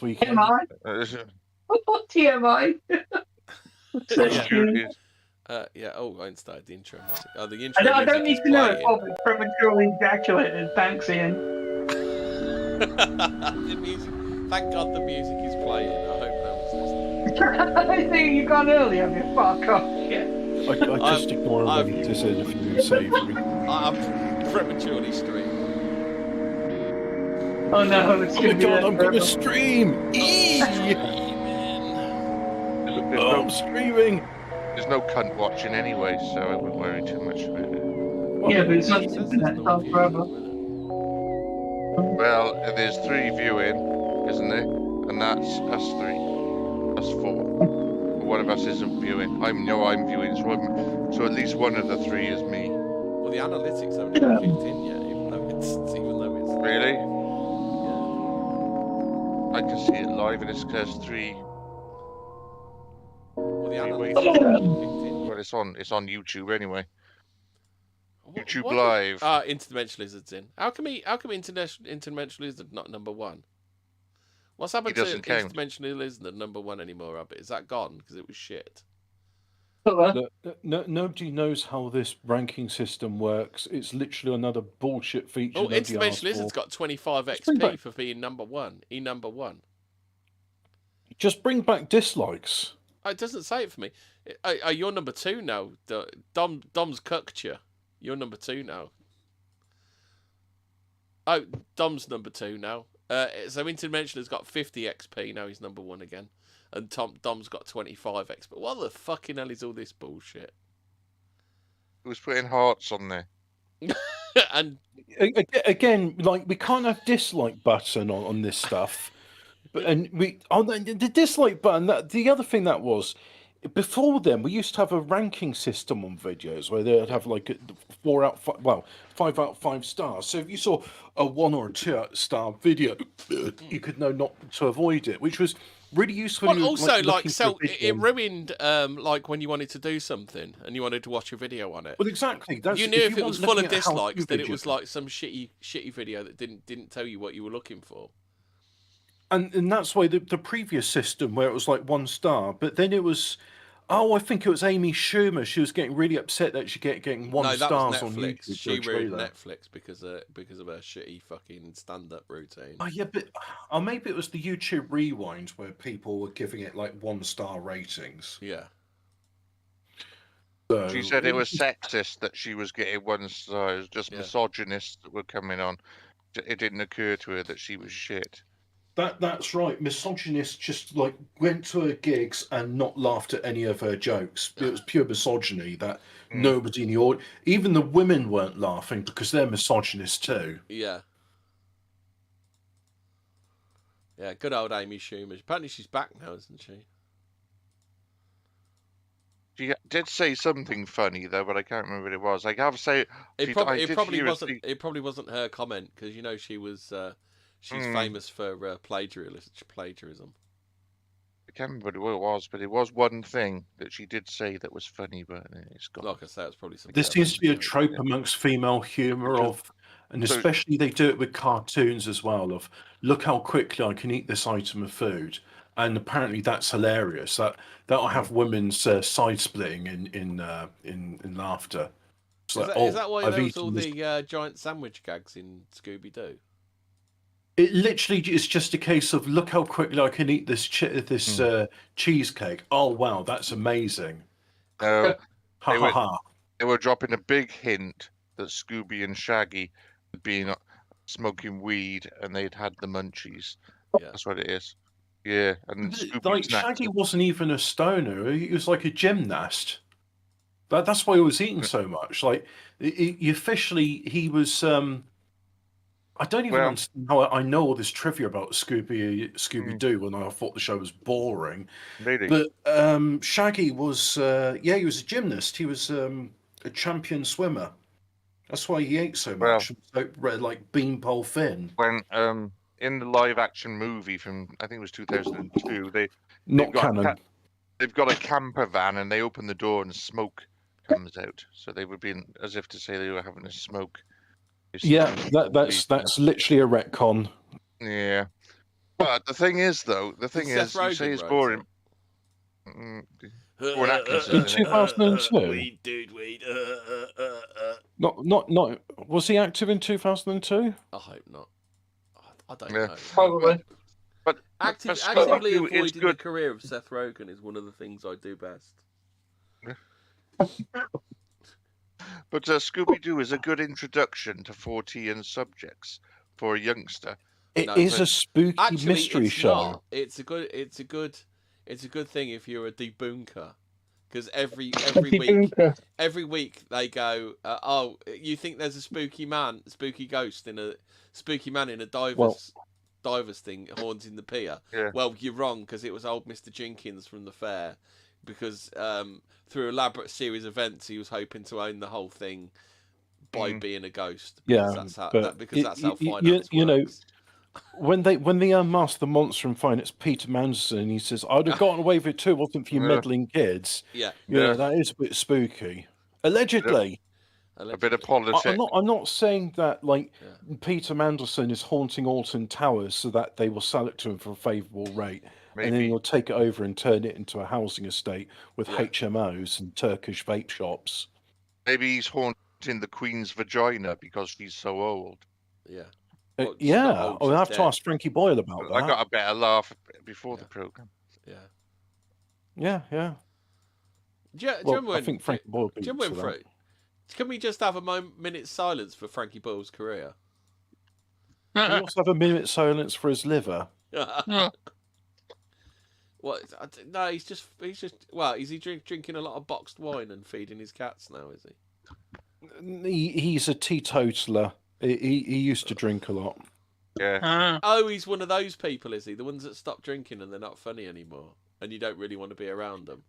weekend. TMI. Yeah. Oh, I ain't started the intro music. Oh, the I intro don't, I music don't need is to know if playing. Hobbit prematurely ejaculated. Thanks, Ian. The music. Thank God the music is playing. I hope no one's listening. I think you gone early, have you? Fuck off. Yeah. I just ignore when it says anything savoury. I'm prematurely streamed. Oh no, it's Oh gonna my be god, there I'm gonna forever. stream! Oh, I'm streaming! There's no cunt watching anyway, so I wouldn't worry too much about it. Yeah, but it's not He the says internet, there's it's no not views forever. at the minute. Well, there's 3 viewing, isn't there? And that's us 3. Us 4. But one of us isn't viewing. I'm viewing, so at least one of the 3 is me. Well, the analytics haven't even kicked in yet, even though it's Really? Yeah. I can see it live, and it's because 3. Well, the Anyway. analytics haven't kicked in yet. Well, it's on YouTube anyway. YouTube What Live. Interdimensional Lizard's in. How come Interdimensional Lizard not number 1? What's happened to Interdimensional Lizard at number 1 anymore, Hobbit? Is that gone because it was shit? Nobody knows how this ranking system works. It's literally another bullshit feature. Oh, Interdimensional Lizard's got 25 XP for being number 1. Number 1. Just bring back dislikes. It doesn't say it for me. You're number 2 now. Dom's cooked you. You're number 2 now. Oh, Dom's number 2 now. So Interdimensional's got 50 XP. Now he's number 1 again. And Dom's got 25 XP. What the fucking hell is all this bullshit? Who's putting hearts on there? And again, like, we can't have dislike button on this stuff. The dislike button. The other thing that was, before then, we used to have a ranking system on videos where they'd have like 5 out of 5 stars. So if you saw a 1 or a 2 star video, you could know not to avoid it, which was really useful. Well, also, it ruined like when you wanted to do something and you wanted to watch a video on it. Well, exactly. You knew if it was full of dislikes that it was like some shitty video that didn't tell you what you were looking for. And that's why the previous system where it was like 1 star, but then it was, I think it was Amy Schumer. She was getting really upset that she getting 1 stars on YouTube. She ruined Netflix because of her shitty fucking stand-up routine. Oh yeah, but maybe it was the YouTube Rewind where people were giving it like 1 star ratings. Yeah. So, she said it was sexist that she was getting 1 star. It was just misogynists that were coming on. It didn't occur to her that she was shit. That's right. Misogynists just like went to her gigs and not laughed at any of her jokes. It was pure misogyny that nobody in the audience, even the women, weren't laughing because they're misogynists too. Yeah. Yeah, good old Amy Schumer. Apparently she's back now, isn't she? She did say something funny though, but I can't remember what it was. I have to say, it probably wasn't her comment because you know she was. She's famous for plagiarism. I can't remember what it was, but it was one thing that she did say that was funny, but it's gone. Like I say, it's probably something. This seems to be a trope amongst female humour and especially they do it with cartoons as well. Of look how quickly I can eat this item of food, and apparently that's hilarious. That'll have women's side splitting in laughter. Is that why there was all the giant sandwich gags in Scooby Doo? It literally is just a case of look how quickly I can eat this cheesecake. Oh wow, that's amazing. They were dropping a big hint that Scooby and Shaggy had been smoking weed and they'd had the munchies. Yeah. That's what it is. Yeah, and Shaggy wasn't even a stoner. He was like a gymnast. That's why he was eating so much. Like he was. I don't even understand how I know all this trivia about Scooby-Doo when I thought the show was boring. Really? But Shaggy was, he was a gymnast. He was a champion swimmer. That's why he ate so much. Like Beanpole Finn. When in the live-action movie from, I think it was 2002, they've got a camper van and they open the door and smoke comes out. So they would be as if to say they were having a smoke. Yeah, that's literally a retcon. Yeah, But the thing is, though, you say it's boring. Born Atkinson, In isn't it? 2002? Weed, dude, weed. Not. Was he active in 2002? I hope not. I don't Yeah. know. Probably. But Actively Scooby-Doo is avoiding the good. career of Seth Rogen is one of the things I do best. But Scooby-Doo is a good introduction to Fortean subjects for a youngster. It is a spooky mystery it's show. Not. It's a good thing if you're a debunker, because every week they go, oh, you think there's a spooky man in a divers thing haunting the pier. Yeah. Well, you're wrong, because it was old Mr. Jenkins from the fair, because through elaborate series of events he was hoping to own the whole thing by being a ghost. Yeah, That's how finance works. You know, when they unmask the monster and find it's Peter Manderson, he says, "I'd have gotten away with it too, wasn't for you meddling kids." Yeah, that is a bit spooky. Allegedly. A bit of politics. I'm not saying that Peter Mandelson is haunting Alton Towers so that they will sell it to him for a favourable rate, and then he'll take it over and turn it into a housing estate with HMOs and Turkish vape shops. Maybe he's haunting the Queen's vagina because she's so old. Yeah. I'll have to ask Frankie Boyle about that. I got a better laugh before the programme. Yeah. I think Frankie Boyle beats that. Can we just have a minute's silence for Frankie Boyle's career? Can we also have a minute's silence for his liver? What? No, he's just. Well, is he drinking a lot of boxed wine and feeding his cats now? Is he? He's a teetotaler. He used to drink a lot. Yeah. Oh, he's one of those people, is he? The ones that stop drinking and they're not funny anymore, and you don't really want to be around them.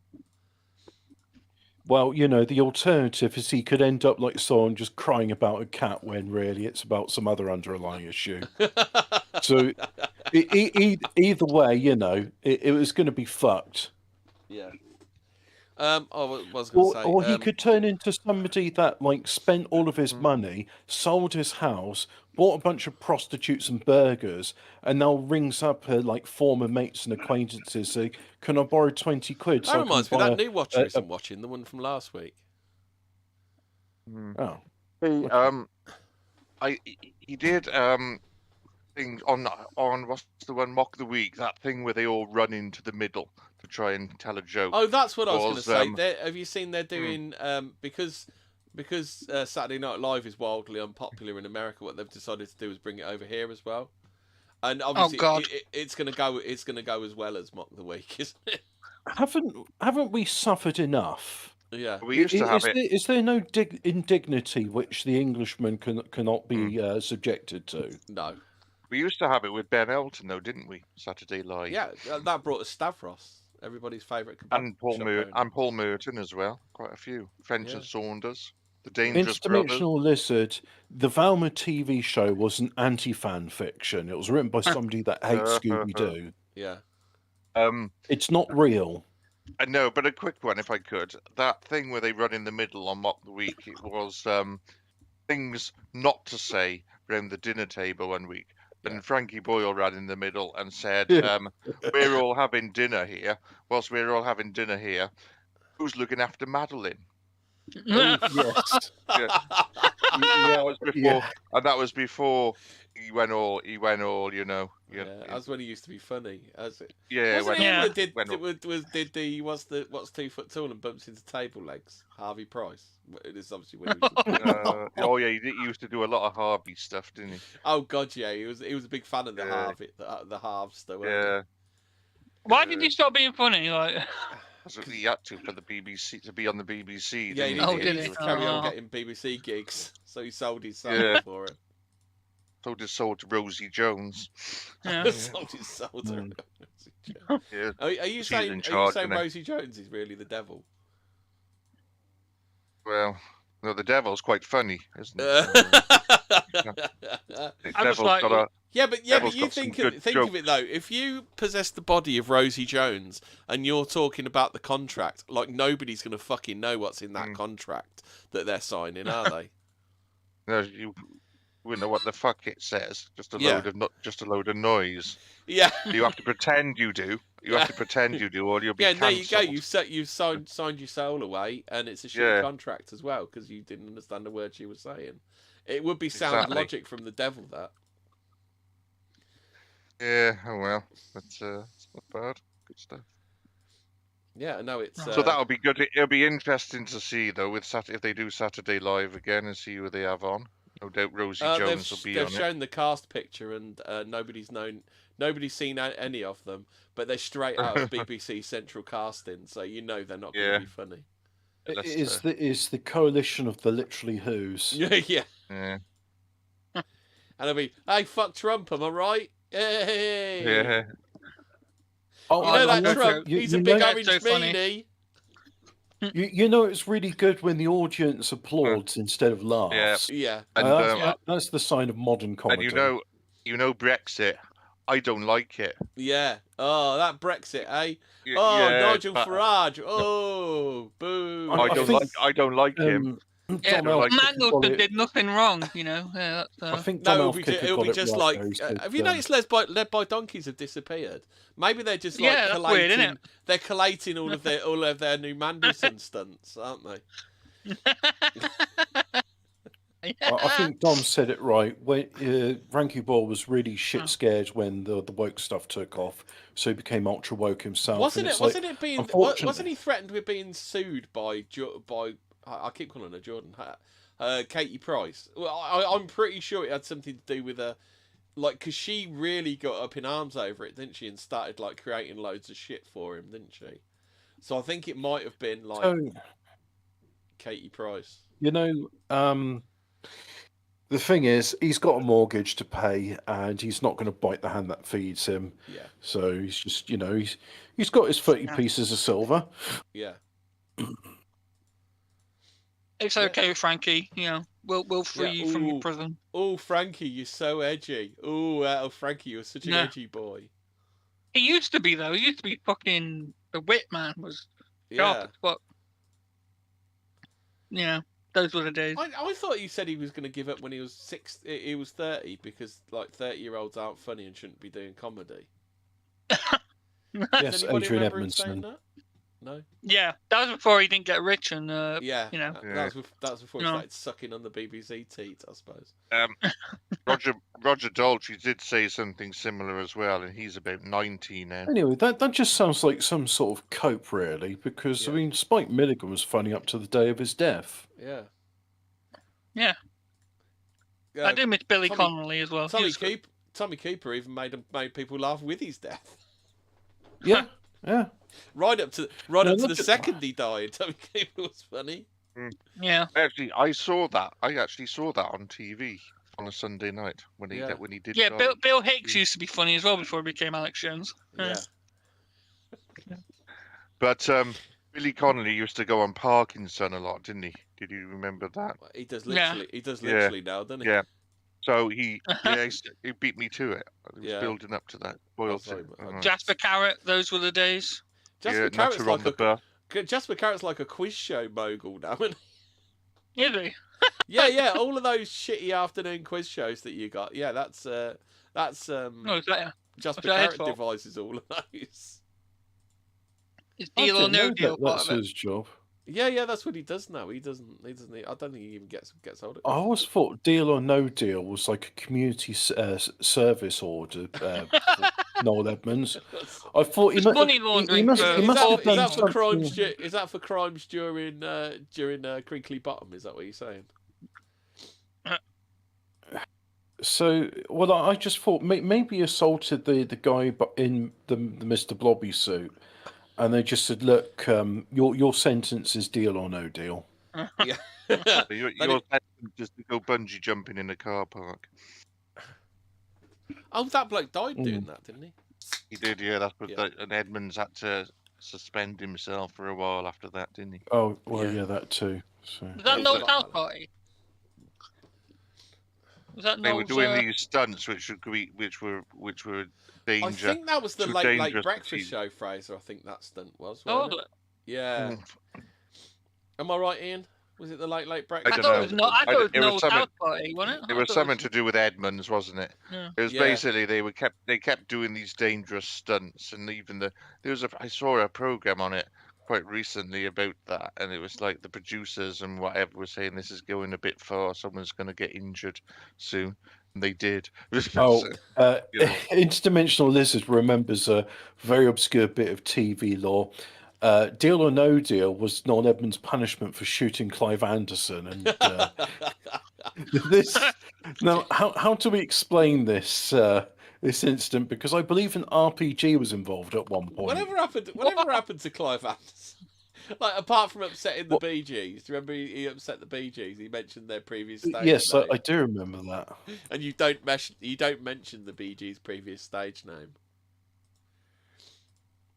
Well, the alternative is he could end up like someone just crying about a cat when really it's about some other underlying issue. So either way, it was going to be fucked. Yeah. I was going to say, or he could turn into somebody that spent all of his money, sold his house, bought a bunch of prostitutes and burgers, and now rings up her former mates and acquaintances. Say, "Can I borrow 20 quid?" That reminds me of that new watch I wasn't watching, the one from last week. Oh, he did thing on what's the one, Mock the Week, that thing where they all run into the middle to try and tell a joke. Oh, that's what I was going to say. Have you seen they're doing because Saturday Night Live is wildly unpopular in America? What they've decided to do is bring it over here as well, and obviously it's going to go. It's going to go as well as Mock the Week, isn't it? Haven't we suffered enough? Yeah, we used to have it. Is there no indignity which the Englishman cannot be subjected to? No. We used to have it with Ben Elton, though, didn't we? Saturday Live. Yeah, that brought us Stavros, everybody's favourite kebab. And Paul Merton as well. Quite a few. French and Saunders. The Dangerous Brothers. Interdimensional Lizard. The Velma TV show was an anti-fan fiction. It was written by somebody that hates Scooby-Doo. Yeah. It's not real. I know, but a quick one, if I could. That thing where they run in the middle on Mock the Week, it was things not to say around the dinner table one week. And Frankie Boyle ran in the middle and said, "We're all having dinner here. Whilst we're all having dinner here, who's looking after Madeline?" Yes. And that was before he went all. That's when he used to be funny. What's 2 foot tall and bumps into table legs? Harvey Price. It is obviously when he was he used to do a lot of Harvey stuff, didn't he? Oh God, yeah, he was a big fan of the Harvester. Yeah. Why did he stop being funny? He had to for the BBC to be on the BBC. Yeah, he needed to carry on getting BBC gigs, so he sold his soul for it. Sold his soul to Rosie Jones. Yeah. Sold his soul to Rosie Jones. Yeah. Are you saying Rosie Jones is really the devil? Well, no, the devil's quite funny, isn't he? But you think of it though. If you possess the body of Rosie Jones and you're talking about the contract, nobody's going to fucking know what's in that contract that they're signing, are they? No, We know what the fuck it says. Just a Yeah. load of noise. Yeah. You have to pretend you do. You have to pretend you do, or you'll be Yeah, there cancelled. you go. You signed your soul away, and it's a shitty contract as well because you didn't understand the words you were saying. It would be sound logic from the devil. That. Yeah. Oh well. It's not bad. Good stuff. Yeah, no, it's. So that'll be good. It'll be interesting to see though with if they do Saturday Live again and see who they have on. No doubt Rosie Jones will be on it. They've shown the cast picture and nobody's seen any of them, but they're straight out of BBC Central Casting, so you know they're not going to be funny. It is the coalition of the literally who's. Yeah. And I'll be, hey, fuck Trump, am I right? Hey. Yeah. Oh, you know that Trump? He's a big orange meanie. You know it's really good when the audience applauds instead of laughs. Yeah. And that's the sign of modern comedy. And you know Brexit. I don't like it. Yeah. Oh, that Brexit, eh? Nigel Farage. Oh, boo. I don't like him. Mandelson did nothing wrong, you know. I think it'll be just like. Have you noticed led by donkeys have disappeared? Maybe they're just like collating. Weird, isn't it? They're collating all of their new Mandelson stunts, aren't they? I think Dom said it right. When Frankie Ball was really shit scared when the woke stuff took off, so he became ultra woke himself. Wasn't he threatened with being sued by I keep calling her Jordan, Katie Price? Well, I'm pretty sure it had something to do with her, because she really got up in arms over it, didn't she? And started creating loads of shit for him, didn't she? So I think it might have been Katie Price. You know, the thing is, he's got a mortgage to pay, and he's not going to bite the hand that feeds him. Yeah. So he's just, he's got his 30 pieces of silver. Yeah. It's okay, Frankie. We'll free you from your prison. Oh, Frankie, you're so edgy. Oh, Frankie, you're such an edgy boy. He used to be though. He used to be fucking the wit man. Was sharp as fuck. Yeah, those were the days. I thought you said he was going to give up when he was 30 because 30-year-olds aren't funny and shouldn't be doing comedy. Yes, Adrian Edmondson. No. Yeah, that was before he didn't get rich and that was before he started sucking on the BBC teat, I suppose. Roger Daltrey did say something similar as well, and he's about 90 now. Anyway, that just sounds like some sort of cope, really, because I mean, Spike Milligan was funny up to the day of his death. Yeah. Yeah. I do miss Billy Connolly as well. Tommy Cooper even made people laugh with his death. Yeah. Yeah. Right up to the second he died, Tommy Cooper was funny. Yeah. Actually, I actually saw that on TV on a Sunday night when he did. Yeah, Bill Hicks used to be funny as well before he became Alex Jones. Yeah. But Billy Connolly used to go on Parkinson a lot, didn't he? Did you remember that? He does literally. He does literally now, doesn't he? Yeah. So he beat me to it. He was building up to that. Jasper Carrot, those were the days. Jasper Carrot's like a quiz show mogul now, isn't he? Is he? Yeah. All of those shitty afternoon quiz shows that you got. Yeah, that's Jasper Carrot devises all of those. Is Deal or No Deal part of it? That's his job. Yeah, that's what he does now. He doesn't. I don't think he even gets hold of it. I always thought Deal or No Deal was like a community service order. Noel Edmonds. I thought he money laundering. Is that for crimes? Is that for crimes during Crinkly Bottom? Is that what you're saying? So, well, I just thought maybe he assaulted the guy in the Mr. Blobby suit. And they just said, "Look, your sentence is deal or no deal." Yeah, your sentence is to go bungee jumping in a car park. Oh, that bloke died doing that, didn't he? He did, yeah. That's what and Edmonds had to suspend himself for a while after that, didn't he? Oh, well, yeah, that too. So. Was that Noel's house party? Was that they were doing these stunts, which were danger. I think that was the late breakfast show, Fraser. I think that stunt was. Oh, Yeah. Am I right, Ian? Was it the Late I Breakfast? don't know. I thought it was It was Noel's something- house party, wasn't it? It was something to do with Edmonds, wasn't it? Yeah. It was Yeah. basically they kept doing these dangerous stunts, and even I saw a program on it quite recently about that, and it was like the producers and whatever were saying this is going a bit far. Someone's going to get injured soon, and they did. Oh, you know. Interdimensional Lizard remembers a very obscure bit of TV lore. Deal or No Deal was Noel Edmonds' punishment for shooting Clive Anderson, and this. Now, how do we explain this this incident? Because I believe an RPG was involved at one point. Whatever happened to Clive Anderson? Like, apart from upsetting the Bee Gees, do you remember he upset the Bee Gees? He mentioned their previous stage Yes, name. I do remember that. And you don't mention the Bee Gees' previous stage name.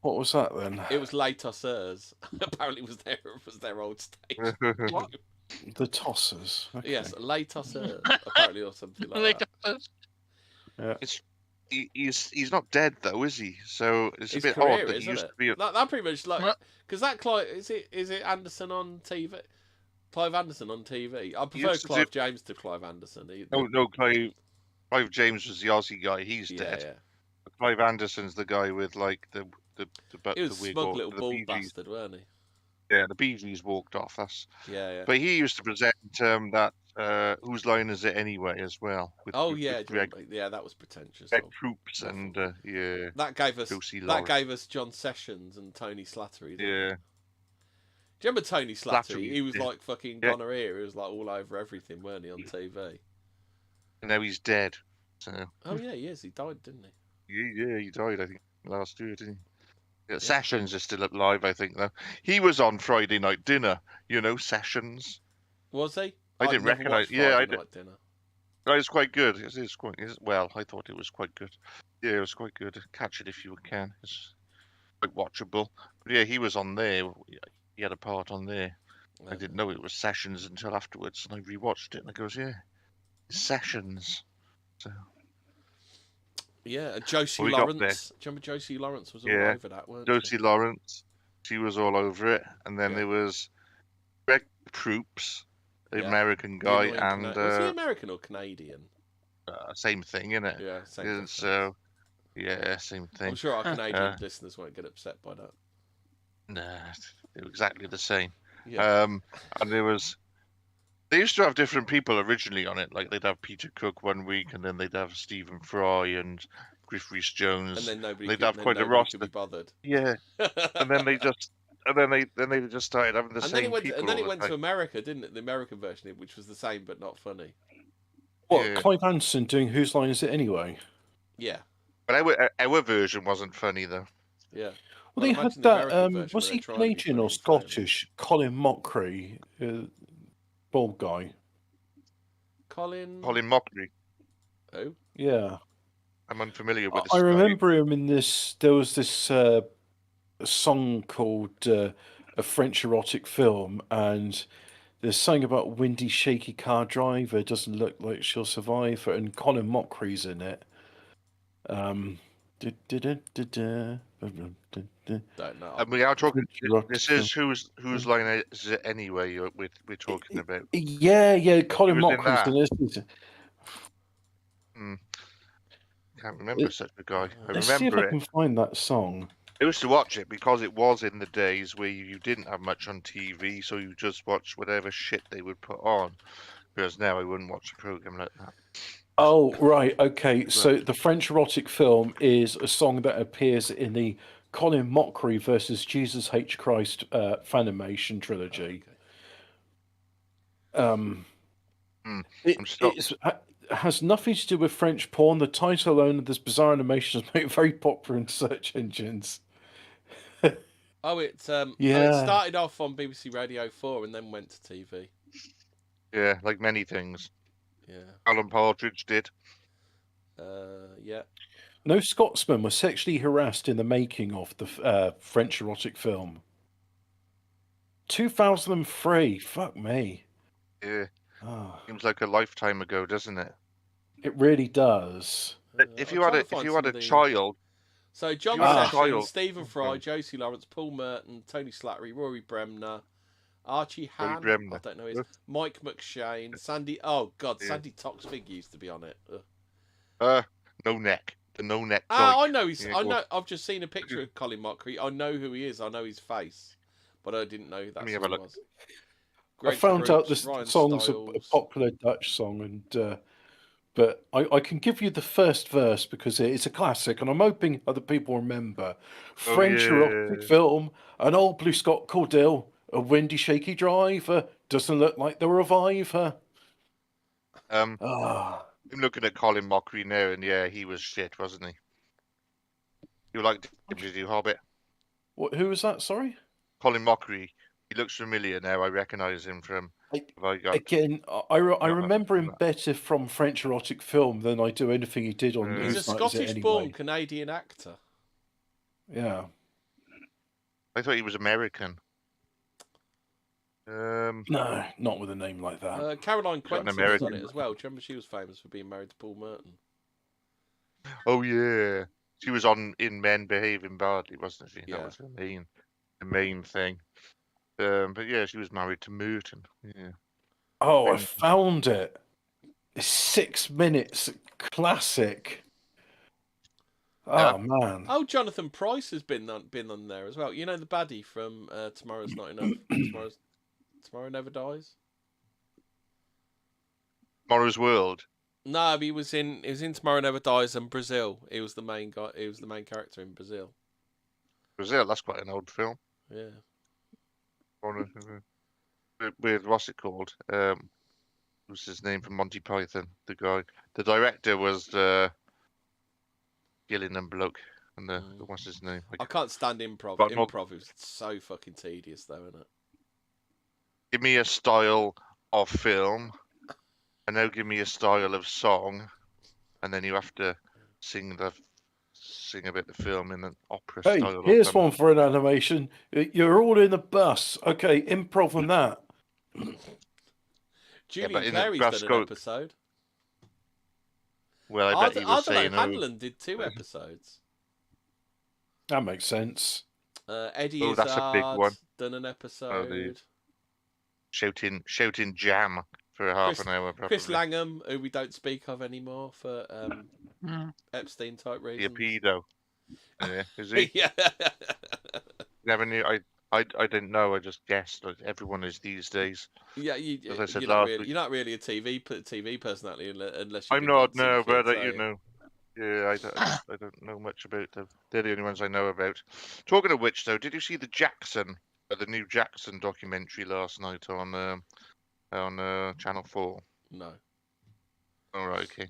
What was that then? It was Les Tosseurs. Apparently, was their old stage. What? The Tossers. Okay. Yes, Les Tosseurs. Apparently, or something like that. He's not dead though, is he? So it's His a bit career, odd that he isn't used it? to be. That pretty much like because that Clive is it Anderson on TV? Clive Anderson on TV. I prefer Clive James to Clive Anderson. No, Clive James was the Aussie guy. He's dead. Yeah. Clive Anderson's the guy with like the He was a wig smug or little the bald Bee Gees. bastard, weren't he? Yeah, the Bee Gees walked off. That's. Yeah. But he used to present that Whose Line Is It Anyway as well. With Greg, yeah, that was pretentious. Greg Proops and yeah. That gave us Josie Lawrence. gave us John Sessions and Tony Slattery. Yeah. Do you remember Tony Slattery? Slattery, He was yeah. like fucking gonorrhea. He was like all over everything, weren't he, on TV? And now he's dead. So. Oh yeah, he is. He died, didn't he? Yeah, he died, I think, last year, didn't he? Yeah, Sessions is still alive, I think, though. He was on Friday Night Dinner, Sessions. Was he? I didn't recognise. Yeah, I did. Dinner. No, it's quite good. Well, I thought it was quite good. Yeah, it was quite good. Catch it if you can. It's quite watchable. But yeah, he was on there. He had a part on there. I didn't know it was Sessions until afterwards, and I rewatched it, and I goes, yeah, it's Sessions. So. Yeah, and Josie Lawrence. Do you remember Josie Lawrence was all over that, weren't she? Josie Lawrence. She was all over it. And then there was Greg Proops, the American guy, and was he American or Canadian? Same thing, innit? Yeah, same thing. So, yeah, same thing. I'm sure our Canadian listeners won't get upset by that. Nah, they're exactly the same. Yeah. And they used to have different people originally on it. Like they'd have Peter Cook one week, and then they'd have Stephen Fry and Griff Rhys-Jones. And then they'd have quite a roster. Could be bothered. Yeah. And then they just started having the same people. And then it went to America, didn't it? The American version, which was the same but not funny. What, Yeah. Clive Anderson doing Whose Line Is It Anyway? Yeah. But our version wasn't funny though. Yeah. Well, they had that. Was he Canadian or Scottish? Colin Mockery, bald guy. Colin Mockery. Who? Yeah. I'm unfamiliar with this. I remember him in this. There was this song called A French Erotic Film, and there's something about a windy, shaky car driver doesn't look like she'll survive, and Colin Mockery's in it. Don't know. And we are talking. This is whose line is it anyway? We're talking about. Yeah. Colin Mockery's in this. Can't remember such a guy. Let's see if I can find that song. I used to watch it because it was in the days where you didn't have much on TV, so you just watched whatever shit they would put on. Whereas now I wouldn't watch a program like that. Oh, right. Okay. So the French Erotic Film is a song that appears in the Colin Mockery versus Jesus H. Christ Funimation trilogy. It has nothing to do with French porn. The title alone of this bizarre animation is made very popular in search engines. It started off on BBC Radio 4 and then went to TV. Yeah, like many things. Yeah. Alan Partridge did. Yeah. No Scotsman was sexually harassed in the making of the French erotic film. 2003. Fuck me. Yeah. Seems like a lifetime ago, doesn't it? It really does. If you had a child. So John Sessions, Stephen Fry, Josie Lawrence, Paul Merton, Tony Slattery, Rory Bremner, Archie Han. Bremner. I don't know his. Mike McShane. Sandy. Oh God, Sandy Toxvig used to be on it. No neck. The no neck. I know he's. I know. I've just seen a picture of Colin Mockery. I know who he is. I know his face, but I didn't know who that song was. I found out this song's a popular Dutch song, and but I can give you the first verse because it's a classic, and I'm hoping other people remember. French erotic film, an old blue Scott Cordell, a windy, shaky driver, doesn't look like the reviver. I'm looking at Colin Mockery now, and yeah, he was shit, wasn't he? You liked him, did you, Hobbit? What? Who was that? Sorry, Colin Mockery. He looks familiar now. I recognise him from. I remember him better from French erotic film than I do anything he did on. He's a Scottish-born Canadian actor. Yeah. I thought he was American. No, not with a name like that. Caroline Quentin was on it as well. Do you remember she was famous for being married to Paul Merton? Oh yeah, she was in Men Behaving Badly, wasn't she? Yeah. That was the main thing. But yeah, she was married to Merton. Yeah. Oh, I found it. It's 6 minutes. Classic. Oh man. Oh, Jonathan Pryce has been on there as well. You know the baddie from Tomorrow's Not Enough. Tomorrow Never Dies. Tomorrow's World. No, he was in Tomorrow Never Dies and Brazil. He was the main guy. He was the main character in Brazil. Brazil, that's quite an old film. Yeah. With what's it called? What's his name from Monty Python? The guy, the director was Gillingham bloke, and what's his name? I can't stand improv. Improv is so fucking tedious, though, isn't it? Give me a style of film, and now give me a style of song, and then you have to sing a bit of the film in an opera style. Here's one for an animation. You're all in a bus. Okay, improv on that. Julian Clary's done an episode. Well, I bet he was saying... Hanlon did 2 episodes. That makes sense. Eddie Izzard that's a big one. Done an episode. Shouting jam for half an hour, probably. Chris Langham, who we don't speak of anymore for Epstein type reasons. He a pedo. Yeah, is he? Yeah. Never knew. I didn't know. I just guessed. Like everyone is these days. Yeah, you're not really a TV personality unless you. I'm not. No, but you know. Yeah, I don't know much about them. They're the only ones I know about. Talking of which, though, did you see the new Jackson documentary last night on Channel 4? No. All right, okay.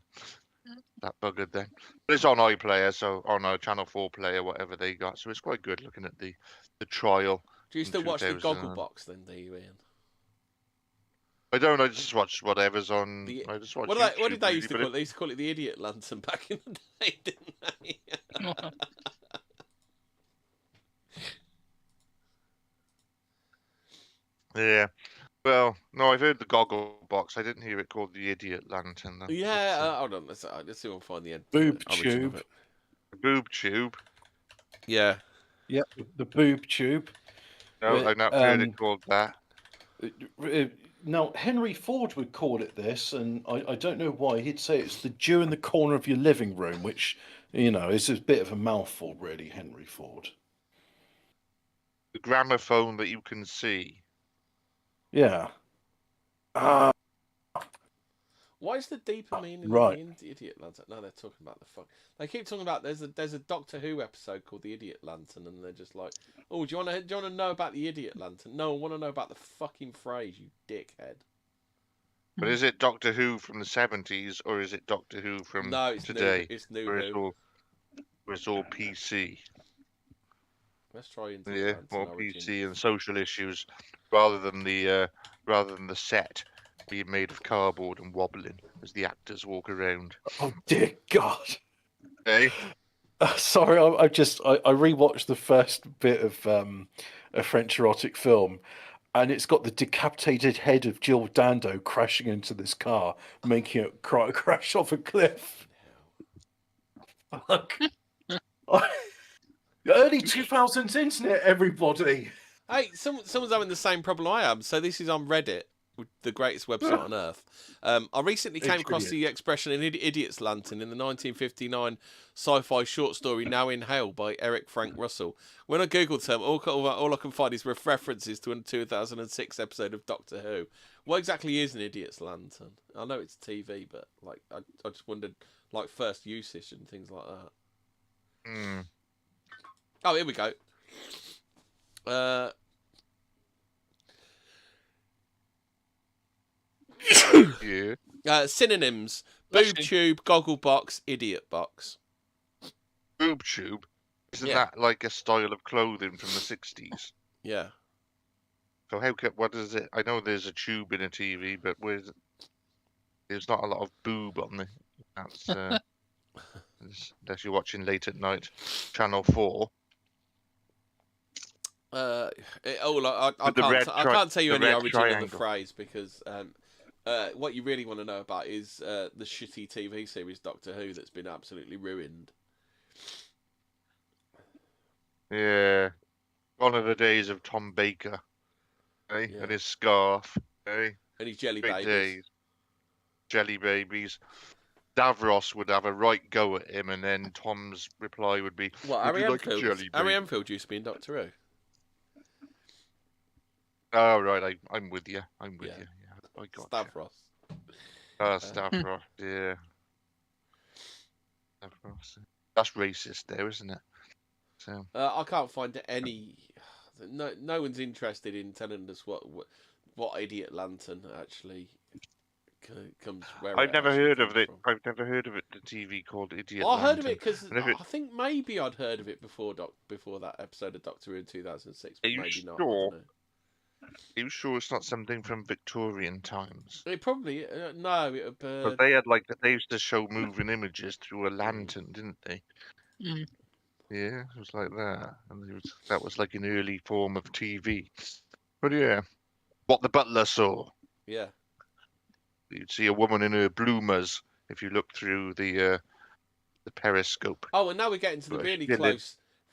That buggered then. But it's on iPlayer, so on Channel 4 player, whatever they got. So it's quite good looking at the trial. Do you still watch the Gogglebox then, do you, Ian? I don't. I just watch whatever's on. I just watch. What did they used to call it? They used to call it the Idiot Lantern back in the day, didn't they? Yeah. Well, no, I've heard the Gogglebox. I didn't hear it called the Idiot Lantern. Though. Yeah, hold on. Let's see if I can find the end. Boob tube. Boob tube. Yeah. Yep, the boob tube. No, I've not heard it called that. Now, Henry Ford would call it this, and I don't know why. He'd say it's the Jew in the corner of your living room, which, is a bit of a mouthful, really, Henry Ford. The gramophone that you can see. Yeah. Why is the deeper meaning of the Idiot Lantern? No, they're talking about the fuck. They keep talking about there's a Doctor Who episode called the Idiot Lantern, and they're just like, oh, do you want to know about the Idiot Lantern? No, I want to know about the fucking phrase, you dickhead. But is it Doctor Who from the 70s, or is it Doctor Who from today? It's new. It's all PC. Let's try into more PC and social issues, rather than the set being made of cardboard and wobbling as the actors walk around. Oh dear God! Hey, sorry, I rewatched the first bit of a French erotic film, and it's got the decapitated head of Jill Dando crashing into this car, making it crash off a cliff. Fuck! Early 2000s internet, everybody. Hey, someone's having the same problem I am. So this is on Reddit, the greatest website on earth. I recently came across the expression "an idiot's lantern" in the 1959 sci-fi short story "Now in Hell" by Eric Frank Russell. When I googled the term, all I can find is references to a 2006 episode of Doctor Who. What exactly is an idiot's lantern? I know it's TV, but like I just wondered, like first usage and things like that. Oh, here we go. Synonyms: boob tube, goggle box, idiot box. Boob tube? Isn't that like a style of clothing from the 60s? Yeah. So what is it? I know there's a tube in a TV, but there's not a lot of boob on the. That's unless you're watching late at night, Channel 4. I can't tell you any origin of the phrase because what you really want to know about is the shitty TV series Doctor Who that's been absolutely ruined. Yeah, gone are the days of Tom Baker, and his scarf, and his jelly babies. Days. Jelly babies. Davros would have a right go at him, and then Tom's reply would be, "What, Harry Enfield used to be in Doctor Who." Oh right, I'm with you. I'm with you. Yeah, I got Stavros. Stavros. Yeah. Stavros. That's racist, there, isn't it? So. I can't find any. No one's interested in telling us what idiot lantern actually comes. I've never heard of it. I've never heard of it. The TV called Idiot. I heard of it because I think maybe I'd heard of it before that episode of Doctor Who in 2006. But maybe sure? Not. Are you sure it's not something from Victorian times? It probably no. But they had they used to show moving images through a lantern, didn't they? Mm. Yeah, it was like that, and that was like an early form of TV. But yeah, what the butler saw. Yeah. You'd see a woman in her bloomers if you look through the periscope. Oh, and now we're getting to the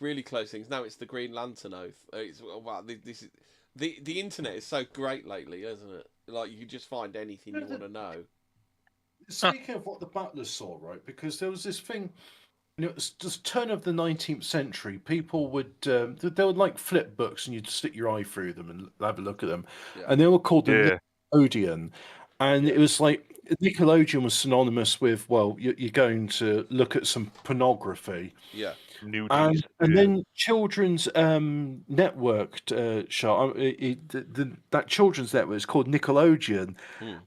really close things. Now it's the Green Lantern oath. This is the internet is so great lately, isn't it? Like you can just find anything you want to know. Speaking of what the butler saw, right? Because there was this thing. It was just turn of the 19th century. People would they would like flip books, and you'd stick your eye through them and have a look at them, and they were called the Nickelodeon. And it was like Nickelodeon was synonymous with, well, you're going to look at some pornography. Yeah. And then children's network show, that children's network is called Nickelodeon.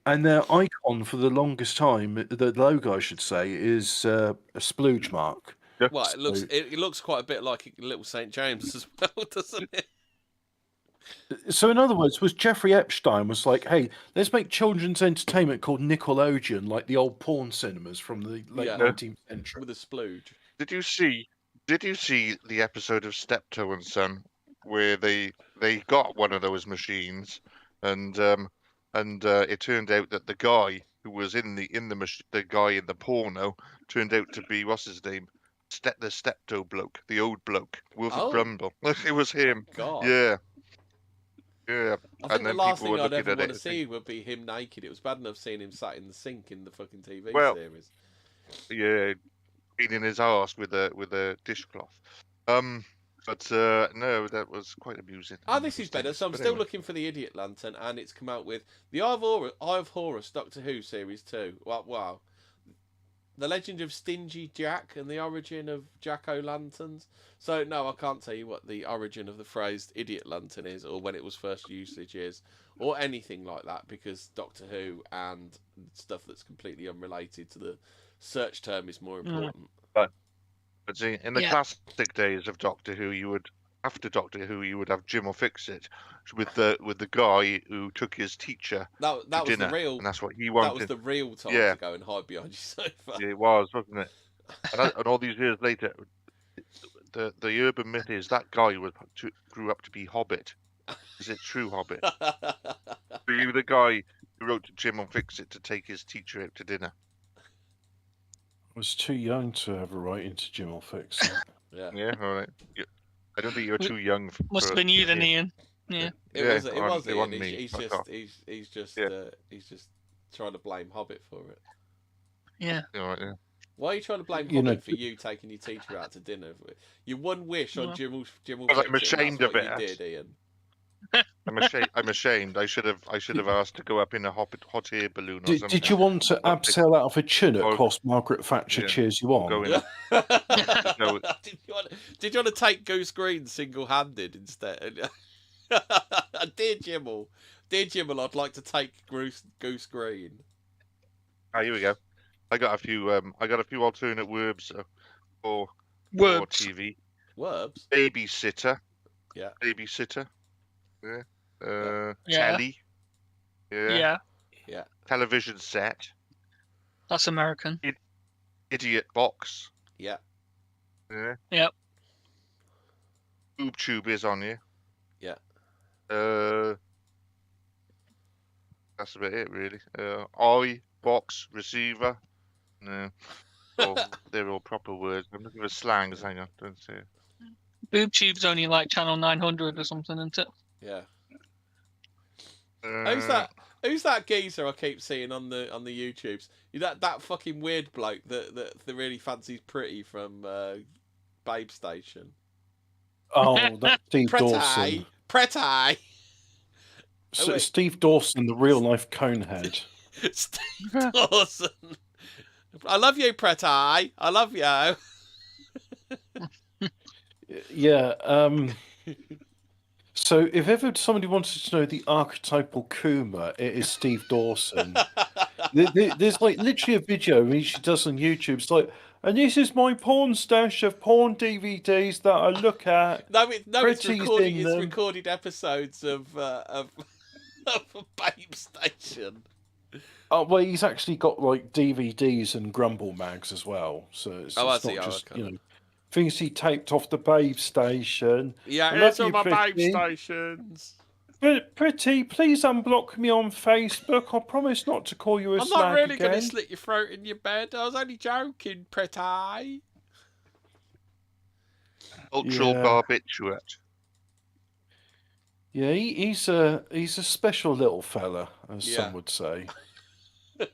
And their icon for the longest time, the logo, I should say, is a splooge mark. Well, it looks quite a bit like Little St. James as well, doesn't it? So, in other words, was Jeffrey Epstein was like, hey, let's make children's entertainment called Nickelodeon, like the old porn cinemas from the late 19th century. With a splooge. Did you see the episode of Steptoe and Son where they got one of those machines, and it turned out that the guy who was the guy in the porno turned out to be, what's his name? The Steptoe bloke, the old bloke, Wilford Brumble. It was him. God. Yeah. Yeah, I think the last thing I'd ever want to see would be him naked. It was bad enough seeing him sat in the sink in the fucking TV series. Yeah, cleaning his arse with a dishcloth. But no, that was quite amusing. Oh, this is better. So I'm still looking for the Idiot Lantern, and it's come out with the Eye of Horus Doctor Who Series 2. Wow. The Legend of Stingy Jack and the Origin of Jack-o'-lanterns. So, no, I can't tell you what the origin of the phrase idiot lantern is, or when it was first usage is, or anything like that, because Doctor Who and stuff that's completely unrelated to the search term is more important. But see, in the classic days of Doctor Who, after Doctor Who, you would have Jim or Fix It with the guy who took his teacher that was dinner, the real. And that's what he wanted. That was the real time to go and hide behind your sofa. Yeah, it was, wasn't it? And all these years later, the urban myth is that guy grew up to be Hobbit. Is it true, Hobbit? Were you the guy who wrote to Jim or Fix It to take his teacher out to dinner? I was too young to have a right into Jim or Fix It. Yeah, all right. I don't think you're too young. Must have been you then, Ian. Yeah. It wasn't it wasn't Ian. me. He's just trying to blame Hobbit for it. Yeah. All right, yeah. Why are you trying to blame Hobbit for you taking your teacher out to dinner? Your one wish on Jim will Because I'm ashamed of it. You did, Ian. I'm ashamed. I should have asked to go up in a hot air balloon or something. Did you want to abseil out of a Chinook whilst Margaret Thatcher cheers you on? Did you want to take Goose Green single-handed instead? Dear Jimmel, I'd like to take Goose Green. Ah, here we go. I got a few alternate verbs for TV. Verbs. Babysitter. Yeah. Babysitter. Yeah. Yeah. Telly. Yeah. Yeah. Television set. That's American. Idiot box. Yeah. Yeah. Yep. Boob tube is on you. Yeah. That's about it, really. I box receiver. No. They're all proper words. I'm looking for slangs. Hang on, don't see it. Boob tube's only like channel 900 or something, isn't it? Yeah. Who's that geezer I keep seeing on the YouTubes? That fucking weird bloke that really fancies Pretty from Babe Station. Oh, that's Steve Dawson. Pretty. So Steve Dawson, the real life conehead. Steve Dawson. I love you, Pretty. I love you. Yeah. So if ever somebody wanted to know the archetypal Kuma, it is Steve Dawson. There's like literally a video she does on YouTube. It's like, and this is my porn stash of porn DVDs that I look at. No, it's recorded episodes of Babe Station. Oh well, he's actually got like DVDs and Grumble mags as well. So it's not just things he taped off the Babe Station. Yeah, it's all my Babe Stations. Pretty, please unblock me on Facebook. I promise not to call you a slag again. I'm not really going to slit your throat in your bed. I was only joking, Pretty. Cultural barbiturate. Yeah, he's a special little fella, as some would say.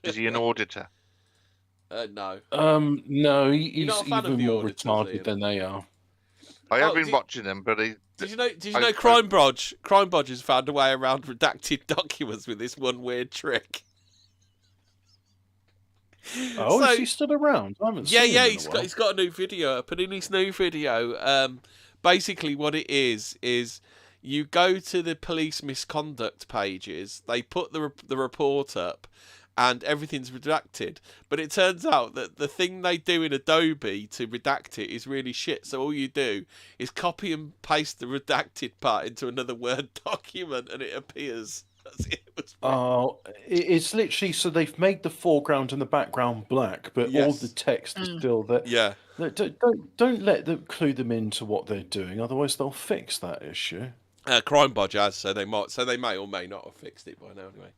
Is he an auditor? No. No, he's even more retarded than they are. I have been watching them, but Did you know Crime Bodge has found a way around redacted documents with this one weird trick? Oh, is he still around? I haven't seen him in a while. He's got a new video up, and in his new video, basically what it is you go to the police misconduct pages, they put the report up, and everything's redacted. But it turns out that the thing they do in Adobe to redact it is really shit. So all you do is copy and paste the redacted part into another Word document, and it appears. That's it. It's literally so they've made the foreground and the background black, but all the text is still there. Yeah. Don't let them clue them into what they're doing, otherwise they'll fix that issue. Crime Bodge has, so they may or may not have fixed it by now anyway.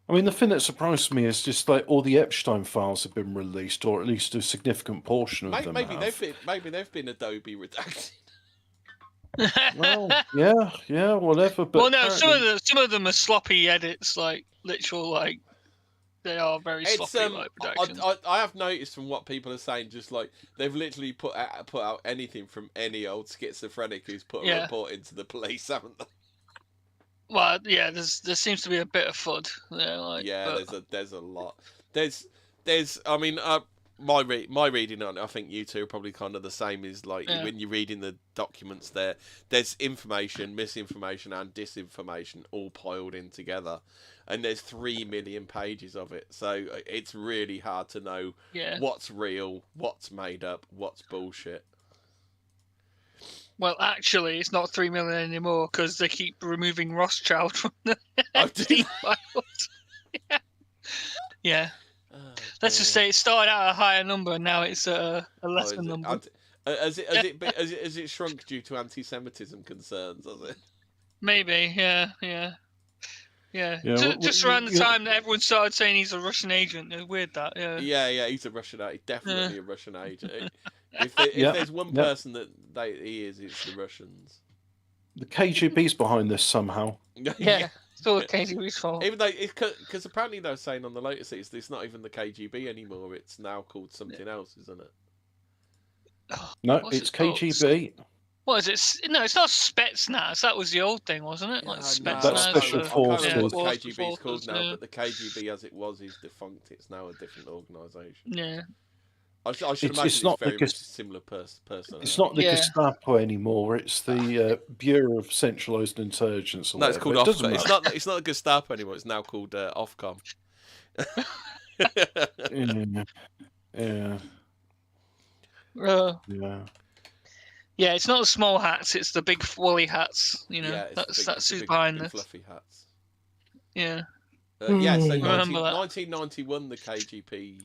I mean, the thing that surprised me is just like all the Epstein files have been released, or at least a significant portion of them. Maybe they've been Adobe redacted. Well, yeah, whatever. But well, no, some of them are sloppy edits, like literal, like they are very sloppy. Like productions. I have noticed from what people are saying, just like they've literally put out anything from any old schizophrenic who's put a report into the police, haven't they? Well, yeah, there seems to be a bit of FUD there. There's a lot. There's I mean, my reading on it, I think you two are probably kind of the same. Is like when you're reading the documents, there's information, misinformation, and disinformation all piled in together, and there's 3 million pages of it. So it's really hard to know what's real, what's made up, what's bullshit. Well, actually, it's not 3 million anymore because they keep removing Rothschild from the files. Yeah. Oh, let's just say it started out at a higher number and now it's a lesser number. Has it shrunk due to anti-Semitism concerns? Has it? Maybe. Yeah. Just around the time that everyone started saying he's a Russian agent. It's weird that. Yeah. He's a Russian agent. Definitely a Russian agent. If there's one person that he is, it's the Russians. The KGB's behind this somehow. Yeah, still KGB's fault. Even though, because apparently they're saying on the latest it's not even the KGB anymore. It's now called something else, isn't it? No, What's it's it called? KGB. What is it? No, it's not Spetsnaz. That was the old thing, wasn't it? Like Spetsnaz. That's Special I can't remember Forces. what the KGB's called now, yeah. but the KGB as it was is defunct. It's now a different organisation. Yeah. I should imagine it's not very the much similar person. It's not the Yeah. Gestapo anymore. It's the Bureau of Centralised Intelligence. Or No, it's whatever. called It doesn't Ofcom. matter. It's not the Gestapo anymore. It's now called Ofcom. Yeah. Yeah. Yeah, it's not the small hats; it's the big woolly hats. You know, Yeah, that's who's big, behind big this. fluffy hats. Yeah. Yeah, so Remember that. 1991, the KGB.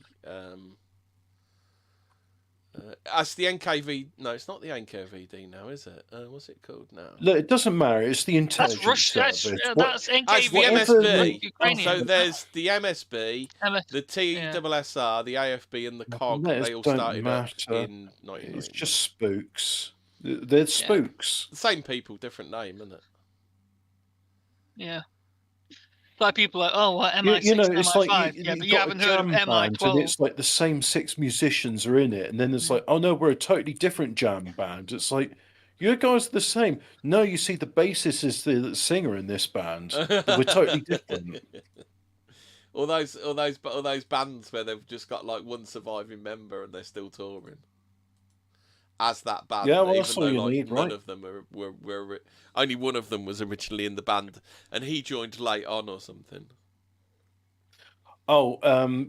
That's the NKV. No, it's not the NKVD now, is it? What's it called now? Look, it doesn't matter. It's the intelligence That's Russia. service. That's It's NKV. the MSB. Ukrainian. So there's the MSB, the TSSR, the AFB, and the COG. Letters They all don't started matter. in 1991. It's just spooks. They're spooks. The same people, different name, isn't it? Yeah. Like people are like, oh, what MI6, You know, it's MI5. like Yeah, but you've you got haven't a heard of jam band, and MI12. it's like the same 6 musicians are in it, and then it's like, oh no, we're a totally different jam band. It's like, you guys are the same. No, you see, the bassist is the singer in this band. We're totally different. all those bands where they've just got like one surviving member and they're still touring as that band. Yeah, well, even that's though all you like, need, none right? of them were only one of them was originally in the band, and he joined late on or something. Oh,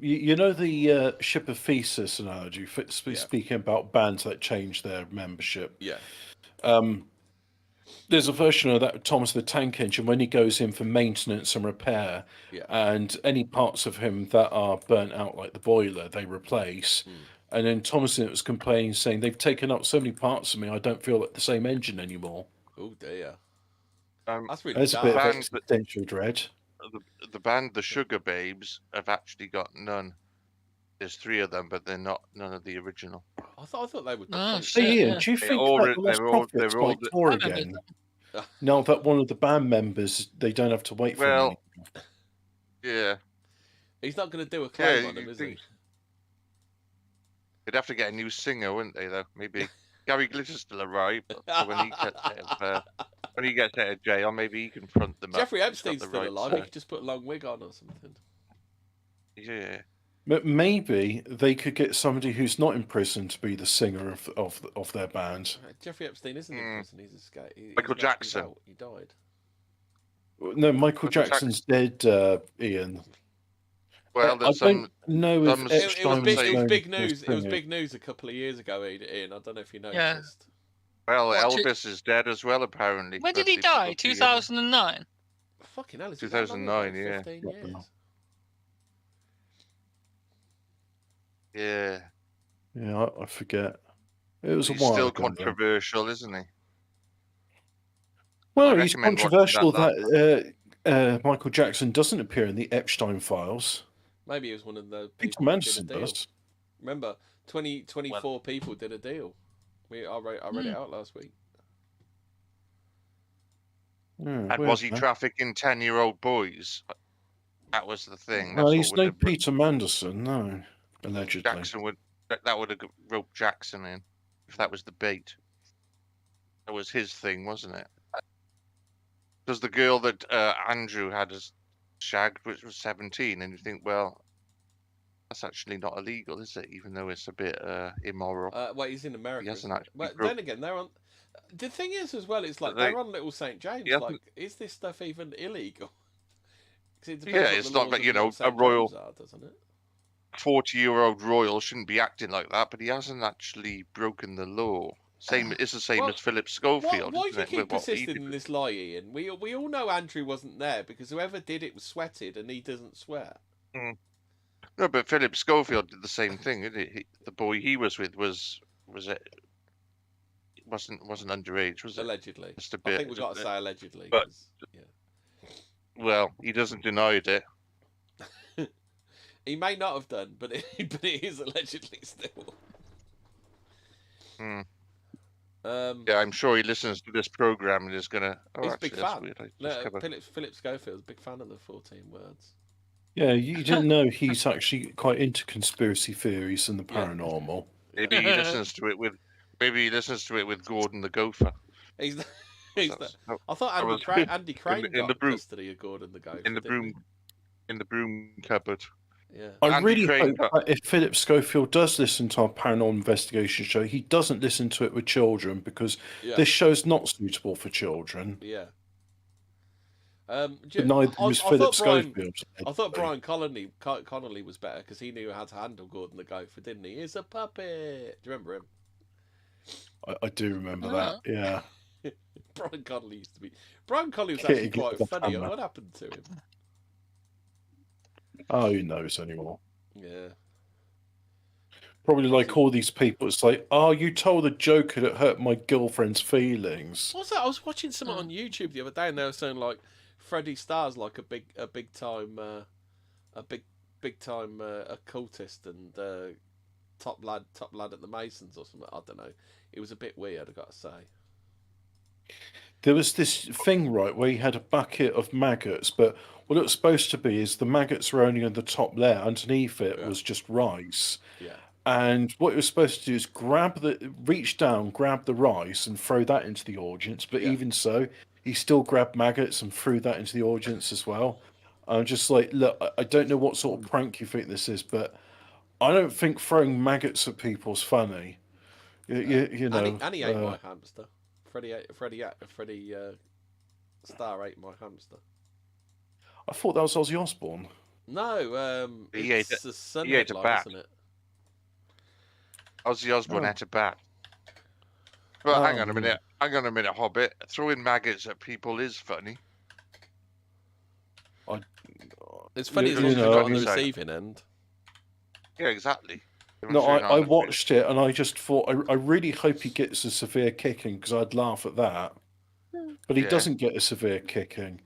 you know the Ship of Theseus analogy, speaking about bands that change their membership. Yeah. There's a version of that Thomas the Tank Engine when he goes in for maintenance and repair, and any parts of him that are burnt out, like the boiler, they replace. And then Thomas was complaining, saying, they've taken out so many parts of me, I don't feel like the same engine anymore. Oh, dear. That's really There's a bit of existential dread. The band, the Sugar Babes, have actually got none. There's 3 of them, but they're not none of the original. I thought they would. Hey, Ian, do you think that the Lost Prophets might tour again? Now that one of the band members, they don't have to wait for him anymore. Yeah. He's not going to do a claim on him, is he? They'd have to get a new singer, wouldn't they, though? Maybe Gary Glitter's still alive, but when he gets out of jail, maybe he can front them Jeffrey up. Epstein's still alive. He could just put a long wig on or something. Yeah. But maybe they could get somebody who's not in prison to be the singer of their band. Jeffrey Epstein isn't in prison. He's escaped. Michael Jackson. He died. No, Michael Jackson's dead, Ian. Well, I don't know if it was big news. this It was thing. big news a couple of years ago, Ian. I don't know if you noticed. Yeah. Well, Elvis is dead as well, apparently. When did he die? 2009? Fucking hell, it's 2009, yeah. 15 years. Yeah. Yeah, I forget. It was He's a while still ago, controversial, isn't he? Well, he's controversial that Michael Jackson doesn't appear in the Epstein files. Maybe he was one of the Peter people Manson who did a deal. does. Remember, 24 people did a deal. I read it out last week. Yeah, And was he trafficking 10-year-old boys? That was the thing. Well, he's no Peter Manderson, no. Allegedly. That would have roped Jackson in if that was the bait. That was his thing, wasn't it? Because the girl that Andrew had as shagged, which was 17, and you think, well, that's actually not illegal, is it? Even though it's a bit immoral. Well, he's in America. He hasn't actually well, then again, they're on. The thing is, as well, it's like they're on Little St. James. Like, is this stuff even illegal? Yeah, it's not like, you know, a royal. Doesn't it? 40-year-old royal shouldn't be acting like that, but he hasn't actually broken the law. It's the same as Philip Schofield. Why do you keep persisting in this lie, Ian? We all know Andrew wasn't there because whoever did it was sweated, and he doesn't swear. No, but Philip Schofield did the same thing. Didn't he? The boy he was with wasn't underage, was it? Allegedly. Just a bit, I think we've got to say allegedly. But, yeah. Well, he doesn't deny it. He may not have done, but it is allegedly still. Yeah, I'm sure he listens to this program and is gonna. Oh, he's a actually, big that's fan. weird. I discovered. Philip Schofield's a big fan of the 14 Words. Yeah, you didn't know he's actually quite into conspiracy theories and the paranormal. Maybe he listens to it with. Maybe he listens to it with Gordon the Gopher. He's No, I thought I was- Andy Crane in got the broom- custody of Gordon the Gopher. in the didn't broom, in the broom cupboard. he? Yeah. I Andy really Crane hope that if Philip Schofield does listen to our paranormal investigation show, he doesn't listen to it with children because this show's not suitable for children. Yeah. But neither was Philip Schofield. I thought Brian Connolly was better because he knew how to handle Gordon the Gopher, didn't he? He's a puppet. Do you remember him? I do remember that. Yeah. Brian Connolly used to be. Brian Connolly was actually quite funny. What happened to him? Oh, who knows anymore? Yeah. Probably like all these people. It's like, oh, you told a joke that hurt my girlfriend's feelings. What's that? I was watching something on YouTube the other day, and they were saying like Freddie Starr's like a big time occultist and top lad at the Masons or something. I don't know. It was a bit weird, I got to say. There was this thing, right, where he had a bucket of maggots, but what it was supposed to be is the maggots were only on the top layer. Underneath it was just rice. Yeah. And what it was supposed to do is reach down, grab the rice, and throw that into the audience. But even so, he still grabbed maggots and threw that into the audience as well. I'm just like, look, I don't know what sort of prank you think this is, but I don't think throwing maggots at people's funny. You know. And he ate my hamster. Freddie Starr ate my hamster. I thought that was Ozzy Osbourne. No, it's the Sun he ate a headline, bat. isn't it? Ozzy Osbourne ate a bat. But hang on a minute. Hang on a minute, Hobbit. Throwing maggots at people is funny. It's funny as long as you're not on the receiving end. Yeah, exactly. No, I watched it and I just thought, I really hope he gets a severe kicking because I'd laugh at that. But he doesn't get a severe kicking.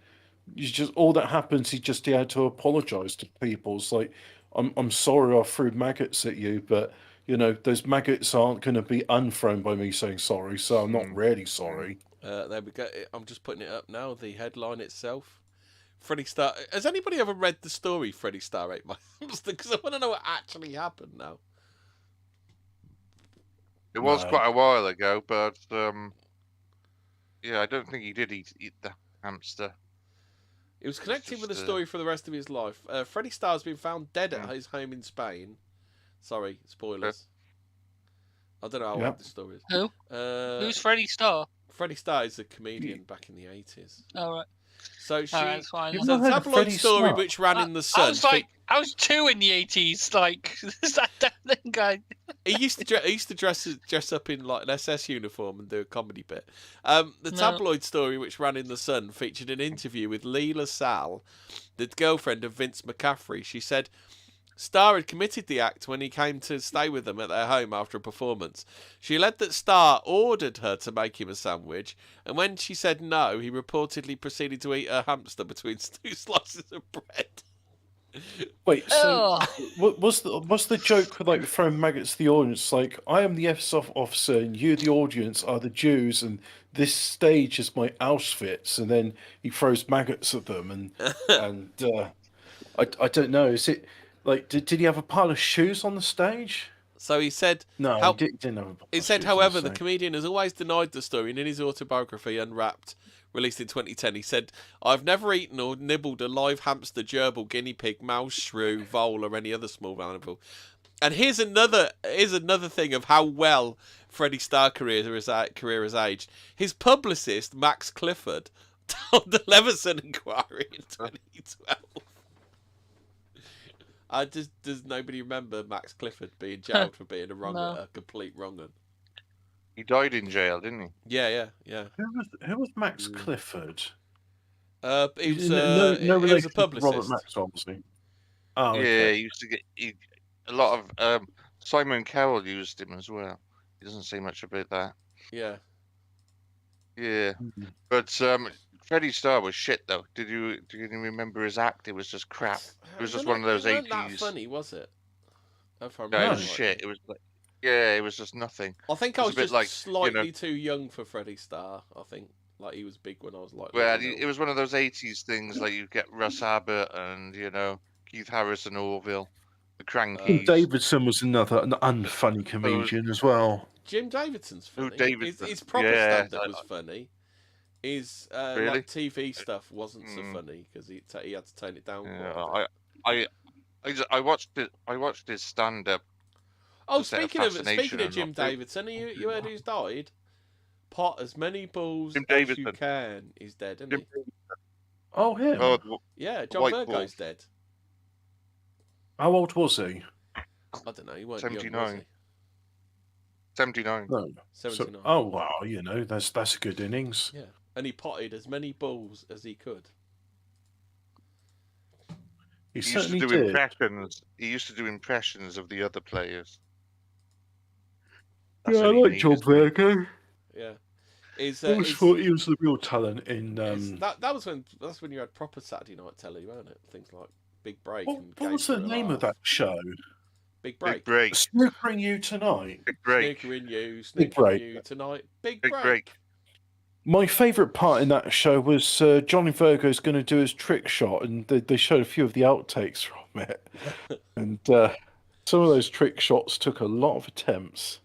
He's just all that happens. He had to apologise to people. It's like, I'm sorry I threw maggots at you, but you know those maggots aren't going to be unthrown by me saying sorry. So I'm not really sorry. There we go. I'm just putting it up now. The headline itself. Freddie Starr. Has anybody ever read the story Freddie Starr ate my hamster? Because I want to know what actually happened now. It was quite a while ago, but yeah, I don't think he did eat the hamster. It was connected with the story for the rest of his life. Freddie Starr has been found dead at his home in Spain. Sorry, spoilers. I don't know how old the story is. Who? Who's Freddie Starr? Freddie Starr is a comedian back in the 80s. Oh, right. So she, that's fine. It's a tabloid story which ran in the Sun. I was 2 in the 80s. Like, I don't think I. He used to dress up in like an SS uniform and do a comedy bit. The tabloid story which ran in the Sun featured an interview with Lee LaSalle, the girlfriend of Vince McCaffrey. She said Starr had committed the act when he came to stay with them at their home after a performance. She alleged that Starr ordered her to make him a sandwich, and when she said no, he reportedly proceeded to eat a hamster between 2 slices of bread. Wait, so was the joke like throwing maggots to the audience? Like, I am the FSOF officer, and you, the audience, are the Jews, and this stage is my Auschwitz, and then he throws maggots at them, and I don't know. Is it like did he have a pile of shoes on the stage? So he said no, he didn't have a pile He said, however, the comedian has always denied the story, and in his autobiography, Unwrapped, released in 2010, he said, I've never eaten or nibbled a live hamster, gerbil, guinea pig, mouse, shrew, vole, or any other small animal. And here's another thing of how well Freddie Starr's career has aged. His publicist, Max Clifford, told the Leveson Inquiry in 2012. Does nobody remember Max Clifford being jailed for being a complete wrong un? He died in jail, didn't he? Yeah. Who was Max Clifford? He was a publicist. Robert Maxwell, obviously. Oh, yeah, he used to get a lot of Simon Cowell used him as well. He doesn't say much about that. Yeah. But Freddie Starr was shit though. Do you remember his act? It was just crap. It was just one of those 80s. That funny, was it? No, it was shit. It was like Yeah, it was just nothing. I think I was a bit just like, slightly too young for Freddie Starr. I think like he was big when I was like. Well, little. it was one of those 80s things, like you get Russ Abbott and, Keith Harrison, Orville, the Crankies. Davidson was another an unfunny comedian as well. Jim Davidson's funny. Davidson. His proper stand-up was funny. His Really? like TV stuff wasn't so funny because he had to tone it down. Yeah, I watched it. I watched his stand-up. Oh, speaking of Jim Davidson, you heard who's died? Pot as many balls as you can. He's dead, isn't he? Oh, him? Oh, yeah, John Virgo's dead. How old was he? I don't know. He weren't 79. young, was he? 79. No. 79. Oh, wow, that's a good innings. Yeah, and he potted as many balls as he could. He used to do did. impressions. He used to do impressions of the other players. I like John Virgo. Yeah. I always thought he was the real talent in. That's when you had proper Saturday night telly, weren't it? Things like Big Break. What was the name of that show? Big Break. Snookering You Tonight. Big Break. Snookering You Tonight. Big Break. My favourite part in that show was Johnny Virgo's going to do his trick shot, and they showed a few of the outtakes from it. And some of those trick shots took a lot of attempts.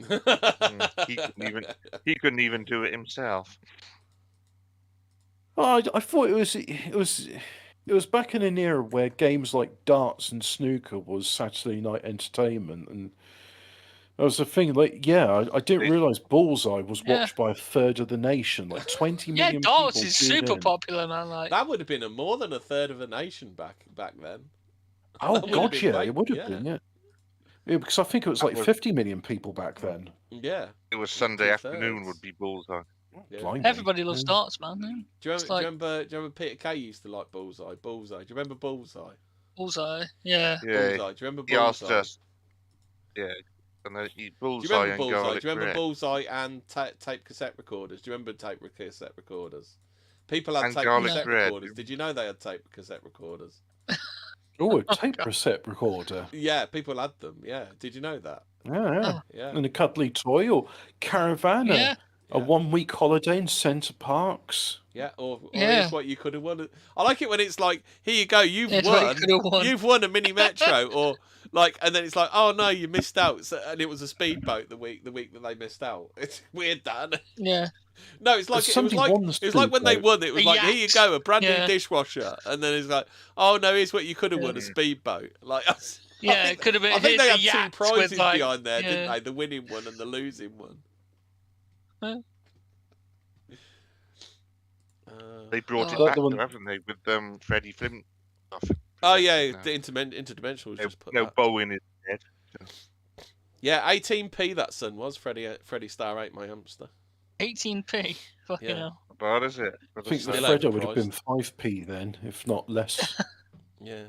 He couldn't even do it himself. I thought it was back in an era where games like darts and snooker was Saturday night entertainment, and that was the thing. Like, I didn't realise Bullseye was watched by a third of the nation, like 20 million. Yeah, darts people is super popular, man. Like that would have been more than a third of the nation back then. Oh God, yeah, it would have been, yeah. Because I think it was like 50 million people back then. Yeah, it was Sunday afternoon would be Bullseye. Yeah. Everybody loves darts, man. Do you remember Peter Kay used to like Bullseye? Do you remember Bullseye? Bullseye, yeah. Bullseye. Do you remember Bullseye? He asked us. Yeah. And then Bullseye. Do you remember Bullseye? Do you remember Bullseye and tape cassette recorders? Do you remember tape cassette recorders? People had tape cassette recorders. Did you know they had tape cassette recorders? Oh, a tape cassette recorder. Yeah, people had them. Yeah, did you know that? Yeah. And a cuddly toy or caravan. Yeah. A 1 week holiday in Centre Parks. Yeah, or here's what you could have won. I like it when it's like, here you go, you've won a mini metro, or like, and then it's like, oh no, you missed out, and it was a speedboat the week that they missed out. It's weird, that. Yeah. No, it was like when they won. It was like, here you go, a brand new dishwasher, and then it's like, oh no, here's what you could have won, a speedboat. Like, it could have been. I think they had 2 prizes behind there, didn't they? The winning one and the losing one. They brought it back, haven't they, with Freddie Flint? Oh yeah, the interdimensional was just put. No bow in his head. Yeah, 18p that son was. Freddie Starr ate my hamster. 18p. Fucking hell. How bad is it? I think the Freddo would have been 5p then, if not less. Yeah.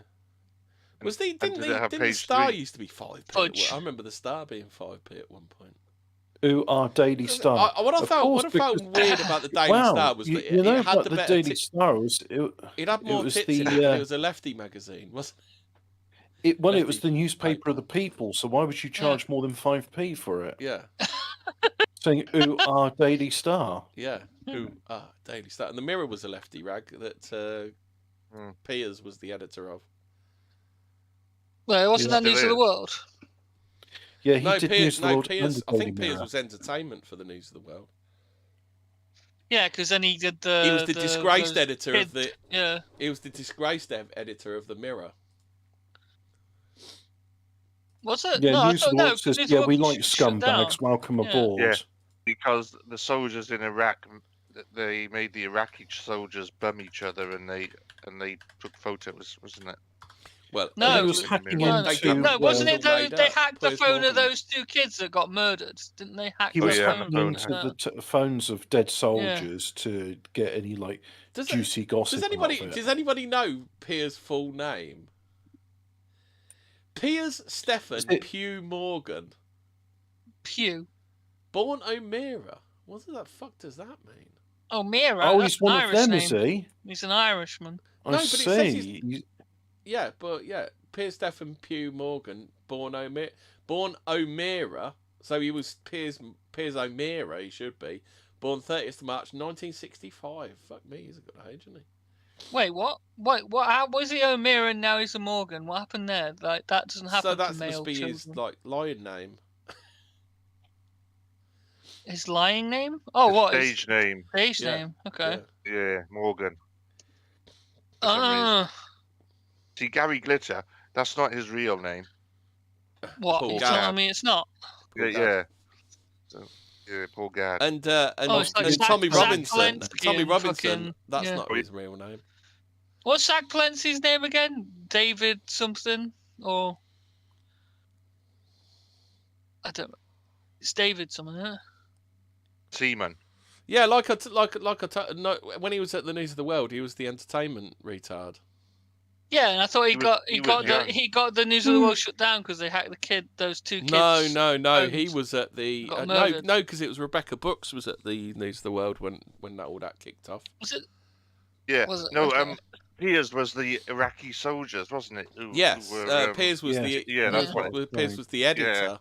Didn't the Star used to be 5p? I remember the Star being 5p at one point. Who are Daily Star? What I felt weird about the Daily Star was that it had the Daily Star was. It had more tits in it. It was a lefty magazine, wasn't it? It was the newspaper of the people, so why would you charge more than 5p for it? Yeah. Saying, who are Daily Star? Yeah, who are Daily Star. And the Mirror was a lefty rag that Piers was the editor of. Well, wasn't that News of the World? Yeah, he did News of the World. I think Piers was entertainment for the News of the World. Yeah, because then he did the. He was the disgraced editor of the. Yeah. He was the disgraced editor of the Mirror. Was it? Yeah, no, News of the World says, yeah, we like scumbags. Welcome aboard. Yeah, because the soldiers in Iraq, they made the Iraqi soldiers bum each other, and they took photos, wasn't it? Well, no, it was hacking wasn't it though? They hacked the phone of those 2 kids that got murdered, didn't they? Hack he was hacking into the phones of dead soldiers to get any juicy gossip. Does anybody know Piers' full name? Piers Stephen Pugh Morgan. Pugh. Born O'Meara. What the fuck does that mean? O'Meara. Oh, he's one of them, is he? He's an Irishman. I see. Yeah, Piers Stephen Pugh Morgan, born O'Meara, So he was Piers O'Meara, he should be. Born 30th of March 1965. Fuck me, he's a good age, isn't he? Wait, what? Wait, what? How was he O'Meara and now he's a Morgan? What happened there? Like that doesn't happen So that to male must be children. his lion name. His lying name? Oh, what? Stage name. Stage Yeah. name. Okay. Yeah, Morgan. Ah, See, Gary Glitter, that's not his real name. what? Paul You're Gad. telling me it's not? Paul Yeah, Gad. yeah. So, yeah, Paul Gad. And it's like and Zach- Tommy Zach Robinson. Valensky Tommy and Robinson. fucking- That's yeah. not his real name. What's Zach Valency's name again? David something or I don't know. It's David something, huh? Seaman. Yeah, no, when he was at the News of the World, he was the entertainment retard. Yeah, and I thought He got the News of the World shut down because they hacked those two kids. No. He phones. was at the Got no, murdered. because it was Rebecca Brooks was at the News of the World when all that kicked off. Was it? Yeah. Was it? No, Okay. Piers was the Iraqi soldiers, wasn't it? Yes, Piers was that's what Piers was the editor.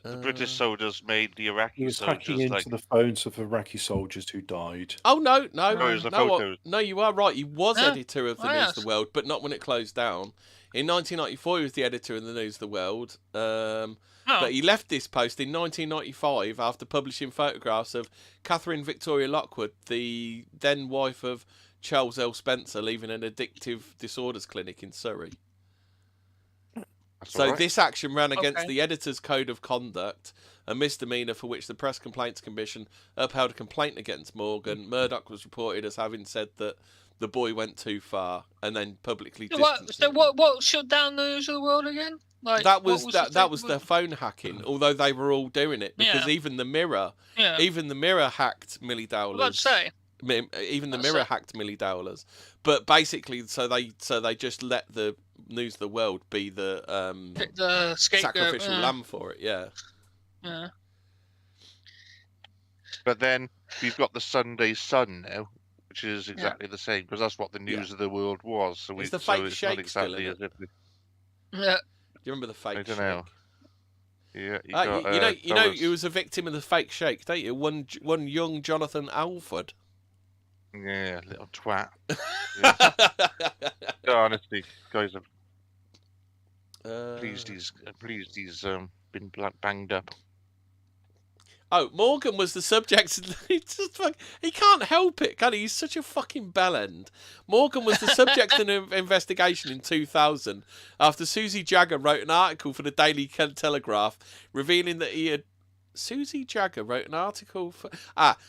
the British soldiers made the Iraqi He was hacking soldiers into the phones of Iraqi soldiers who died. Oh no, it was the photos. no, you are right. He was Yeah. editor of the Oh, News yes. of the World, but not when it closed down. In 1994, he was the editor of the News of the World. But he left this post in 1995 after publishing photographs of Catherine Victoria Lockwood, the then wife of Charles L. Spencer, leaving an addictive disorders clinic in Surrey. That's So all right. this action ran against Okay. the editor's code of conduct, a misdemeanour for which the Press Complaints Commission upheld a complaint against Morgan. Murdoch was reported as having said that the boy went too far, and then publicly distanced So him. what shut down the News of the World again? Like That what was the that thing was about- their phone hacking. Although they were all doing it because Yeah. even the Mirror hacked Millie I was about Dowler's. to say. Even the That's Mirror it. hacked Millie Dowler's, but basically, so they just let the News of the World be the Pick the scapegoat. sacrificial lamb for it. Yeah. Yeah. But then we've got the Sunday Sun now, which is exactly the same because that's what the News of the World was. So Is the so fake it's shake not still exactly in as it? if. Yeah. Do you remember the fake I don't shake? know. Yeah, You know, he was a victim of the fake shake, don't you? One young Jonathan Alford. Yeah, little twat. Yeah. No, honestly, guys, I'm pleased he's been banged up. Oh, Morgan was the subject. He can't help it, can he? He's such a fucking bellend. Morgan was the subject of an investigation in 2000 after Susie Jagger wrote an article for the Daily Telegraph revealing that he had. Susie Jagger wrote an article for.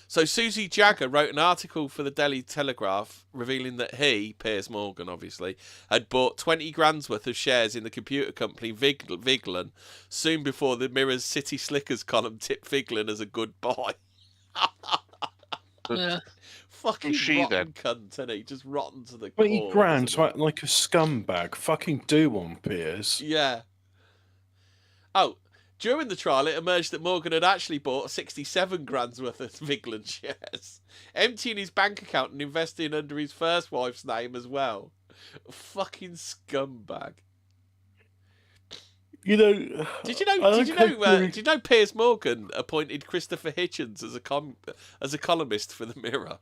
So Susie Jagger wrote an article for the Daily Telegraph revealing that he, Piers Morgan, obviously, had bought 20 grand's worth of shares in the computer company Vigeland soon before the Mirror's City Slickers column tipped Vigeland as a good buy. Yeah. Fucking she rotten cunt, isn't he? Just rotten to the 20 core. grand isn't to he? act like a scumbag. Fucking do one, Piers. Yeah. Oh, during the trial, it emerged that Morgan had actually bought 67 grand's worth of Vigeland shares, emptying his bank account and investing under his first wife's name as well. Fucking scumbag. You know, Did you know Piers Morgan appointed Christopher Hitchens as a columnist for the Mirror?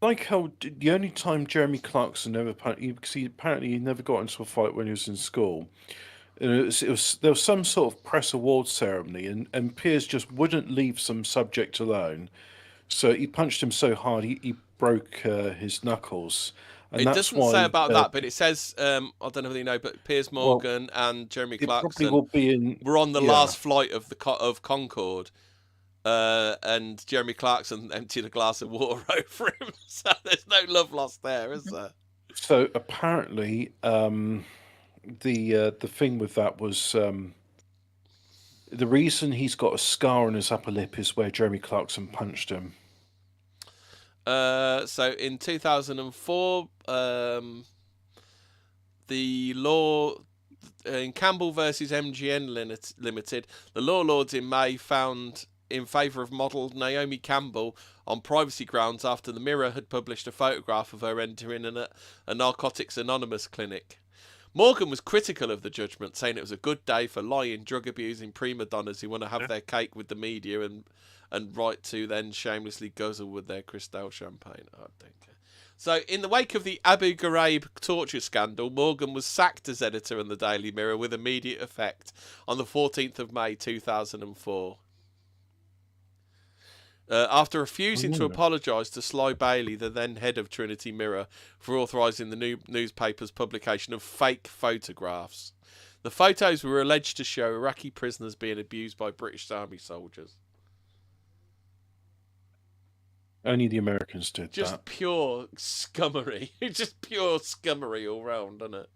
like how the only time Jeremy Clarkson because he apparently never got into a fight when he was in school. There was some sort of press awards ceremony, and Piers just wouldn't leave some subject alone. So he punched him so hard he broke his knuckles. And It that's doesn't why, say about that, but it says, I don't know whether you know, but Piers Morgan and Jeremy it probably Clarkson will be in. were on the yeah. last flight of of Concorde, and Jeremy Clarkson emptied a glass of water over him. So there's no love lost there, is there? So apparently, the thing with that was the reason he's got a scar on his upper lip is where Jeremy Clarkson punched him. So in 2004, the law in Campbell versus MGN Limited, the law lords in May found in favour of model Naomi Campbell on privacy grounds after the Mirror had published a photograph of her entering a Narcotics Anonymous clinic. Morgan was critical of the judgment, saying it was a good day for lying, drug-abusing prima donnas who want to have their cake with the media and right to then shamelessly guzzle with their Cristal champagne. I don't care. So, in the wake of the Abu Ghraib torture scandal, Morgan was sacked as editor in the Daily Mirror with immediate effect on the 14th of May 2004. After refusing to apologise to Sly Bailey, the then head of Trinity Mirror, for authorising the newspaper's publication of fake photographs. The photos were alleged to show Iraqi prisoners being abused by British Army soldiers. Only the Americans did Just that. pure scummery. Just pure scummery all round, doesn't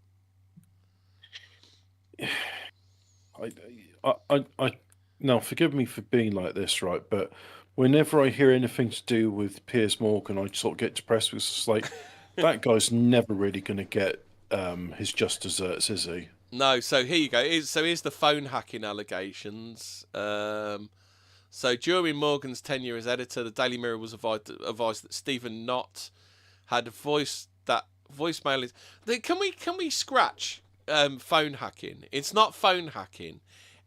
it? Now, forgive me for being like this, right? But whenever I hear anything to do with Piers Morgan, I sort of get depressed because it's like, that guy's never really going to get his just desserts, is he? No, so here you go. So here's the phone hacking allegations. So during Morgan's tenure as editor, the Daily Mirror was advised that Stephen Knott had voiced that voicemail is. Can we scratch phone hacking? It's not phone hacking.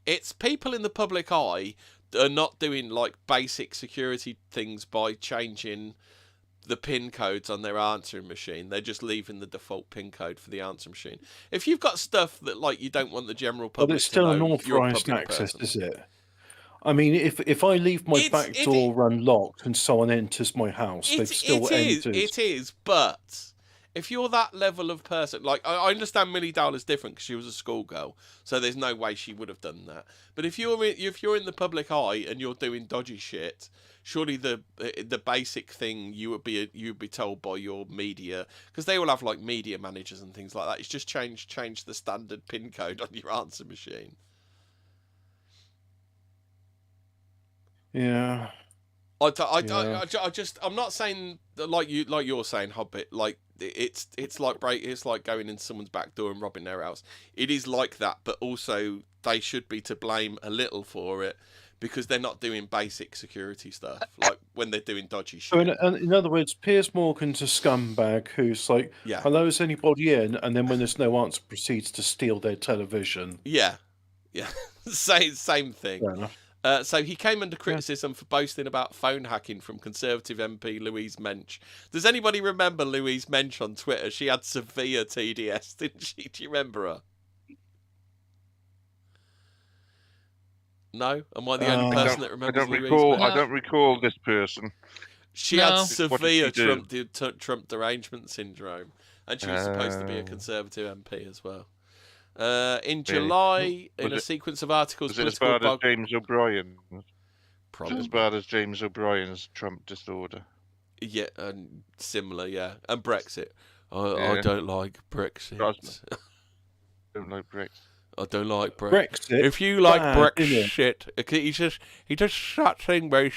It's people in the public eye that are not doing like basic security things by changing the PIN codes on their answering machine. They're just leaving the default PIN code for the answering machine. If you've got stuff that like you don't want the general public, but it's still to know, unauthorized access, is it? I mean, if I leave my back door unlocked and someone enters my house, they've still entered. It is, but if you're that level of person, like I understand Millie Dowler's different because she was a schoolgirl, so there's no way she would have done that. But if you're in the public eye and you're doing dodgy shit, surely the basic thing you would be told by your media, because they all have like media managers and things like that. It's just change the standard PIN code on your answer machine. Yeah. I'm not saying that like you're saying, Hobbit. Like it's like going in someone's back door and robbing their house. It is like that, but also they should be to blame a little for it because they're not doing basic security stuff, like when they're doing dodgy shit. So in other words, Piers Morgan's a scumbag who's like, hello, is anybody in? And then when there's no answer, proceeds to steal their television. Yeah. Same thing. Fair enough. So he came under criticism for boasting about phone hacking from Conservative MP Louise Mensch. Does anybody remember Louise Mensch on Twitter? She had severe TDS, didn't she? Do you remember her? No? Am I the only person that remembers Louise Mensch? I don't recall this person. She had severe Trump derangement syndrome, and she was supposed to be a Conservative MP as well. In July, in a sequence of articles... Was it as bad as James O'Brien? Probably. As bad as James O'Brien's Trump disorder? Yeah, and similar, yeah. And Brexit. I don't like Brexit. I don't like Brexit. I don't like Brexit. If you like Brexit, he does that thing where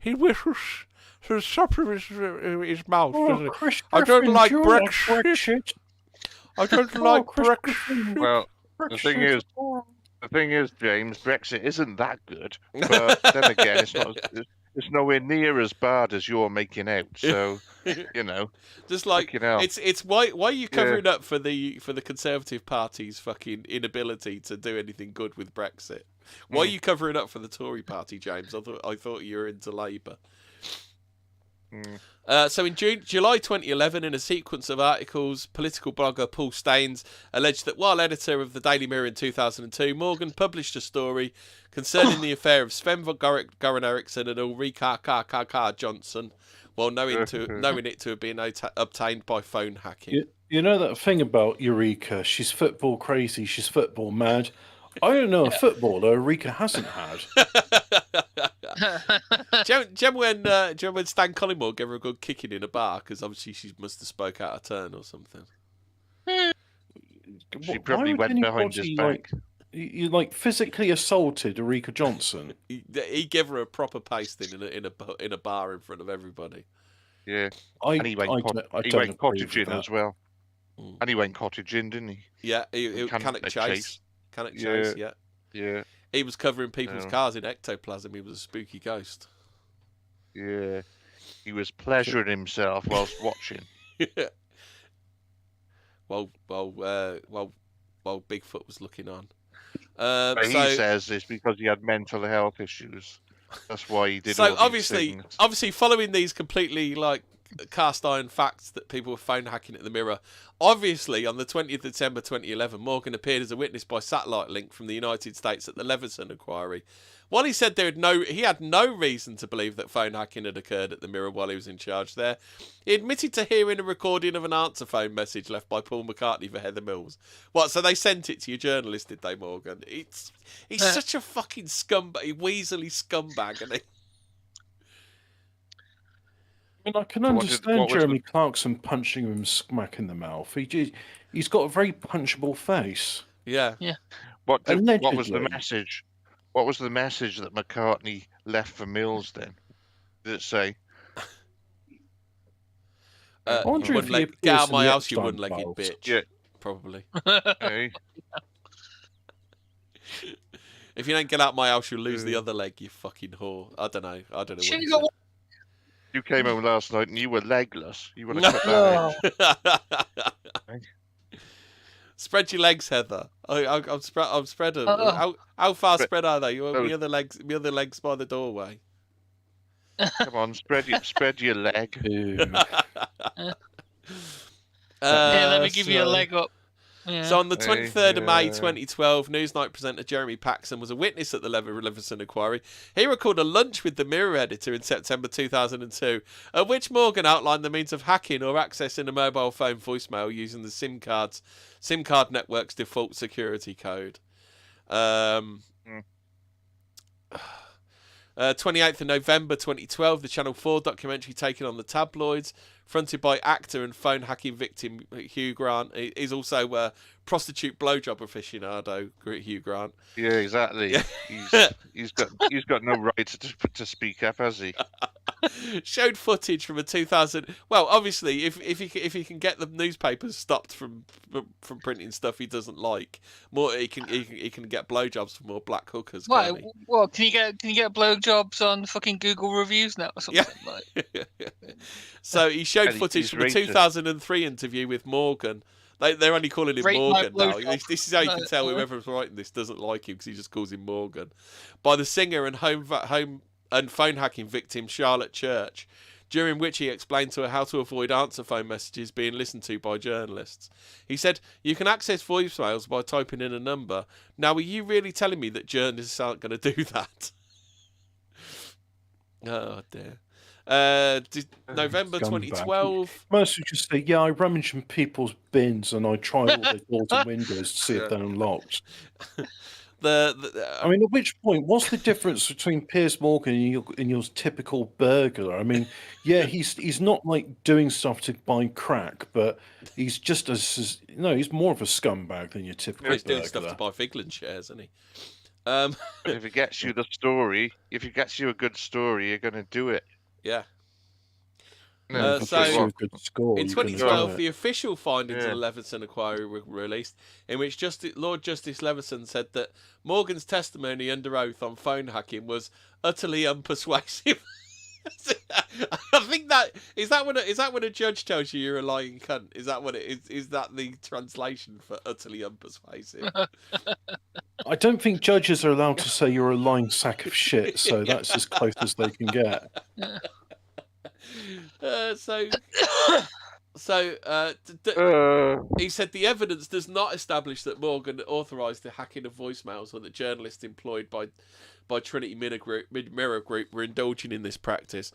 he whistles to the top of his mouth. I don't like Brexit. I don't like Brexit. Well, the thing is, James, Brexit isn't that good. But then again, it's nowhere near as bad as you're making out. So, you know, just like it's why are you covering up for the Conservative Party's fucking inability to do anything good with Brexit? Why are you covering up for the Tory Party, James? I thought you were into Labour. So in July 2011, in a sequence of articles, political blogger Paul Staines alleged that while editor of the Daily Mirror in 2002, Morgan published a story concerning the affair of Sven Goran Eriksson and Ulrika Johnson, while knowing it to have been obtained by phone hacking. You know that thing about Eureka? She's football crazy, she's football mad. I don't know a footballer Eureka hasn't had. Do you remember when Stan Collymore gave her a good kicking in a bar because obviously she must have spoke out of turn or something? She probably went behind his back. You like physically assaulted Eureka Johnson? He gave her a proper pasting in a bar in front of everybody. Yeah, and he went cottaging as well. And he went cottaging, didn't he? Yeah, he Cannock Chase. Cannock Chase, yeah. Yeah. He was covering people's cars in ectoplasm. He was a spooky ghost. Yeah. He was pleasuring himself whilst watching. Yeah. Well, while Bigfoot was looking on. But he says it's because he had mental health issues. That's why he did all these things. Obviously, following these completely like cast iron facts that people were phone hacking at the Mirror. Obviously, on the 20th of December 2011, Morgan appeared as a witness by satellite link from the United States at the Leveson inquiry. While he said he had no reason to believe that phone hacking had occurred at the Mirror while he was in charge there, he admitted to hearing a recording of an answer phone message left by Paul McCartney for Heather Mills. What, so they sent it to your journalist, did they, Morgan? He's such a fucking scumbag, weaselly scumbag, isn't he? I mean, I can understand Jeremy Clarkson punching him smack in the mouth. He's got a very punchable face. Yeah. What was the message? What was the message that McCartney left for Mills then? Did it say? Get out of my house, you one-legged bitch. Yeah. Probably. Hey. If you don't get out of my house, you'll lose the other leg, you fucking whore. I don't know what he said. You came home last night and you were legless. You want to cut that edge. Spread your legs, Heather. I'm spread them. How far spread are they? You want the other legs by the doorway. Come on, spread your leg. Let me give you a leg up. Yeah. So on the 23rd of May 2012, Newsnight presenter Jeremy Paxson was a witness at the Leveson inquiry. He recalled a lunch with the Mirror editor in September 2002, at which Morgan outlined the means of hacking or accessing a mobile phone voicemail using the SIM card network's default security code. 28th of November 2012, the Channel 4 documentary taken on the tabloids, fronted by actor and phone hacking victim Hugh Grant. He's also a prostitute blowjob aficionado, Hugh Grant. Yeah, exactly. He's got no right to speak up, has he? Showed footage from a 2000. Well, obviously, if he can get the newspapers stopped from printing stuff he doesn't like, more he can get blowjobs from more black hookers. Right. Well, can you get blowjobs on fucking Google reviews now or something? Yeah. Like? So he showed footage from a 2003 interview with Morgan. They're only calling him Morgan now. This is how you can tell whoever's writing this doesn't like him, because he just calls him Morgan. By the singer and home and phone hacking victim Charlotte Church, during which he explained to her how to avoid answer phone messages being listened to by journalists. He said, "You can access voicemails by typing in a number. Now, are you really telling me that journalists aren't going to do that?" Oh, dear. November 2012. Most would just say, "Yeah, I rummage in people's bins and I try all the doors and windows to see if they're unlocked." I mean, at which point, what's the difference between Piers Morgan and your typical burglar? I mean, yeah, he's not like doing stuff to buy crack, but he's just he's more of a scumbag than your typical burglar. He's doing stuff to buy Figland shares, isn't he? But if it gets you a good story, you're going to do it. Yeah. So in 2012, the official findings of the Leveson inquiry were released, in which Lord Justice Leveson said that Morgan's testimony under oath on phone hacking was utterly unpersuasive. I think that is that when a judge tells you you're a lying cunt? Is that what it is? Is that the translation for utterly unpersuasive? I don't think judges are allowed to say you're a lying sack of shit, so that's as close as they can get. He said the evidence does not establish that Morgan authorised the hacking of voicemails, or that journalists employed by Trinity Mirror Group were indulging in this practice.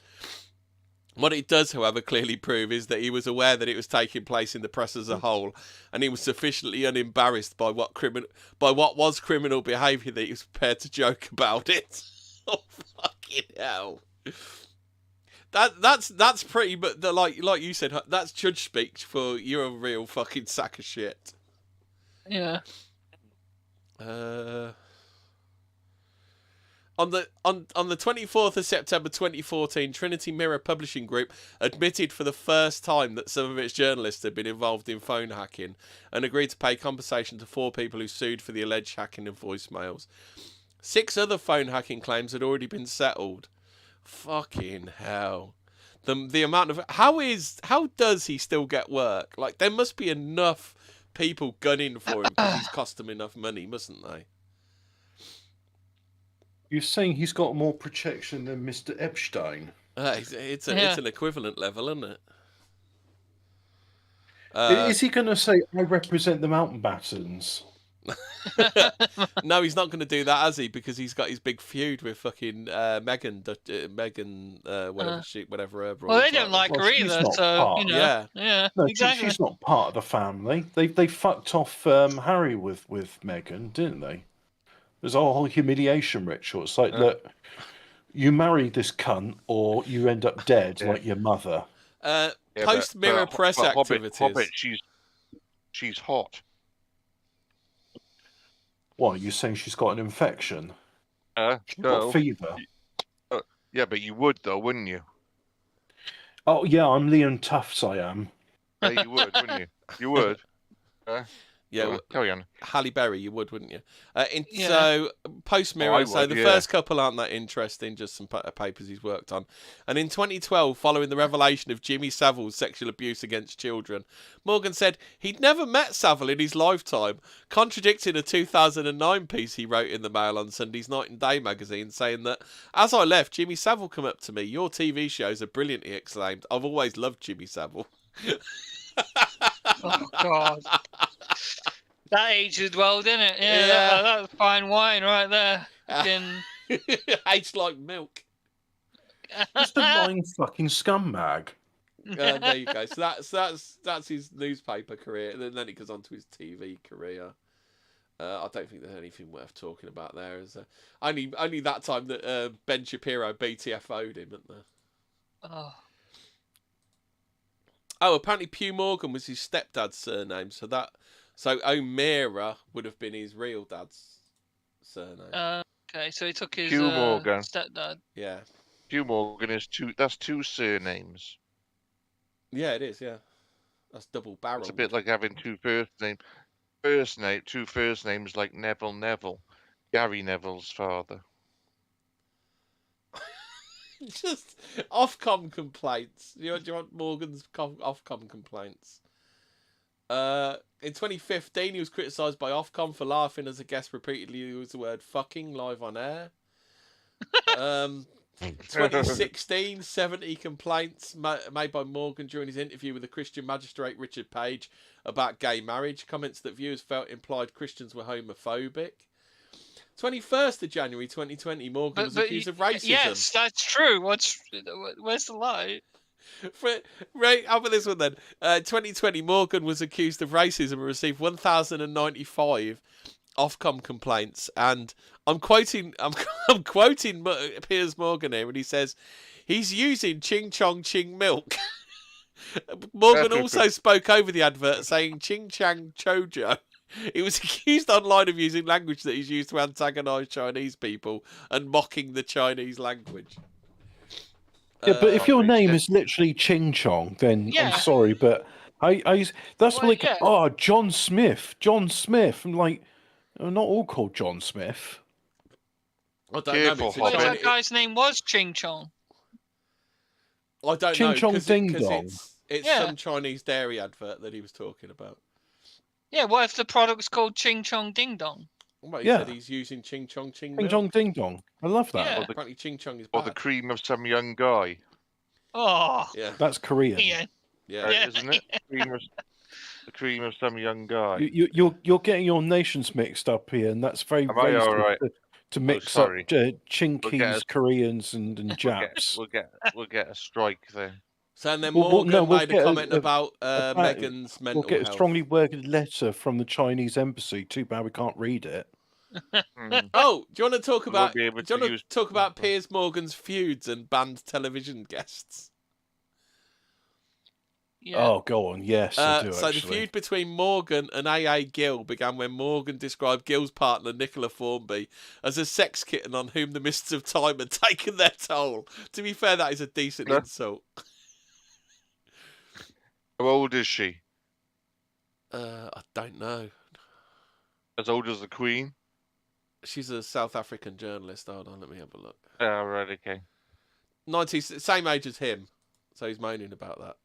What it does, however, clearly prove is that he was aware that it was taking place in the press as a whole, and he was sufficiently unembarrassed by what was criminal behaviour that he was prepared to joke about it. Oh, fucking hell. That's pretty, but like you said, that's judge speak for you're a real fucking sack of shit. Yeah. On the 24th of September 2014, Trinity Mirror Publishing Group admitted for the first time that some of its journalists had been involved in phone hacking, and agreed to pay compensation to 4 people who sued for the alleged hacking of voicemails. 6 other phone hacking claims had already been settled. Fucking hell. The amount of how does he still get work? Like, there must be enough people gunning for him because he's cost them enough money, mustn't they? You're saying he's got more protection than Mr. Epstein? It's an equivalent level, isn't it? Is he going to say, I represent the Mountbattens? No, he's not going to do that, has he? Because he's got his big feud with fucking Megan, whatever her. Well, they don't like her either, so you know. Yeah, no, exactly. She's not part of the family. They fucked off Harry with Megan, didn't they? There's a whole humiliation ritual. It's like, look, you marry this cunt, or you end up dead like your mother. Post Mirror Press activities. Hobbit, she's hot. What, you saying she's got an infection? She's no. got fever? Yeah, but you would, though, wouldn't you? Oh, yeah, I'm Leon Tufts, I am. Yeah, you would, wouldn't you? You would. Yeah, carry on. Halle Berry, you would, wouldn't you? So, post Mirror, the first couple aren't that interesting, just some papers he's worked on. And in 2012, following the revelation of Jimmy Savile's sexual abuse against children, Morgan said he'd never met Savile in his lifetime, contradicting a 2009 piece he wrote in the Mail on Sunday's Night and Day magazine, saying that, as I left, Jimmy Savile come up to me, your TV shows are brilliant, he exclaimed. I've always loved Jimmy Savile. Oh, God. That aged well, didn't it? Yeah. That's fine wine right there. Aged like milk. Just a lying fucking scumbag. There you go. So that's his newspaper career, and then he goes on to his TV career. I don't think there's anything worth talking about there. Is only that time that Ben Shapiro BTFO'd him, isn't there? Oh, apparently Pew Morgan was his stepdad's surname, so O'Meara would have been his real dad's surname. Okay, so he took his Pew Morgan. stepdad. Yeah. Pew Morgan is that's two surnames. Yeah, it is, yeah. That's double barrel. It's a bit like having two first names like Neville, Gary Neville's father. Just Ofcom complaints. Do you want Morgan's Ofcom complaints? In 2015, he was criticised by Ofcom for laughing as a guest repeatedly used the word fucking live on air. 2016, 70 complaints made by Morgan during his interview with the Christian magistrate Richard Page about gay marriage. Comments that viewers felt implied Christians were homophobic. 21st of January 2020, Morgan was accused of racism. Yes, that's true. Where's the lie? Right, how about this one then? 2020, Morgan was accused of racism and received 1,095 Ofcom complaints. And I'm quoting Piers Morgan here, and he says he's using Ching Chong Ching milk. Morgan also spoke over the advert saying Ching Chang Chojo. He was accused online of using language that is used to antagonise Chinese people and mocking the Chinese language. Yeah, but if your name is literally Ching Chong, then I'm sorry, but that's John Smith. I'm like, they're not all called John Smith. I don't know. That guy's name was Ching Chong. I don't Ching know. Chong Ding Dong. It's some Chinese dairy advert that he was talking about. Yeah, what if the product's called Ching Chong Ding Dong? Well, he said he's using Ching Chong Ching Ching Chong Ding Dong. I love that. Yeah. Apparently Ching Chong is Or bad. the cream of some young guy. Oh. Yeah. That's Korean. Yeah. Isn't it? The cream of some young guy. You're getting your nations mixed up here, and that's very racist all right? to mix up Chinkies, Koreans, and Japs. We'll get a strike there. So and then Morgan made a comment about Meghan's mental We'll get health. a strongly worded letter from the Chinese embassy. Too bad we can't read it. Oh, do you want to talk about Piers Morgan's feuds and banned television guests? Yeah. Oh, go on. Yes, I do, so actually. the feud between Morgan and A.A. Gill began when Morgan described Gill's partner, Nicola Formby, as a sex kitten on whom the mists of time had taken their toll. To be fair, that is a decent insult. How old is she? I don't know. As old as the Queen? She's a South African journalist. Hold on, let me have a look. Oh, right, okay. 90s, same age as him. So he's moaning about that.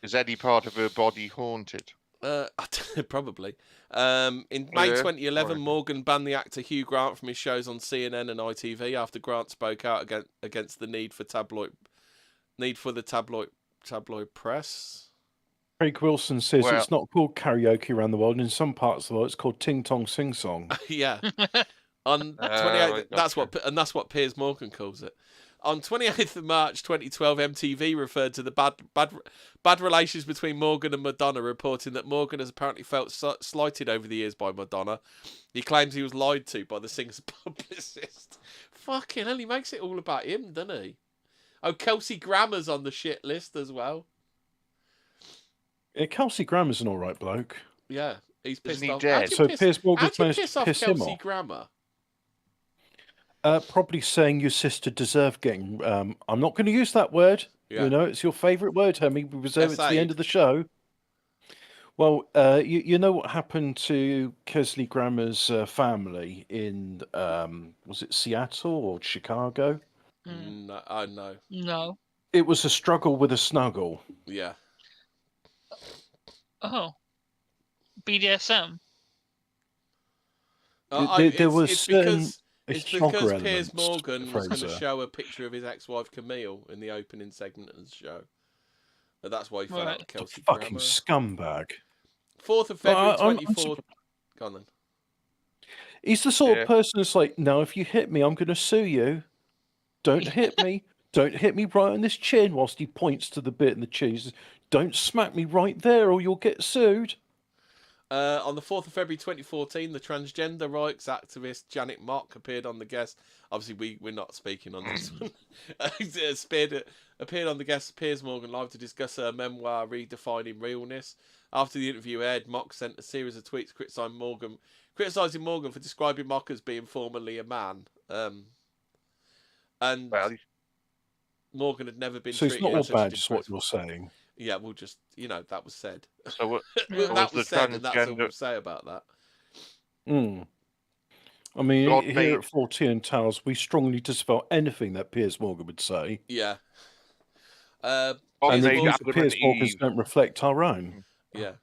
Is any part of her body haunted? Probably. In May 2011, Morgan banned the actor Hugh Grant from his shows on CNN and ITV after Grant spoke out against the need for the tabloid press. Craig Wilson says it's not called karaoke around the world. In some parts of the world, it's called ting tong sing song. Yeah. On 28th, that's what Piers Morgan calls it. On 28th of March 2012, MTV referred to the bad relations between Morgan and Madonna, reporting that Morgan has apparently felt slighted over the years by Madonna. He claims he was lied to by the singer's publicist. Fucking hell, he makes it all about him, doesn't he? Oh, Kelsey Grammer's on the shit list as well. Yeah, Kelsey Grammer's an all right bloke. Yeah, he's pissed off. So Piers Morgan's managed to piss him Kelsey off. Grammer? Probably saying your sister deserved getting... I'm not going to use that word. Yeah. You know, it's your favourite word, Hemi. We reserve it to the end of the show. Well, you know what happened to Kelsey Grammer's family in, was it Seattle or Chicago? No. No. It was a struggle with a snuggle. Yeah. Oh. BDSM. There was It's because Piers Morgan was going to show a picture of his ex-wife Camille in the opening segment of the show. And that's why he fell out with Kelsey Grammer. Fucking scumbag. 4th of February 24th. Go on then. He's the sort of person that's like, no, if you hit me, I'm going to sue you. Don't hit me. Don't hit me right on this chin, whilst he points to the bit in the cheese. Don't smack me right there or you'll get sued. On the 4th of February 2014, the transgender rights activist Janet Mock appeared on the guest. Obviously, we're not speaking on this one. Appeared on the guest Piers Morgan Live to discuss her memoir, Redefining Realness. After the interview aired, Mock sent a series of tweets criticising Morgan for describing Mock as being formerly a man. And Morgan had never been treated. So it's not all bad, just what you're saying. Yeah, we'll just, that was said. So that was said, and that's all we'll say about that. I mean, here at Fortean Towers, we strongly disavow anything that Piers Morgan would say. Yeah. And the views of Piers Morgan don't reflect our own. Yeah.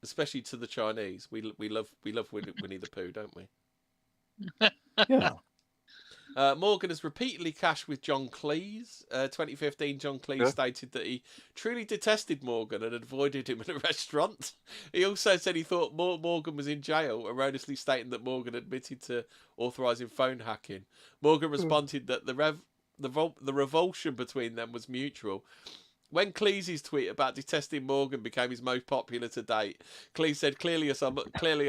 Especially to the Chinese. We love Winnie the Pooh, don't we? Yeah. Morgan has repeatedly clashed with John Cleese. 2015, John Cleese stated that he truly detested Morgan and avoided him in a restaurant. He also said he thought Morgan was in jail, erroneously stating that Morgan admitted to authorising phone hacking. Morgan responded that the revulsion between them was mutual. When Cleese's tweet about detesting Morgan became his most popular to date, Cleese said, clearly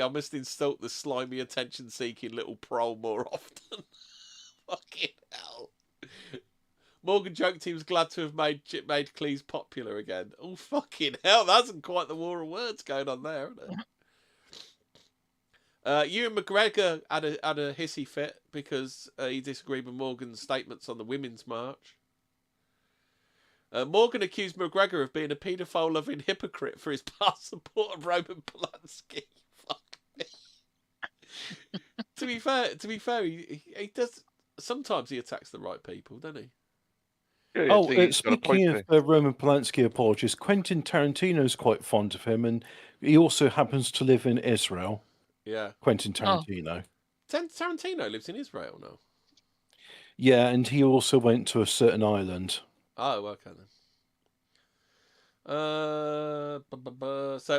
I must insult the slimy attention-seeking little prole more often. Fucking hell. Morgan joked he was glad to have made Cleese popular again. Oh, fucking hell. That isn't quite the war of words going on there, isn't it? Ewan McGregor had a hissy fit because he disagreed with Morgan's statements on the Women's March. Morgan accused McGregor of being a paedophile-loving hypocrite for his past support of Roman Polanski. Fuck me. To be fair, he does... Sometimes he attacks the right people, doesn't he? Yeah, speaking of Roman Polanski apologies, Quentin Tarantino's quite fond of him, and he also happens to live in Israel. Yeah. Quentin Tarantino. Tarantino lives in Israel now? Yeah, and he also went to a certain island. Oh, okay then. So,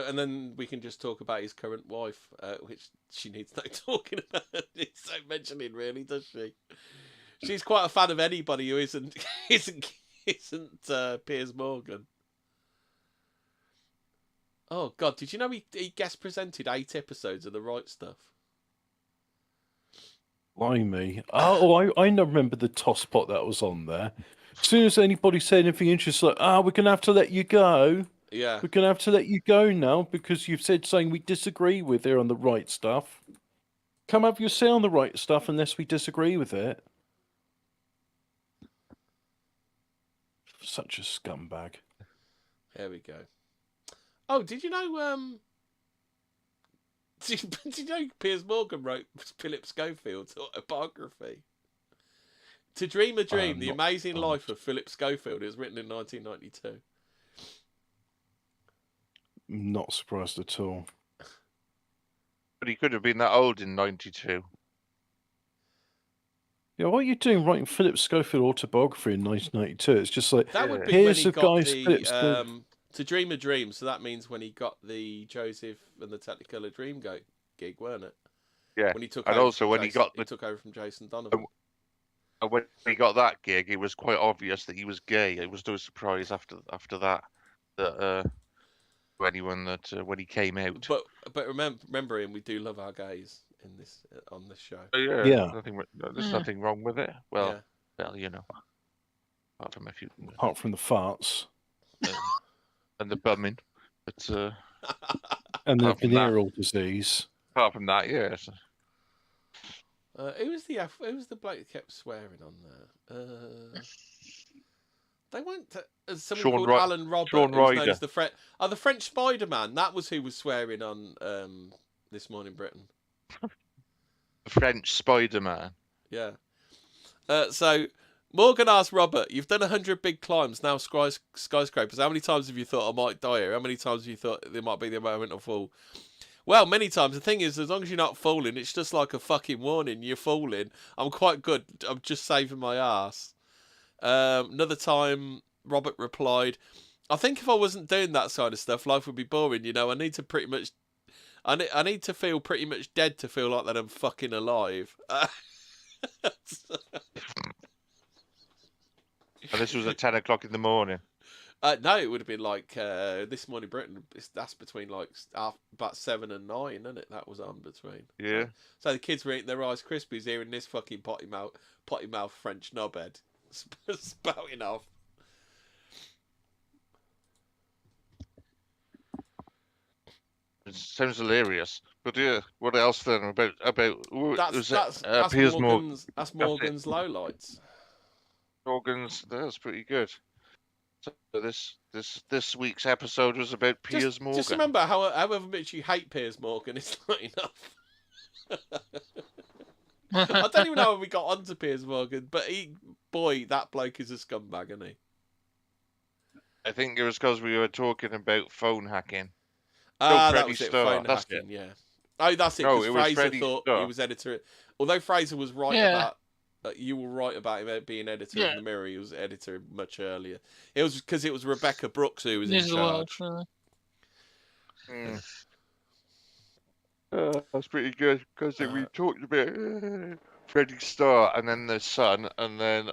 and then we can just talk about his current wife, which she needs no talking about. It's no mentioning, really, does she? She's quite a fan of anybody who isn't Piers Morgan. Oh God, did you know he guest presented 8 episodes of The Right Stuff? Blimey. Oh, I remember the toss pot that was on there. As soon as anybody said anything interesting, like, we're going to have to let you go. Yeah. We're going to have to let you go now because you've said something we disagree with here on The Right Stuff. Come have your say on The Right Stuff unless we disagree with it. Such a scumbag. There we go. Oh, did you know, did you know Piers Morgan wrote Philip Schofield's autobiography? To Dream a Dream, The Amazing Life of Philip Schofield. It was written in 1992. Not surprised at all. But he could have been that old in '92. Yeah, what are you doing writing Philip Schofield autobiography in 1992? It's just like, That would be here's when he the got guy's Philip Schofield. To Dream a Dream. So that means when he got the Joseph and the Technicolor Dream gig, weren't it? Yeah. When he took And over also when he took over from Jason Donovan. And when he got that gig, it was quite obvious that he was gay. It was no surprise after that when he came out. But remembering we do love our gays in this on this show. Yeah. There's nothing wrong with it. Well, you know, apart from a few. Apart from the farts. And the bumming, but and the venereal disease. Apart from that, yes. Who was the bloke that kept swearing on there? They weren't. Someone called Alan Robert, Sean who's known Ryder. as the French Spider-Man. That was who was swearing on This Morning Britain. The French Spider-Man. Yeah. So Morgan asked Robert, "You've done 100 big climbs, now skyscrapers. How many times have you thought I might die here? How many times have you thought there might be the moment of fall?" Well, many times. The thing is, as long as you're not falling, it's just like a fucking warning. You're falling. I'm quite good. I'm just saving my ass. Another time, Robert replied, "I think if I wasn't doing that side of stuff, life would be boring. You know, I need to feel pretty much dead to feel like that I'm fucking alive." And this was at 10 o'clock in the morning. No, it would have been like This Morning Britain. That's between like about 7 and 9, isn't it? That was on between. Yeah. So the kids were eating their Rice Krispies, hearing this fucking potty mouth French knobhead spouting off. It sounds hilarious. But yeah, what else then about That's Piers Morgan's. That's Morgan's lowlights. Morgan's. That's pretty good. So this week's episode was about Piers Morgan. Just remember, however much you hate Piers Morgan, it's not enough. I don't even know how we got onto Piers Morgan, but that bloke is a scumbag, isn't he? I think it was because we were talking about phone hacking. That was it. Phone hacking, yeah. Oh, that's it. No, Because it was Fraser Freddie thought Starr. he was editor. Although Fraser was right about. You were right about him being editor in the Mirror. He was editor much earlier. It was because it was Rebecca Brooks who was in charge. That's pretty good because we talked about Freddie Starr and then the son and then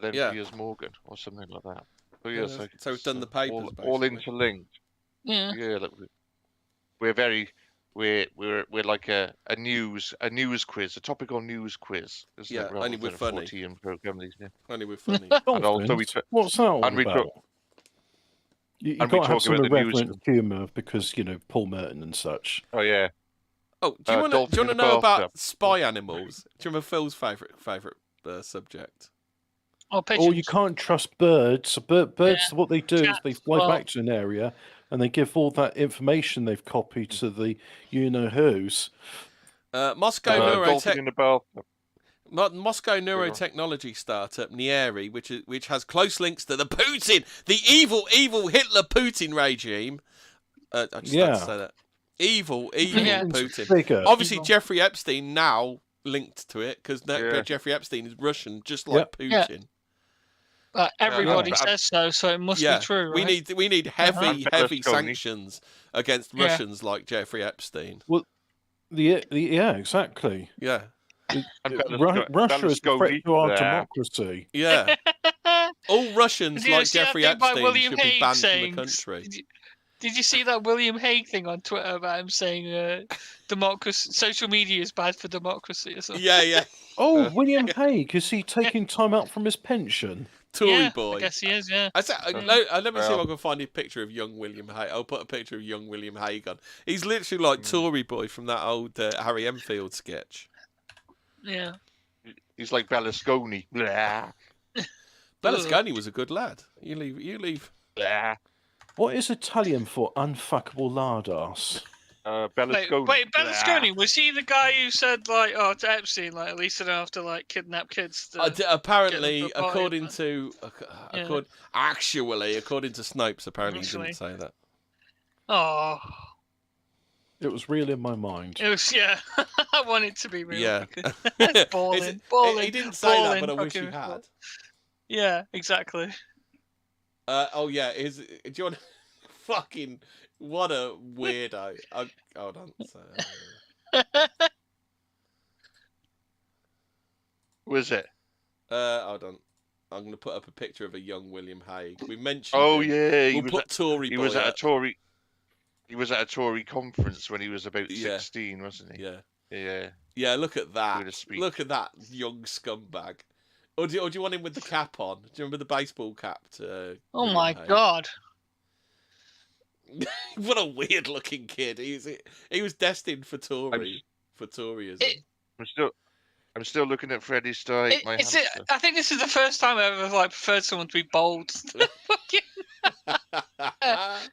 Piers Morgan or something like that. So yes, so we've done the papers all interlinked. Yeah. Yeah, look, we're like a news quiz, a topical news quiz. Yeah, only we're funny. Only we're funny. And also what's that all about? You got to have some irreverent humour because, you know, Paul Merton and such. Oh, yeah. Oh, do you want to know about spy animals? Do you remember Phil's favourite subject? Or you can't trust birds. Birds, what they do is they fly back to an area and they give all that information they've copied to the you-know-whos. Moscow neurotechnology startup Nieri, which has close links to the evil Hitler Putin regime. I just had to say that. Evil Putin. Figure. Obviously, Jeffrey Epstein now linked to it because Jeffrey Epstein is Russian, just like Putin. Everybody says so it must be true. Right? We need heavy sanctions against Russians like Jeffrey Epstein. Well, yeah, exactly. Yeah. Russia is a threat to our democracy. Yeah. All Russians like Jeffrey Epstein should be banned from the country. Did you see that William Hague thing on Twitter about him saying social media is bad for democracy or something? Yeah. Oh, William Hague, is he taking time out from his pension? Tory boy. I guess he is, yeah. Let me see if I can find a picture of young William Hague. I'll put a picture of young William Hague on. He's literally like Tory boy from that old Harry Enfield sketch. Yeah. He's like Berlusconi. Berlusconi was a good lad. You leave. What is Italian for unfuckable lard ass? Berlusconi. Wait, Berlusconi, was he the guy who said, like, to Epstein, like, at least I don't have to, like, kidnap kids? Apparently, according to Snopes, apparently he didn't say that. Oh. It was real in my mind. It was, yeah. I want it to be real. Yeah. Balling. He didn't say that, but I wish he had. Yeah, exactly. Oh yeah, do you want fucking what a weirdo. Hold on. Was it? Hold on. I'm gonna put up a picture of a young William Hague. We mentioned. Oh him. yeah, He was at a Tory. He was at a Tory conference when he was about 16, wasn't he? Yeah. Yeah. Yeah. Look at that. Look at that young scumbag. Or do you want him with the cap on? Do you remember the baseball cap? Oh my God! What a weird looking kid. He was destined for Toryism. I'm still looking at Freddie Stike. I think this is the first time I ever preferred someone to be bold.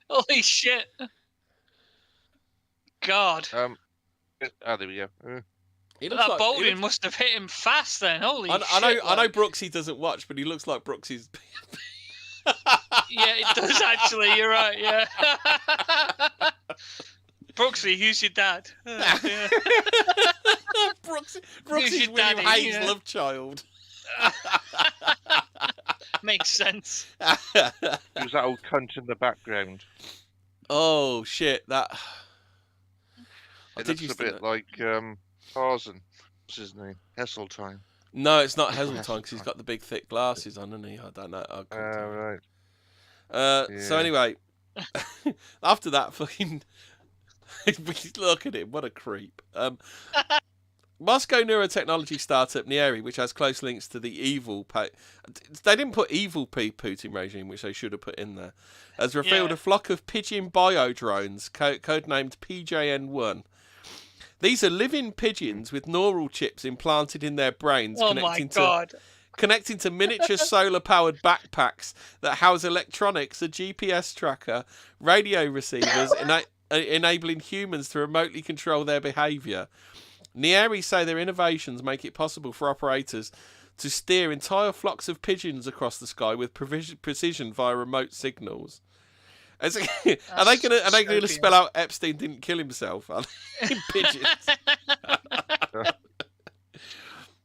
Holy shit! God. There we go. That bowling must have hit him fast then. Holy shit! I know Brooksy doesn't watch, but he looks like Brooksy's. Yeah, it does actually. You're right. Yeah. Brooksy, who's your dad? Yeah. Brooksy's William Hague's love child. Makes sense. Who's that old cunt in the background? Oh shit! It looks a bit like Tarzan. What's his name? Heseltine. No, it's not Heseltine because he's got the big thick glasses on, hasn't he? I don't know. Right. So anyway, after that, fucking look at him. What a creep. Moscow neurotechnology startup Nieri, which has close links to the evil... They didn't put evil Putin regime, which they should have put in there, has revealed a flock of pigeon biodrones, codenamed PJN-1. These are living pigeons with neural chips implanted in their brains, connecting to miniature solar-powered backpacks that house electronics, a GPS tracker, radio receivers, enabling humans to remotely control their behaviour. Nieri say their innovations make it possible for operators to steer entire flocks of pigeons across the sky with precision via remote signals. Are they going to spell out Epstein didn't kill himself? In pigeons.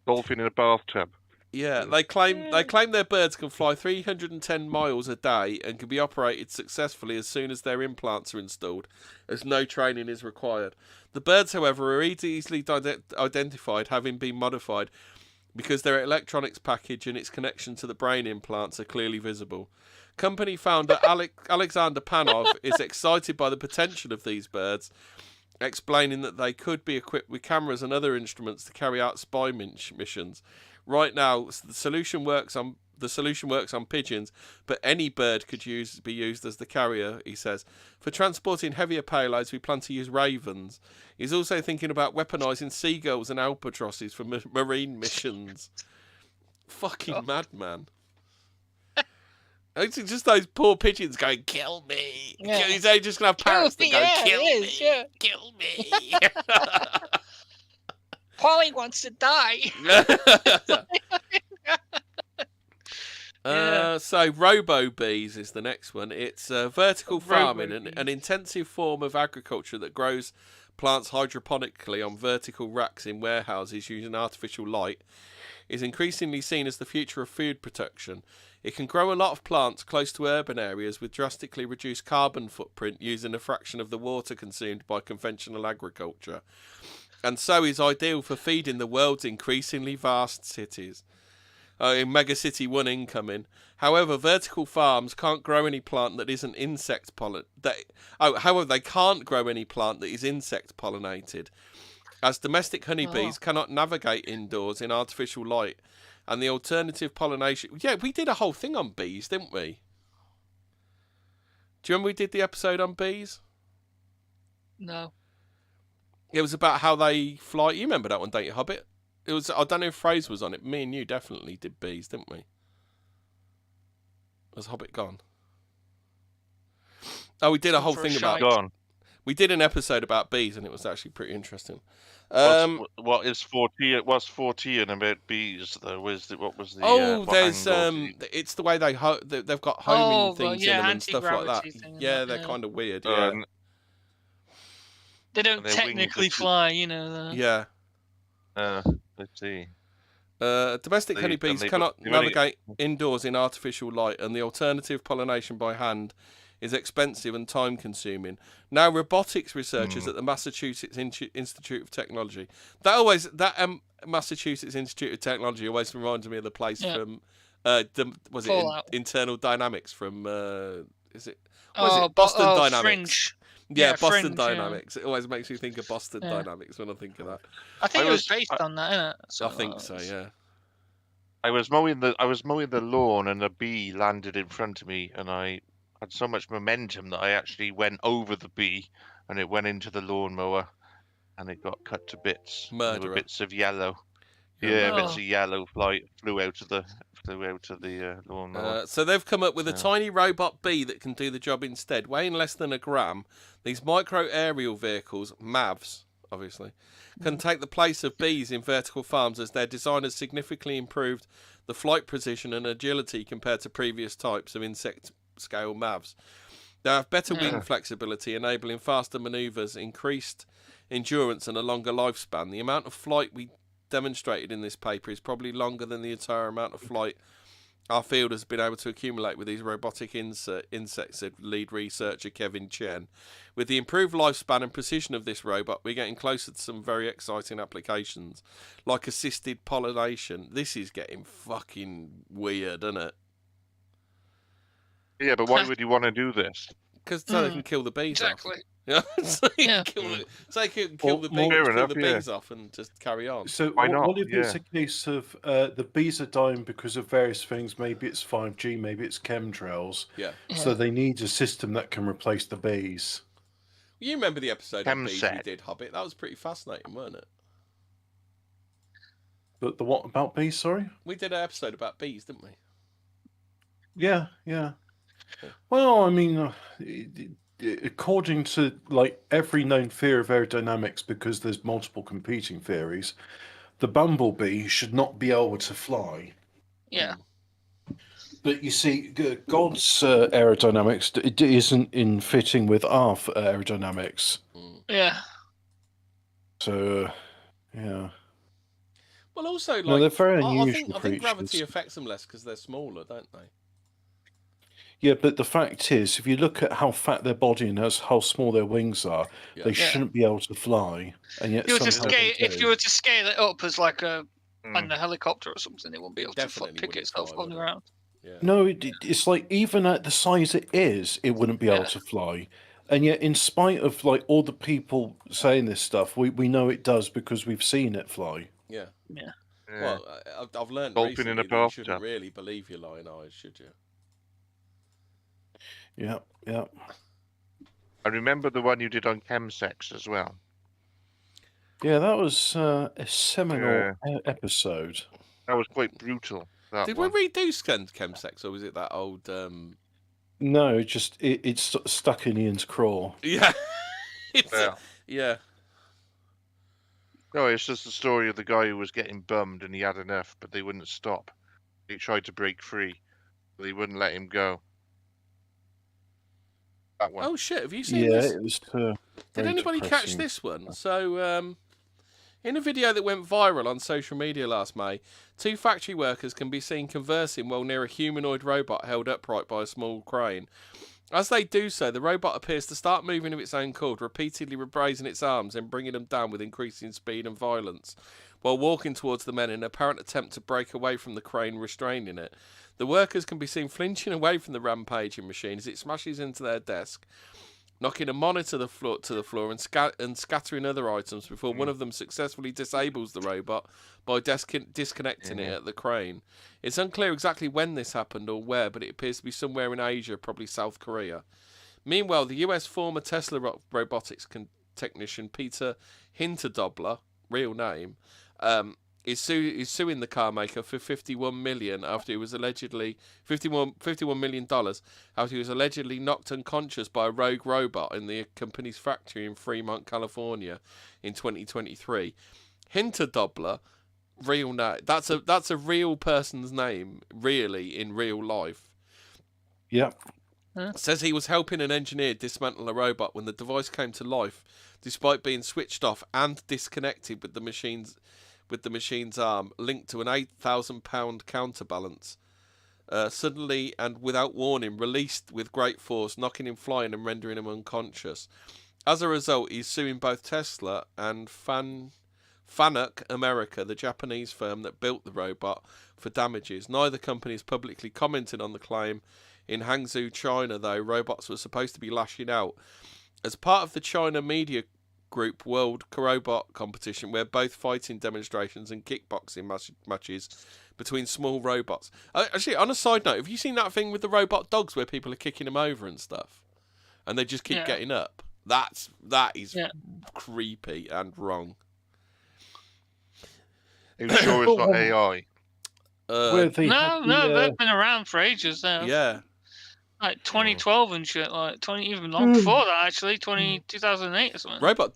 Dolphin in a bathtub. Yeah, they claim their birds can fly 310 miles a day and can be operated successfully as soon as their implants are installed, as no training is required. The birds, however, are easily identified, having been modified, because their electronics package and its connection to the brain implants are clearly visible. Company founder Alexander Panov is excited by the potential of these birds, explaining that they could be equipped with cameras and other instruments to carry out spy missions. Right now, the solution works on pigeons, but any bird could be used as the carrier, he says. For transporting heavier payloads, we plan to use ravens. He's also thinking about weaponising seagulls and albatrosses for marine missions. Fucking madman. It's just those poor pigeons going, kill me. Yeah. He's just going to have parrots that go, kill me. Polly wants to die. So robo bees is the next one. It's vertical farming, an intensive form of agriculture that grows plants hydroponically on vertical racks in warehouses using artificial light, is increasingly seen as the future of food production. It can grow a lot of plants close to urban areas with drastically reduced carbon footprint using a fraction of the water consumed by conventional agriculture, and so is ideal for feeding the world's increasingly vast cities. In Mega City 1 incoming. However, vertical farms can't grow any plant that isn't insect pollen. However, they can't grow any plant that is insect pollinated, as domestic honeybees cannot navigate indoors in artificial light, and the alternative pollination. Yeah, we did a whole thing on bees, didn't we? Do you remember we did the episode on bees? No. It was about how they fly. You remember that one, don't you, Hobbit? It was. I don't know if Fraser was on it. Me and you definitely did bees, didn't we? Was Hobbit gone? Oh, we did a whole thing about. Gone. We did an episode about bees, and it was actually pretty interesting. What is Fortean? What's Fortean about bees though? What was the? Oh, there's it's the way they've got homing things in them and stuff like that. Yeah, they're kind of weird. Yeah. They don't And their wings technically are too- fly, you know. Yeah. Let's see. Domestic They- honeybees and they cannot don't- they've only- navigate indoors in artificial light, and the alternative pollination by hand is expensive and time-consuming. Now, robotics researchers at the Massachusetts Institute of Technology. Massachusetts Institute of Technology always reminds me of the place from Internal Dynamics from Boston Dynamics? Fringe. Yeah, Boston Fringe, Dynamics. It always makes me think of Boston Dynamics when I think of that. I think it was based on that, isn't it? I think so, yeah. I was mowing the lawn and a bee landed in front of me, and I had so much momentum that I actually went over the bee, and it went into the lawnmower, and it got cut to bits. Murderer. There were bits of yellow. Yeah, Bits of yellow flew out of the lawnmower. So they've come up with a tiny robot bee that can do the job instead. Weighing less than a gram, these micro aerial vehicles, MAVs, obviously, can take the place of bees in vertical farms, as their design has significantly improved the flight precision and agility compared to previous types of insect scale MAVs. They have better wing flexibility, enabling faster manoeuvres, increased endurance and a longer lifespan. The amount of flight we demonstrated in this paper is probably longer than the entire amount of flight our field has been able to accumulate with these robotic insects, said lead researcher Kevin Chen. With the improved lifespan and precision of this robot, we're getting closer to some very exciting applications, like assisted pollination. This is getting fucking weird, isn't it? Yeah, but why would you want to do this? Because so they can kill the bees Exactly. off. Yeah, so you can kill the bees off and just carry on. So Why not? what if it's a case of the bees are dying because of various things? Maybe it's 5G, maybe it's chemtrails. Yeah. So they need a system that can replace the bees. You remember the episode of bees we did, Hobbit? That was pretty fascinating, wasn't it? But the what about bees? Sorry. We did an episode about bees, didn't we? Yeah. Well, I mean, according to like every known theory of aerodynamics, because there's multiple competing theories, the bumblebee should not be able to fly. Yeah. But you see, God's aerodynamics it isn't in fitting with our aerodynamics. Yeah. So, yeah. Well, also, like, no, they're very I think gravity affects them less because they're smaller, don't they? Yeah, but the fact is, if you look at how fat their body and how small their wings are, they shouldn't be able to fly. And yet, if you were to scale it up as like a helicopter or something, it wouldn't be able to pick itself on the ground. Yeah. No, it's like even at the size it is, it wouldn't be able to fly. And yet, in spite of like all the people saying this stuff, we know it does because we've seen it fly. Yeah. Yeah. Well, I've learned Dolphin in recently a that you bathtub. shouldn't really believe your lying eyes, should you? Yeah. I remember the one you did on chemsex as well. Yeah, that was a seminal episode. That was quite brutal. Did we redo chemsex, or was it that old? No, just it's stuck in Ian's craw. Yeah. No, it's just the story of the guy who was getting bummed and he had enough, but they wouldn't stop. He tried to break free, but they wouldn't let him go. That one. Oh shit! Have you seen this? Yeah, it was. Did anybody catch this one? So, in a video that went viral on social media last May, two factory workers can be seen conversing while near a humanoid robot held upright by a small crane. As they do so, the robot appears to start moving of its own accord, repeatedly raising its arms and bringing them down with increasing speed and violence, while walking towards the men in an apparent attempt to break away from the crane restraining it. The workers can be seen flinching away from the rampaging machine as it smashes into their desk, knocking a monitor to the floor and scattering other items before one of them successfully disables the robot by disconnecting it at the crane. It's unclear exactly when this happened or where, but it appears to be somewhere in Asia, probably South Korea. Meanwhile, the US former Tesla robotics technician Peter Hinterdobler, real name, is suing the car maker for $51 million after he was allegedly $51 million after he was allegedly knocked unconscious by a rogue robot in the company's factory in Fremont, California, in 2023. Hinterdobler, real name. That's a real person's name, really, in real life. Yep. Says he was helping an engineer dismantle a robot when the device came to life, despite being switched off and disconnected with the machine's arm, linked to an £8,000 counterbalance. Suddenly and without warning, released with great force, knocking him flying and rendering him unconscious. As a result, he's suing both Tesla and Fanuc America, the Japanese firm that built the robot, for damages. Neither company has publicly commented on the claim. In Hangzhou, China, though, robots were supposed to be lashing out. As part of the China Media Group World Robot Competition, where both fighting demonstrations and kickboxing matches between small robots. Actually, on a side note, have you seen that thing with the robot dogs where people are kicking them over and stuff? And they just keep getting up? That is creepy and wrong. Are you sure it's not AI? No, they've been around for ages now. Yeah. Like 2012 and shit, like even long before that, actually, 2008 or something. Robot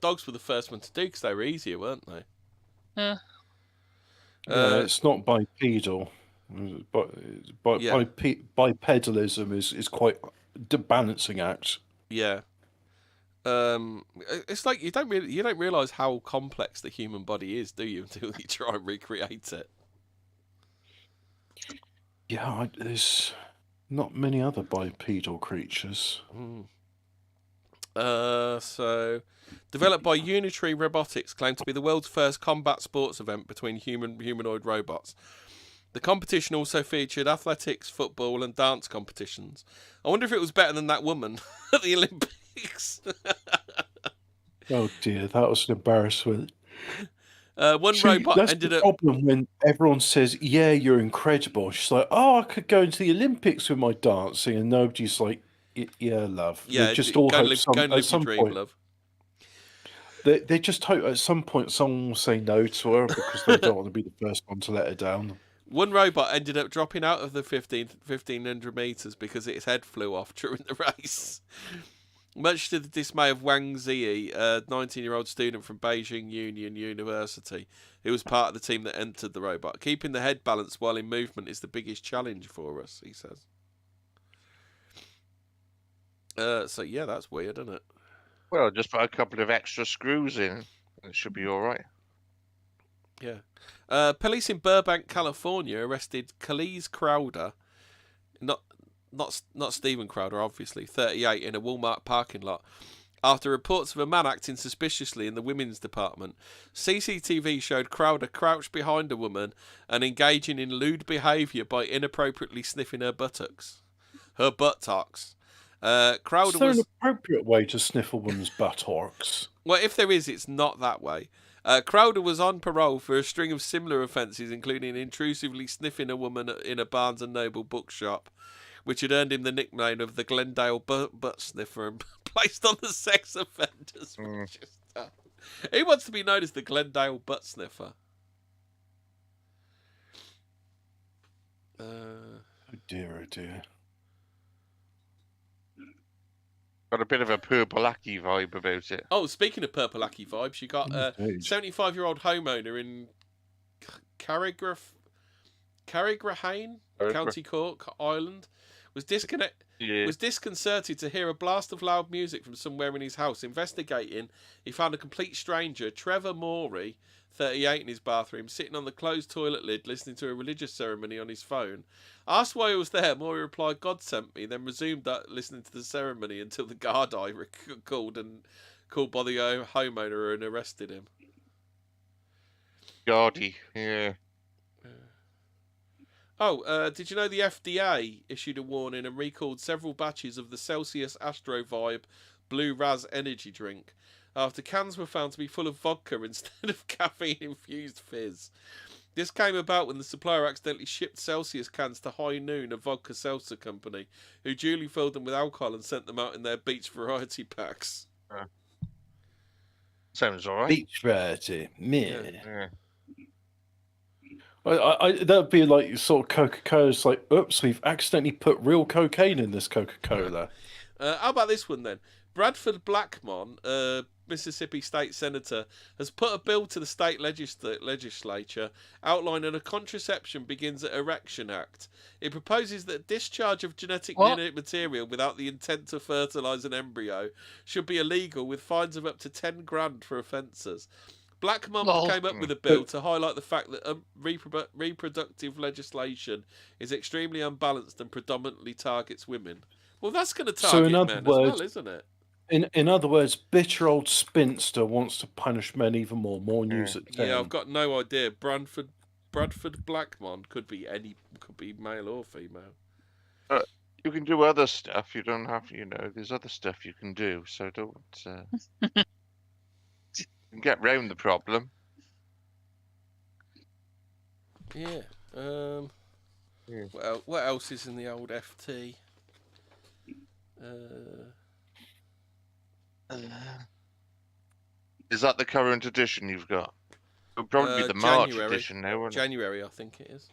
dogs were the first one to do because they were easier, weren't they? Yeah. It's not bipedal, but bipedalism is quite the balancing act. Yeah. It's like you don't realise how complex the human body is, do you? Until you try and recreate it. Yeah, there's not many other bipedal creatures. So, developed by Unitary Robotics, claimed to be the world's first combat sports event between humanoid robots. The competition also featured athletics, football, and dance competitions. I wonder if it was better than that woman at the Olympics. Oh dear, that was an embarrassment. Robot that's ended the up. problem when everyone says, "Yeah, you're incredible." She's like, "Oh, I could go into the Olympics with my dancing," and nobody's like, "Yeah, love." Yeah, they just all hope at some point. Love. They just hope at some point someone will say no to her because they don't want to be the first one to let her down. One robot ended up dropping out of the 1,500 metres because its head flew off during the race. Much to the dismay of Wang Ziyi, a 19-year-old student from Beijing Union University, who was part of the team that entered the robot. Keeping the head balanced while in movement is the biggest challenge for us, he says. So, yeah, that's weird, isn't it? Well, just put a couple of extra screws in. It should be all right. Yeah. Police in Burbank, California, arrested Khalees Crowder, not Stephen Crowder, obviously, 38, in a Walmart parking lot, after reports of a man acting suspiciously in the women's department. CCTV showed Crowder crouched behind a woman and engaging in lewd behaviour by inappropriately sniffing her buttocks. Crowder Is there an appropriate way to sniff a woman's buttocks? Well, if there is, it's not that way. Crowder was on parole for a string of similar offences, including intrusively sniffing a woman in a Barnes & Noble bookshop, which had earned him the nickname of the Glendale butt sniffer and placed on the sex offenders register. He wants to be known as the Glendale butt sniffer. Oh dear. Got a bit of a Purple-Aki vibe about it. Oh, speaking of Purple-Aki vibes, you got a 75-year-old homeowner in Carrigrahane, County Cork, Ireland, was disconcerted to hear a blast of loud music from somewhere in his house. Investigating, he found a complete stranger, Trevor Morey, 38, in his bathroom, sitting on the closed toilet lid, listening to a religious ceremony on his phone. Asked why he was there, Morey replied, "God sent me," then resumed listening to the ceremony until the Gardaí were called by the homeowner and arrested him. Gardaí, yeah. Oh, did you know the FDA issued a warning and recalled several batches of the Celsius Astro Vibe Blue Raz energy drink after cans were found to be full of vodka instead of caffeine-infused fizz? This came about when the supplier accidentally shipped Celsius cans to High Noon, a vodka seltzer company, who duly filled them with alcohol and sent them out in their beach variety packs. Sounds all right. Beach variety, Yeah. That'd be like sort of Coca-Cola. It's like, oops, we've accidentally put real cocaine in this Coca-Cola. How about this one then? Bradford Blackmon, Mississippi state senator, has put a bill to the state legislature outlining a contraception begins at erection act. It proposes that discharge of genetic material without the intent to fertilise an embryo should be illegal, with fines of up to 10 grand for offences. Black Mom came up with a bill to highlight the fact that reproductive legislation is extremely unbalanced and predominantly targets women. Well, that's going to target men as well, isn't it? In other words, bitter old spinster wants to punish men even more. More news at 10. Yeah, I've got no idea. Bradford Blackmon could be male or female. You can do other stuff. You don't have, there's other stuff you can do. So don't. You can get round the problem. Yeah. Well, what else is in the old FT? Is that the current edition you've got? It'll probably be the March January. edition now, won't it? January, I think it is.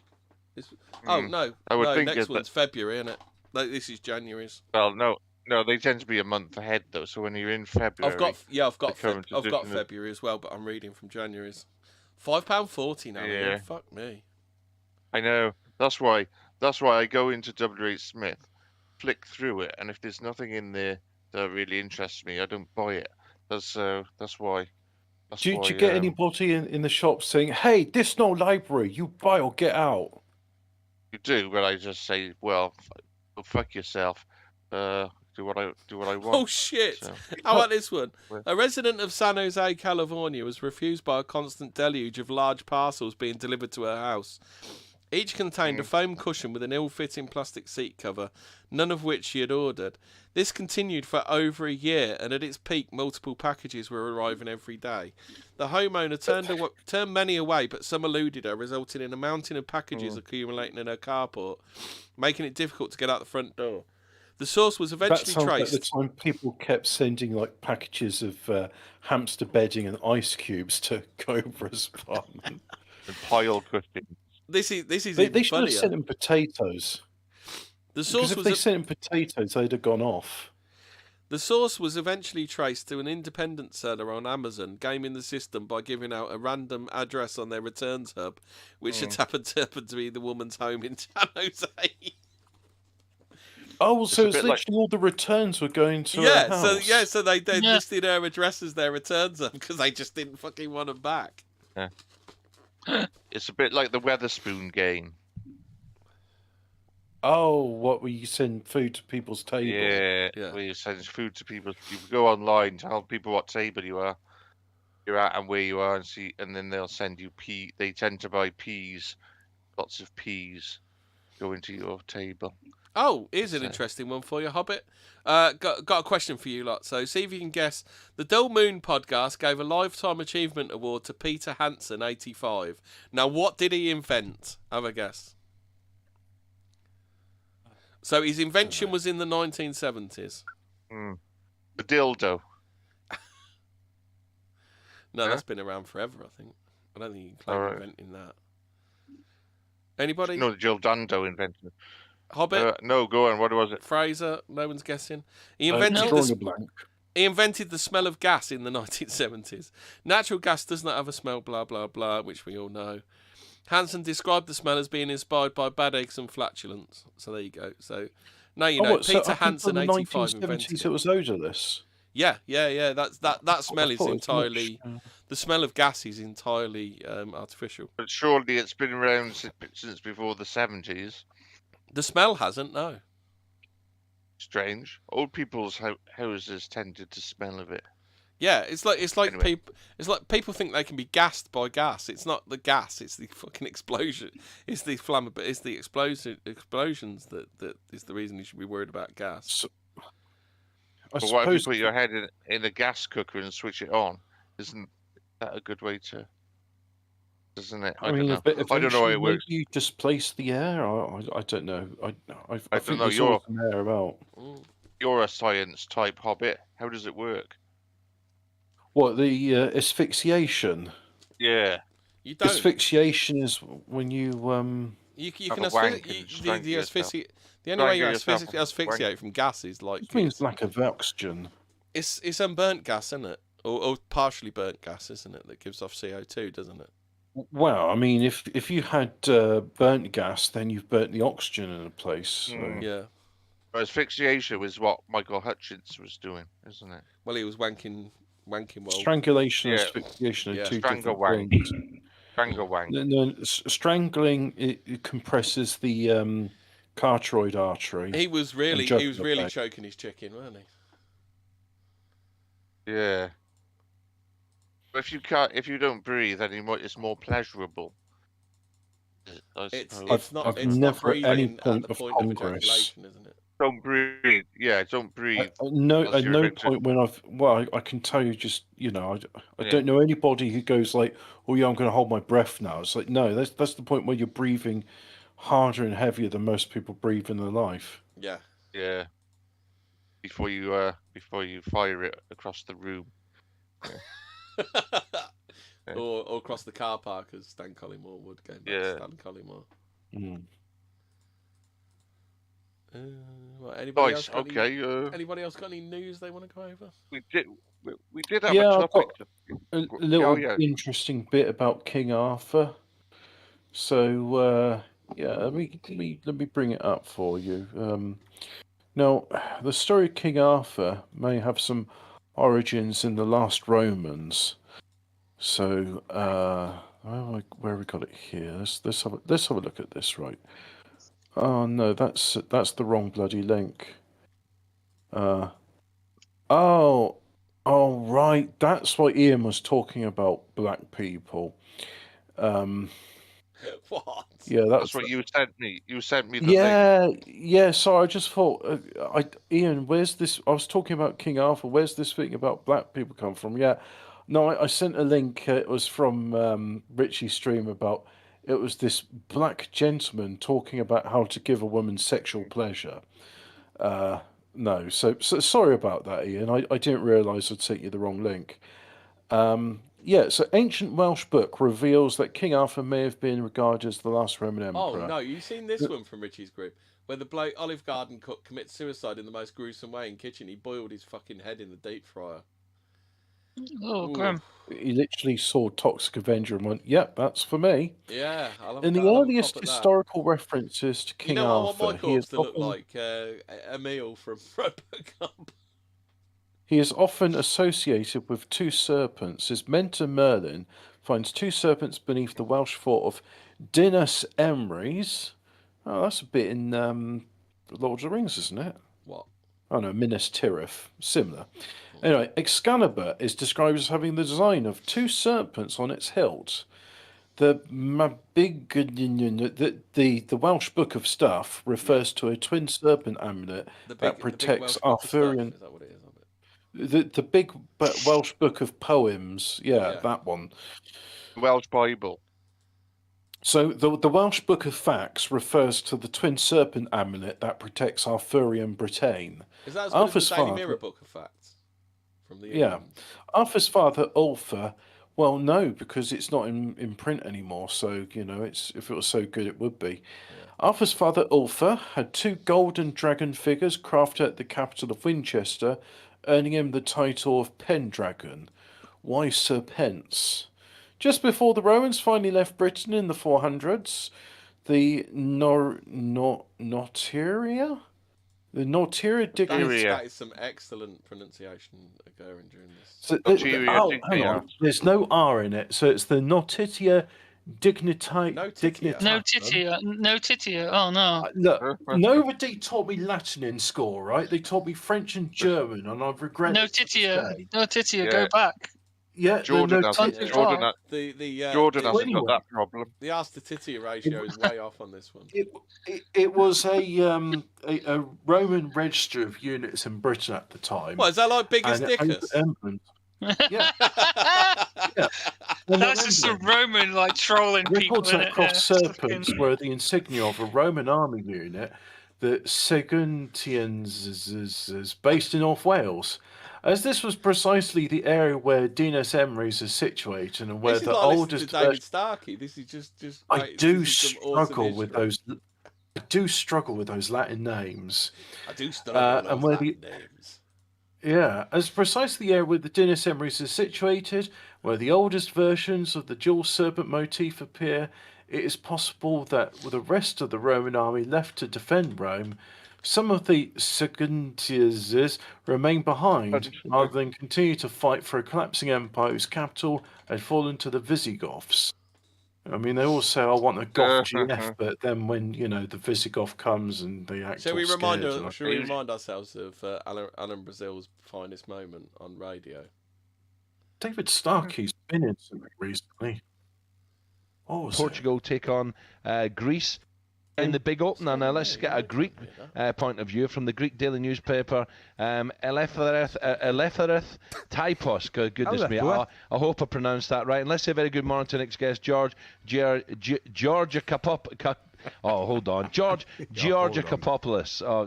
Oh no, I would think next one's February, isn't it? Like, this is January's. Well, no, they tend to be a month ahead though. So when you're in February, I've got current February as well, but I'm reading from January's. £5.40 now. Yeah. Fuck me. I know. That's why I go into W.H. Smith, flick through it, and if there's nothing in there that really interests me, I don't buy it. That's why. Do you get anybody in the shop saying, "Hey, this no library, you buy or get out"? You do, but I just say, "Well, fuck yourself. Do what I want." Oh shit! So. How about this one? A resident of San Jose, California, was refused by a constant deluge of large parcels being delivered to her house. Each contained a foam cushion with an ill-fitting plastic seat cover, none of which she had ordered. This continued for over a year, and at its peak, multiple packages were arriving every day. The homeowner turned many away, but some eluded her, resulting in a mountain of packages accumulating in her carport, making it difficult to get out the front door. The source was eventually traced. At the time, people kept sending packages of hamster bedding and ice cubes to Cobra's apartment. And pile cushions. This is they should funnier. have sent him potatoes. Because if they sent him potatoes, they'd have gone off. The source was eventually traced to an independent seller on Amazon, gaming the system by giving out a random address on their returns hub, which had happened to be the woman's home in San Jose. Oh, so it's literally all the returns were going to her house. So they listed her address as their returns hub because they just didn't fucking want them back. Yeah. It's a bit like the Weatherspoon game. Oh, what, where you send food to people's table? Yeah. Where you send food to people. You go online, tell people what table you're at and where you are, and then they'll send you peas. They tend to buy peas, lots of peas, go into your table. Oh, here's an interesting one for you, Hobbit. Got a question for you lot. So see if you can guess. The Dull Moon podcast gave a Lifetime Achievement Award to Peter Hansen, 85. Now, what did he invent? Have a guess. So his invention was in the 1970s. The dildo. No, that's been around forever, I think. I don't think you can claim inventing that. Anybody? No, Jill Dando invented it. Hobbit? No, go on. What was it? Fraser? No one's guessing. He invented the smell of gas in the 1970s. Natural gas does not have a smell, blah, blah, blah, which we all know. Hansen described the smell as being inspired by bad eggs and flatulence. So there you go. So now you know. Peter Hansen, 85, invented it. It was odorless. Yeah. That smell is entirely... The smell of gas is entirely artificial. But surely it's been around since before the 70s. The smell hasn't, no. Strange. Old people's houses tended to smell of it. Yeah, it's like anyway. people think they can be gassed by gas. It's not the gas; it's the fucking explosion. It's the it's the explosions that is the reason you should be worried about gas. So, but what if you put your head in a gas cooker and switch it on? Isn't that a good way to? Isn't it? I don't know. I don't know how it works. You displace the air. I don't know. I don't know. You're a science type, Hobbit. How does it work? What, the asphyxiation? Yeah. You don't. Asphyxiation is when you You can asphyxiate. The only way you asphyxiate from gas is like. It means lack of oxygen. It's unburnt gas, isn't it? Or partially burnt gas, isn't it? That gives off CO2, doesn't it? Well, I mean, if you had burnt gas, then you've burnt the oxygen in a place. So. Yeah. But asphyxiation was what Michael Hutchins was doing, isn't it? Well, he was wanking well. Strangulation and asphyxiation are two different things. Strangle-wank. No, strangling it compresses the carotid artery. He was really choking his chicken, wasn't he? Yeah. But if you don't breathe anymore, it's more pleasurable. It's not breathing at the point of ejaculation, isn't it? Don't breathe. Yeah, don't breathe. At no point when I can tell you just, I don't know anybody who goes like, oh yeah, I'm going to hold my breath now. It's like, no, that's the point where you're breathing harder and heavier than most people breathe in their life. Yeah. Yeah. Before you fire it across the room. Yeah. Or across the car park, as Stan Collymore would go. Stan Collymore. Mm. Anybody else got any news they want to go over? We did have a topic. A little interesting bit about King Arthur. So let me bring it up for you. Now, the story of King Arthur may have some origins in the last Romans. So where have we got it here? Let's have a look at this, right? Oh no, that's the wrong bloody link. Oh right, that's why Ian was talking about black people. What? Yeah, that's what you sent me. You sent me the link. Yeah. So I just thought, Ian, where's this? I was talking about King Arthur. Where's this thing about black people come from? Yeah, no, I sent a link. It was from Richie's stream about. It was this black gentleman talking about how to give a woman sexual pleasure. No, so sorry about that, Ian. I didn't realise I'd sent you the wrong link. So ancient Welsh book reveals that King Arthur may have been regarded as the last Roman emperor. Oh no, you've seen this one from Richie's group, where the bloke Olive Garden cook commits suicide in the most gruesome way in kitchen. He boiled his fucking head in the deep fryer. Oh, grim. He literally saw Toxic Avenger and went, "Yep, that's for me." Yeah, in the earliest historical references to King Arthur, I want my corpse to look like a meal from Robocop. He is often associated with two serpents. His mentor Merlin finds two serpents beneath the Welsh fort of Dinas Emrys. Oh, that's a bit in Lord of the Rings, isn't it? What? Oh no, Minas Tirith. Similar. Anyway, Excalibur is described as having the design of two serpents on its hilt. The Welsh Book of Stuff refers to a twin serpent amulet that protects Arthurian. Is that what it is? The big Welsh Book of Poems, that one. The Welsh Bible. So the Welsh Book of Facts refers to the twin serpent amulet that protects Arthurian Britain. Is that as good as the Daily Mirror Book of Facts? From the Arthur's father, Ulfr, well, no, because it's not in print anymore. So, if it was so good, it would be. Yeah. Arthur's father, Ulfr, had two golden dragon figures crafted at the capital of Winchester, earning him the title of Pendragon. Why Sir Pence? Just before the Romans finally left Britain in the 400s, the Nortyria? The Nortyria dignity. That is some excellent pronunciation occurring during this. So hang on. There's no R in it, so it's the Nortyria dignity. Notitia. Oh no. Look, nobody taught me Latin in school, right? They taught me French and German, and I've regretted. Notitia. Go back. Yeah, Jordan hasn't got that problem. The arse to titty ratio is way off on this one. It was a Roman register of units in Britain at the time. What is that like? Biggest Dickus? Yeah. That's just some Roman trolling people. Records that cross serpents were the insignia of a Roman army unit that Saguntians is based in North Wales. As this was precisely the area where Dinas Emrys is situated and where the oldest. David Starkey. This is just. I do struggle with those. I do struggle with those Latin names. I do struggle with those Latin names. Yeah, as precisely the area where the Dinas Emeries is situated, where the oldest versions of the dual serpent motif appear, it is possible that with the rest of the Roman army left to defend Rome, some of the Seguntians remain behind, rather than continue to fight for a collapsing empire whose capital had fallen to the Visigoths. I mean, they all say, "I want a Goth GF," but then when the Visigoth comes and they act Shall all we scared. remind ourselves of Alan Brazil's finest moment on radio? David Starkey's been in something recently. Portugal take on Greece in the big opener. Now let's get a Greek point of view from the Greek daily newspaper, Eleftheris Typos. Goodness me, I hope I pronounced that right. And let's say a very good morning to the next guest, George Georgakopoulos.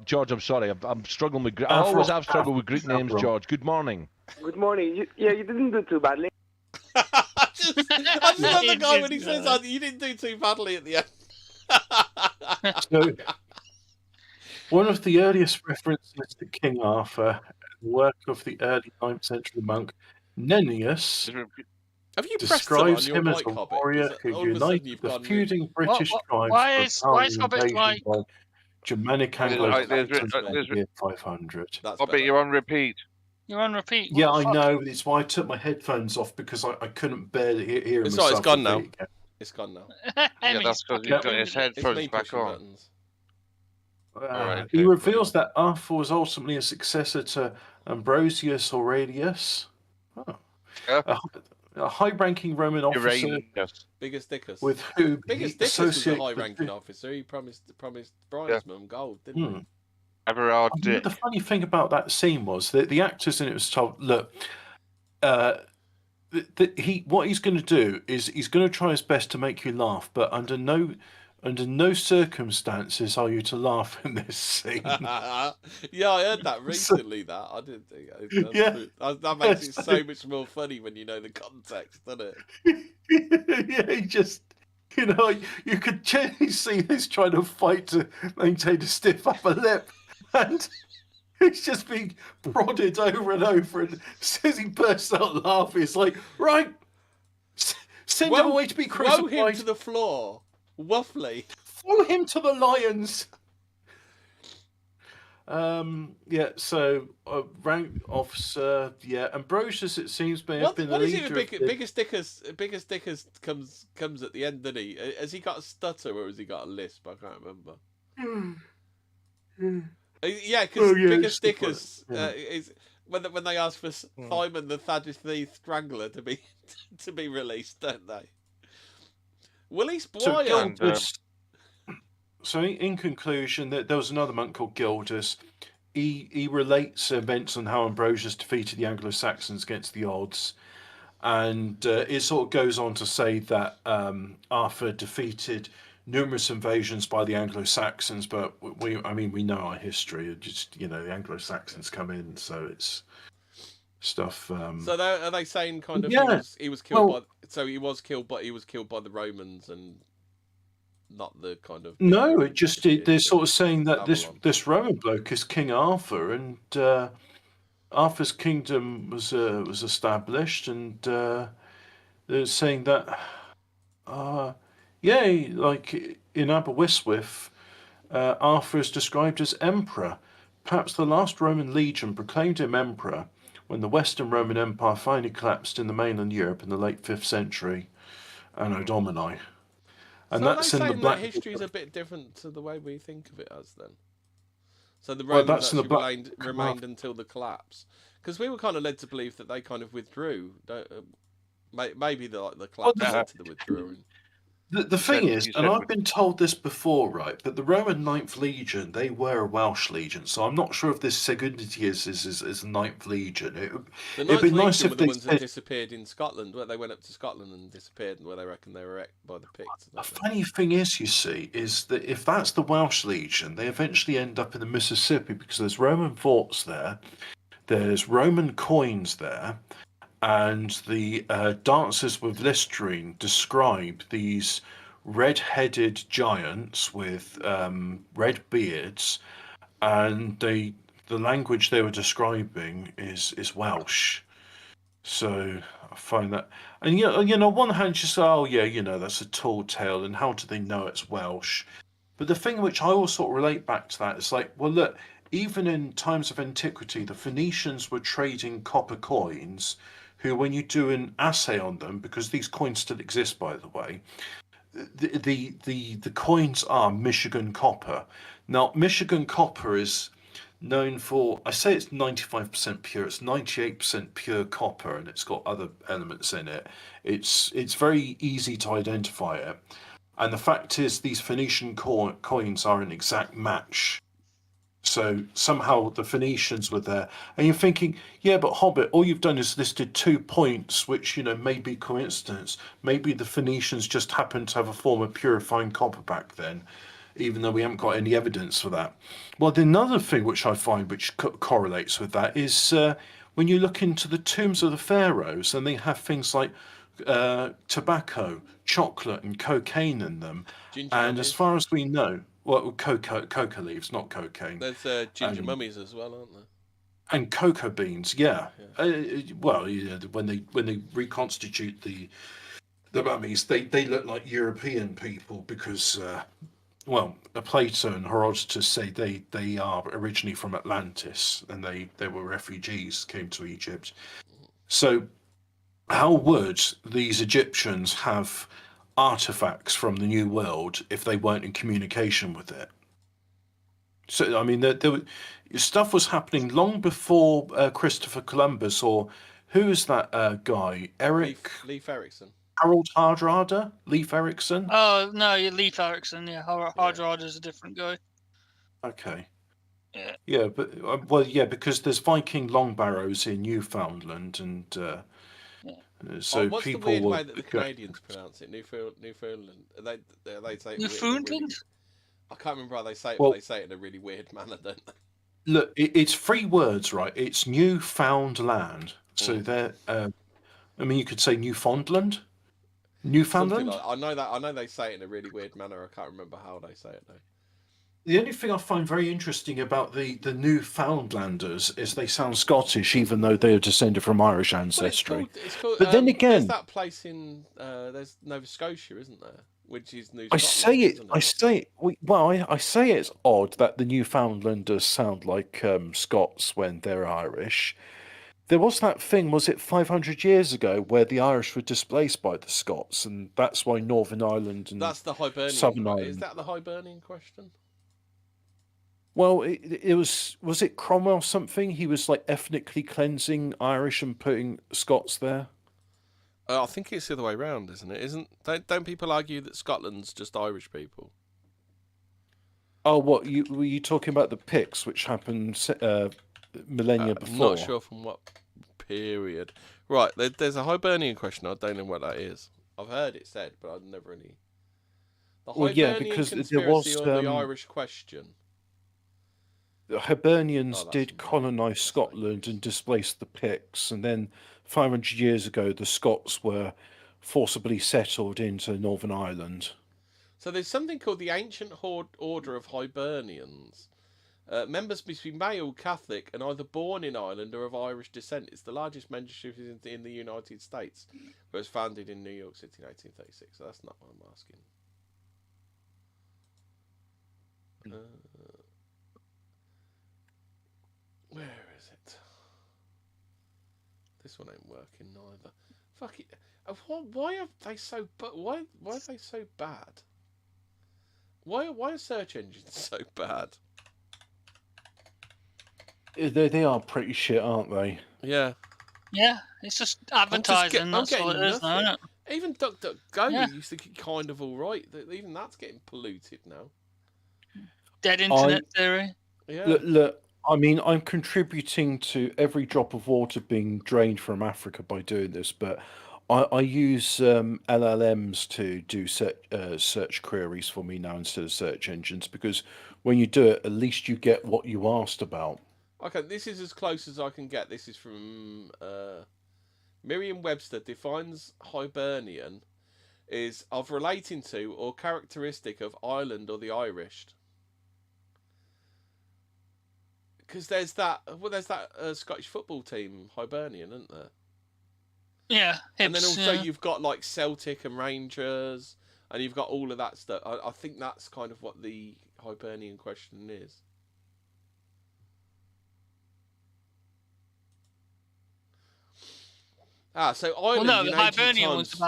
George, I'm sorry, I'm struggling with Greek. I always have struggled with Greek names, George. Good morning. Good morning. You didn't do too badly. I just love the guy when he says that you didn't do too badly at the end. So, one of the earliest references to King Arthur, the work of the early 9th century monk Nennius, describes him as a warrior who united the feuding British tribes. Why is Hobbit like Germanic Anglo-Saxons in the year 500? Hobbit, you're on repeat. You're on repeat. Yeah, I know. It's why I took my headphones off because I couldn't bear to hear myself. It's gone now. It's gone now. Yeah, that's because he's got his headphones back on. He reveals that Arthur was ultimately a successor to Ambrosius Aurelius, a high-ranking Roman officer, Biggest Dickus. with whom Biggest Dickus was a high-ranking officer. He promised Bridesman gold, didn't he? Everard did. The funny thing about that scene was that the actors in it was told, look, what he's going to do is he's going to try his best to make you laugh, but under no circumstances are you to laugh in this scene. Yeah, I heard that recently. I didn't think that makes it so much more funny when you know the context, doesn't it? Yeah, he just. You could generally see this trying to fight to maintain a stiff upper lip, and he's just being prodded over and over. And as soon as he bursts out laughing, it's like, right, send him away to be crucified. Throw him to the floor, waffly. Follow him to the lions. So rank officer, Ambrosius, it seems, may have been the leader. What is it with Biggest Dickus comes at the end, doesn't he? Has he got a stutter or has he got a lisp? I can't remember. Yeah, because Biggest Dickus is when they ask for Simon the Sadducee Strangler to be released, don't they? Willie Squire. So in conclusion, there was another monk called Gildas. He relates events on how Ambrosius defeated the Anglo-Saxons against the odds, and it sort of goes on to say that Arthur defeated numerous invasions by the Anglo-Saxons, but we know our history. Just the Anglo-Saxons come in, so it's stuff. So are they saying kind of he was killed he was killed by the Romans and not the kind of they're sort of saying that this Roman bloke is King Arthur, and Arthur's kingdom was established, and they're saying that like in Aberystwyth, Arthur is described as emperor. Perhaps the last Roman legion proclaimed him emperor when the Western Roman Empire finally collapsed in the mainland Europe in the late 5th century, Anno Domini. And so that's in the Black history is a bit different to the way we think of it as then. So the Romans remained until the collapse, because we were kind of led to believe that they kind of withdrew. Maybe the collapse led to the withdrawing. The thing is, and I've been told this before, right? But the Roman 9th Legion, they were a Welsh legion, so I'm not sure if this Segunditius is a 9th Legion. It'd be nice if the ones that disappeared in Scotland, where they went up to Scotland and disappeared, and where they reckon they were wrecked by the Picts. The funny thing is, you see, is that if that's the Welsh Legion, they eventually end up in the Mississippi because there's Roman forts there, there's Roman coins there. And the Dancers with Listerine describe these red-headed giants with red beards, and they language they were describing is Welsh. So I find that, and on one hand you say, oh yeah, that's a tall tale, and how do they know it's Welsh? But the thing which I always sort of relate back to that is like, well, look, even in times of antiquity, the Phoenicians were trading copper coins, who, when you do an assay on them, because these coins still exist, by the way, the coins are Michigan copper. Now, Michigan copper is known for, I say it's 95% pure, it's 98% pure copper, and it's got other elements in it. It's very easy to identify it. And the fact is, these Phoenician coins are an exact match. So somehow the Phoenicians were there. And you're thinking, yeah, but Hobbit, all you've done is listed 2 points, which, may be coincidence. Maybe the Phoenicians just happened to have a form of purifying copper back then, even though we haven't got any evidence for that. Well, the another thing which I find which correlates with that is when you look into the tombs of the pharaohs, and they have things like tobacco, chocolate, and cocaine in them. Ginger and mummies. As far as we know, well, coca leaves, not cocaine. There's ginger mummies as well, aren't there? And cocoa beans, yeah. When they reconstitute the mummies, they look like European people because, Plato and Herodotus say they are originally from Atlantis, and they were refugees, came to Egypt. So how would these Egyptians have artifacts from the New World if they weren't in communication with it? So, I mean, stuff was happening long before Christopher Columbus, or who is that guy? Leif Erikson. Harold Hardrada? Leif Erikson? Oh, no, Leif Erikson, yeah. Hardrada's a different guy. Okay. Yeah. Yeah, but, because there's Viking long barrows in Newfoundland, and so what's people the weird will... way that the Canadians pronounce it? Newfoundland. They say Newfoundland? I can't remember how they say it, Well, but they say it in a really weird manner, don't they? Look, it's 3 words, right? It's Newfoundland. So they're... you could say Newfoundland? Newfoundland? Something like, I know they say it in a really weird manner. I can't remember how they say it, though. The only thing I find very interesting about the Newfoundlanders is they sound Scottish, even though they are descended from Irish ancestry. It's called, but then again, there's that place in there's Nova Scotia, isn't there? Which is New Scotland. I say it's odd that the Newfoundlanders sound like Scots when they're Irish. There was that thing, was it 500 years ago, where the Irish were displaced by the Scots, and that's why Northern Ireland and that's the Hibernian. Southern Ireland. Is that the Hibernian question? Well, it was it Cromwell something? He was like ethnically cleansing Irish and putting Scots there. I think it's the other way around, isn't it? Don't people argue that Scotland's just Irish people? Oh, what were you talking about the Picts, which happened millennia before? I'm not sure from what period. Right, there's a Hibernian question. I don't know what that is. I've heard it said, but I've never really. The Hibernian because conspiracy there was or the Irish question. The Hibernians did colonise Scotland and displace the Picts, and then 500 years ago, the Scots were forcibly settled into Northern Ireland. So there's something called the Ancient Order of Hibernians. Members must be male, Catholic, and either born in Ireland or of Irish descent. It's the largest membership in the United States, but it was founded in New York City in 1836. So that's not what I'm asking. Where is it? This one ain't working neither. Fuck it. Why are they so? Why are they so bad? Why are search engines so bad? They are pretty shit, aren't they? Yeah. Yeah, it's just advertising. That's all it is, now, isn't it? Even DuckDuckGo used to get kind of all right. Even that's getting polluted now. Dead internet theory. Yeah. Look, I mean, I'm contributing to every drop of water being drained from Africa by doing this, but I use LLMs to do search queries for me now instead of search engines, because when you do it, at least you get what you asked about. Okay, this is as close as I can get. This is from Merriam-Webster. Defines Hibernian is of relating to or characteristic of Ireland or the Irish. Because there's that Scottish football team, Hibernian, isn't there? Yeah, Hibs, and then also you've got like Celtic and Rangers, and you've got all of that stuff. I think that's kind of what the Hibernian question is. So Ireland in ancient times.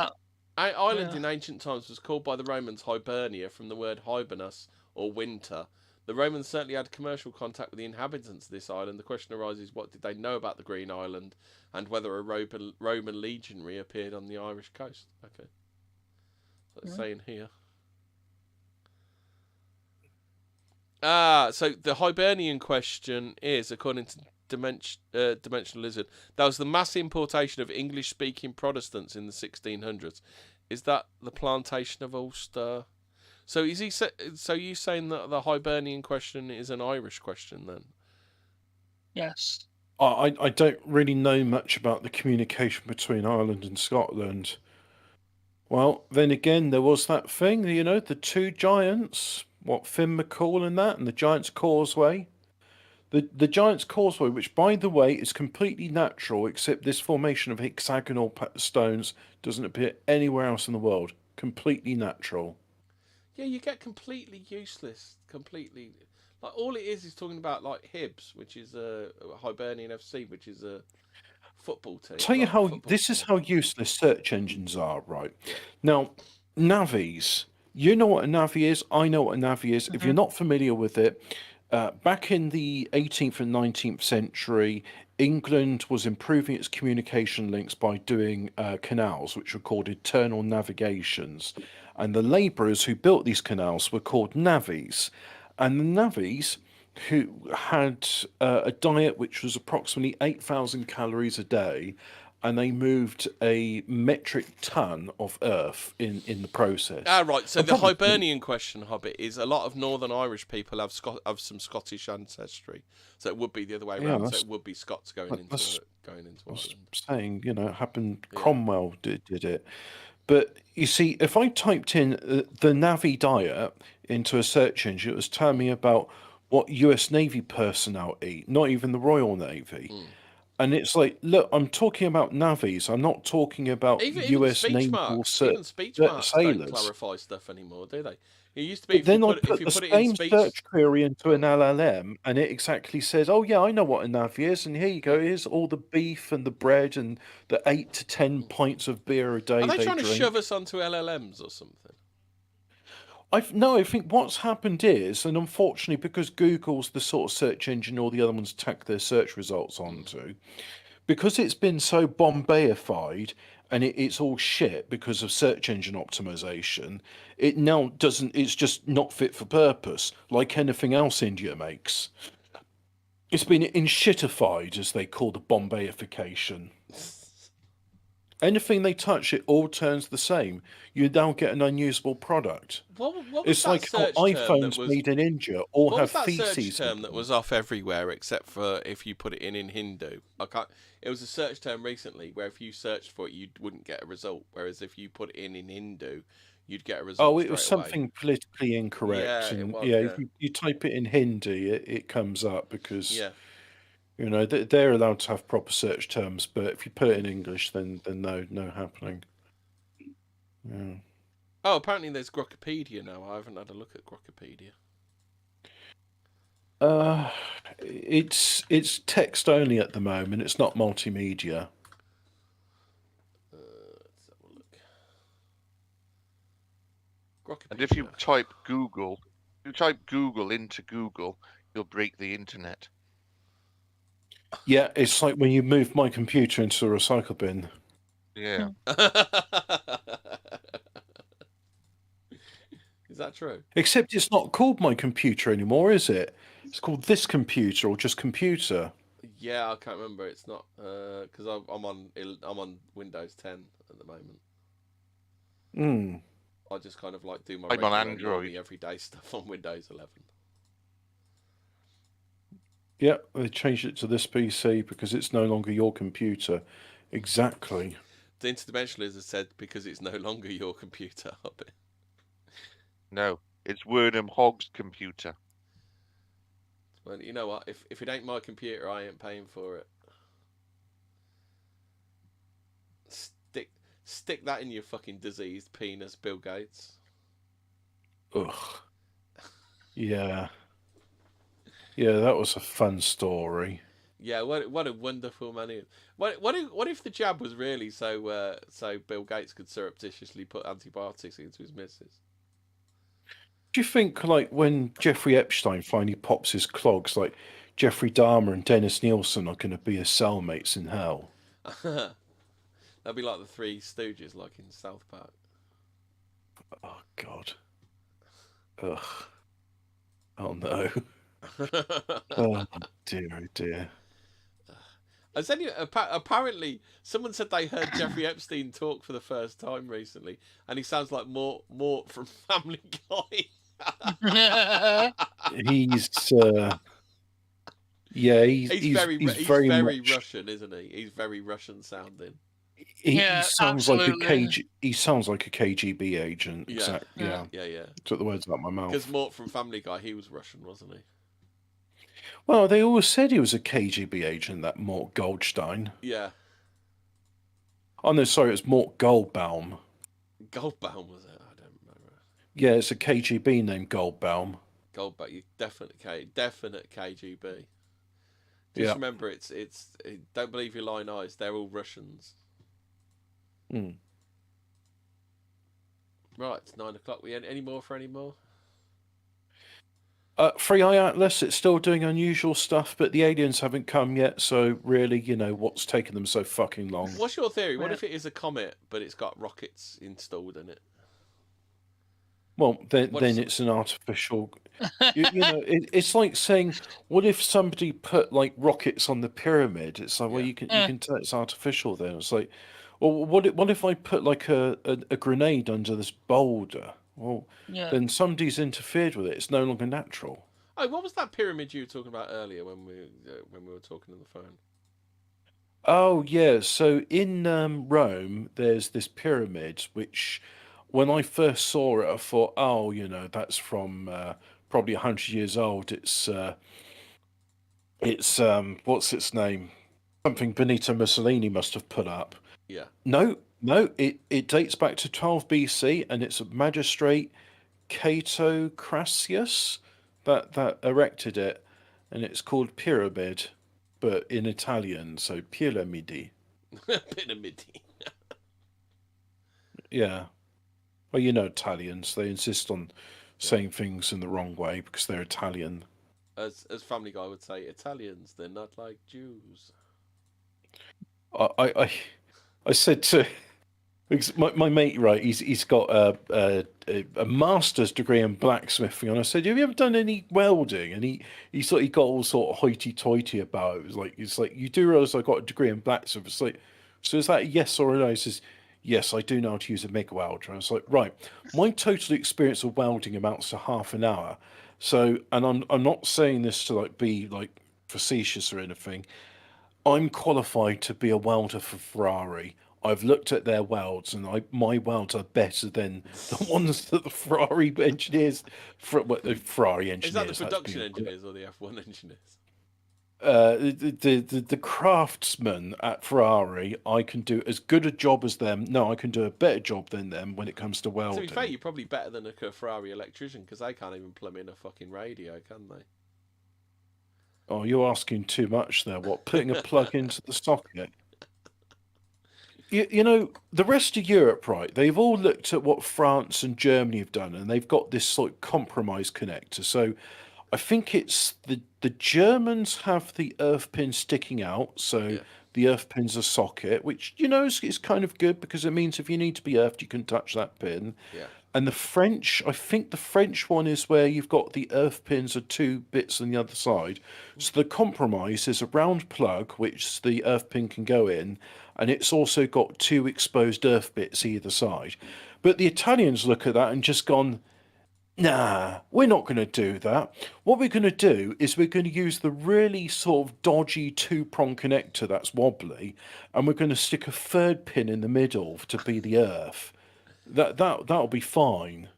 Ireland in ancient times was called by the Romans Hibernia, from the word hibernus, or winter. The Romans certainly had commercial contact with the inhabitants of this island. The question arises, what did they know about the Green Island, and whether a Roman legionary appeared on the Irish coast? Okay. So it's saying here. So the Hibernian question is, according to Dimensional Lizard, that was the mass importation of English-speaking Protestants in the 1600s. Is that the plantation of Ulster? So is he? So you saying that the Hibernian question is an Irish question then? Yes. I don't really know much about the communication between Ireland and Scotland. Well, then again, there was that thing, the two giants, Finn McCool and that, and the Giant's Causeway. The Giant's Causeway, which, by the way, is completely natural, except this formation of hexagonal stones doesn't appear anywhere else in the world. Completely natural. Yeah, you get completely useless. Completely, like all it is talking about like Hibs, which is a Hibernian FC, which is a football team. Tell you how this is how useless search engines are, right? Yeah. Now, navies. You know what a navy is. I know what a navy is. If you're not familiar with it, back in the 18th and 19th century, England was improving its communication links by doing canals, which were called internal navigations. And the labourers who built these canals were called navvies. And the navvies, who had a diet which was approximately 8,000 calories a day, and they moved a metric ton of earth in the process. Right. So the Hibernian question, Hobbit, is a lot of Northern Irish people have some Scottish ancestry. So it would be the other way around. So it would be Scots going into Ireland. Saying, it happened. Yeah. Cromwell did it. But you see, if I typed in the Navy diet into a search engine, it was telling me about what US Navy personnel eat, not even the Royal Navy. And it's like, look, I'm talking about navies. I'm not talking about US naval sailors. Even speech marks don't clarify stuff anymore, do they? It used to be. But then I put the same search query into an LLM, and it exactly says, "Oh yeah, I know what a navy is, and here you go. Here's all the beef and the bread and the 8 to 10 pints of beer a day." Are they trying to shove us onto LLMs or something? I think what's happened is, and unfortunately, because Google's the sort of search engine all the other ones tack their search results onto, because it's been so Bombay-ified and it's all shit because of search engine optimization, it now doesn't, it's just not fit for purpose, like anything else India makes. It's been enshittified, as they call the Bombay-ification. Anything they touch, it all turns the same. You now get an unusable product. What it's like how iPhones made in India all have feces. What was that search term that was off everywhere except for if you put it in Hindu? It was a search term recently where if you searched for it, you wouldn't get a result. Whereas if you put it in Hindu, you'd get a result. Oh, it was something politically incorrect. Yeah, and was, if you type it in Hindi, it comes up because... Yeah. They're allowed to have proper search terms, but if you put it in English, then no happening. Yeah. Oh, apparently there's Grokpedia now. I haven't had a look at Grokpedia. It's text only at the moment. It's not multimedia. Let's have a look. And if you type Google into Google, you'll break the internet. Yeah, it's like when you move my computer into a recycle bin. Yeah. Is that true? Except it's not called my computer anymore, is it? It's called this computer or just computer. Yeah, I can't remember. It's not because I'm on Windows 10 at the moment. I just kind of like do my I'm on Android everyday stuff on Windows 11. Yeah, they changed it to this PC because it's no longer your computer. Exactly. The Interdimensionalist has said because it's no longer your computer. No, it's Wernham Hogg's computer. Well, you know what? If it ain't my computer, I ain't paying for it. Stick that in your fucking diseased penis, Bill Gates. Ugh. Yeah. Yeah, that was a fun story. Yeah, what a wonderful man he is. What if the jab was really so Bill Gates could surreptitiously put antibiotics into his missus? Do you think, like, when Jeffrey Epstein finally pops his clogs, like, Jeffrey Dahmer and Dennis Nielsen are going to be his cellmates in hell? That'd be like the Three Stooges, like in South Park. Oh, God. Ugh. Oh, no. Oh, dear, oh, dear. Apparently, someone said they heard Jeffrey Epstein talk for the first time recently, and he sounds like Mort from Family Guy. He's very Russian, isn't he? He's very Russian sounding. He sounds like a KGB agent. Yeah. Exactly. Yeah. Took the words out of my mouth. Because Mort from Family Guy, he was Russian, wasn't he? Well, they always said he was a KGB agent, that Mort Goldstein. Yeah. Oh no, sorry, it was Mort Goldbaum. Goldbaum, was it? I don't remember. Yeah, it's a KGB name, Goldbaum. Goldbaum, you definite KGB. Just remember, it's don't believe your lying eyes. They're all Russians. Mm. Right, it's 9 o'clock. Any more for any more? Free Eye Atlas, it's still doing unusual stuff, but the aliens haven't come yet, so really, what's taken them so fucking long? What's your theory? What if it is a comet, but it's got rockets installed in it? Well, then it's an artificial... it's like saying, what if somebody put, like, rockets on the pyramid? It's like, well, you can tell it's artificial then. It's like, well, what if I put, like, a grenade under this boulder? Well, then somebody's interfered with it. It's no longer natural. Oh, what was that pyramid you were talking about earlier when we were talking on the phone? Oh, yeah. So in Rome, there's this pyramid, which when I first saw it, I thought, oh, that's from probably 100 years old. It's what's its name? Something Benito Mussolini must have put up. Yeah. No, it dates back to 12 BC, and it's a magistrate, Cato Crassus, that erected it, and it's called pyramid, but in Italian, so piramidi. Piramidi. Yeah. Well, Italians, they insist on saying things in the wrong way because they're Italian. As Family Guy would say, Italians, they're not like Jews. I said to my mate, right? He's got a master's degree in blacksmithing, and I said, "Have you ever done any welding?" And he got all sort of hoity-toity about it. It's like you do realize I got a degree in blacksmith. It's like, so is that a yes or a no? He says, yes, I do know how to use a MIG welder. And I was like, right, my total experience of welding amounts to half an hour. So, and I'm not saying this to be facetious or anything. I'm qualified to be a welder for Ferrari. I've looked at their welds, and my welds are better than the ones that the Ferrari engineers. Ferrari engineers. Is that the production engineers or the F1 engineers? The craftsmen at Ferrari, I can do as good a job as them. No, I can do a better job than them when it comes to welding. To be fair, you're probably better than a Ferrari electrician because they can't even plumb in a fucking radio, can they? Oh, you're asking too much there. What, putting a plug into the socket? The rest of Europe, right, they've all looked at what France and Germany have done, and they've got this sort of compromise connector. So I think it's the Germans have the earth pin sticking out, so the earth pin's a socket, which, is kind of good because it means if you need to be earthed, you can touch that pin. Yeah. And the French, I think the French one is where you've got the earth pins are two bits on the other side. So the compromise is a round plug, which the earth pin can go in, and it's also got two exposed earth bits either side. But the Italians look at that and just gone, nah, we're not going to do that. What we're going to do is we're going to use the really sort of dodgy two-prong connector that's wobbly, and we're going to stick a third pin in the middle to be the earth. That'll be fine.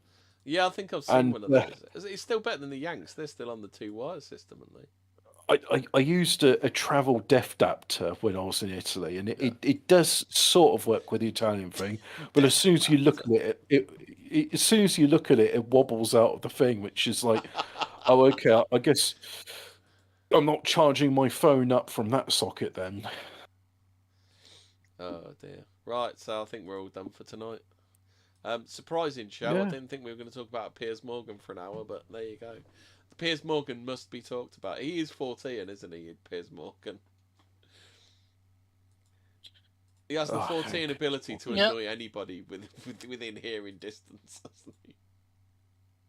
Yeah, I think I've seen one of those. It's still better than the Yanks. They're still on the two-wire system, aren't they? I used a travel Defdapter when I was in Italy, and it does sort of work with the Italian thing, but as soon as you look at as soon as you look at it, it wobbles out of the thing, which is like, oh, okay, I guess I'm not charging my phone up from that socket then. Oh dear. Right, so I think we're all done for tonight. Surprising show. Yeah. I didn't think we were going to talk about Piers Morgan for an hour, but there you go. Piers Morgan must be talked about. He is Fortean, isn't he, Piers Morgan? He has the Fortean ability to annoy anybody within hearing distance, doesn't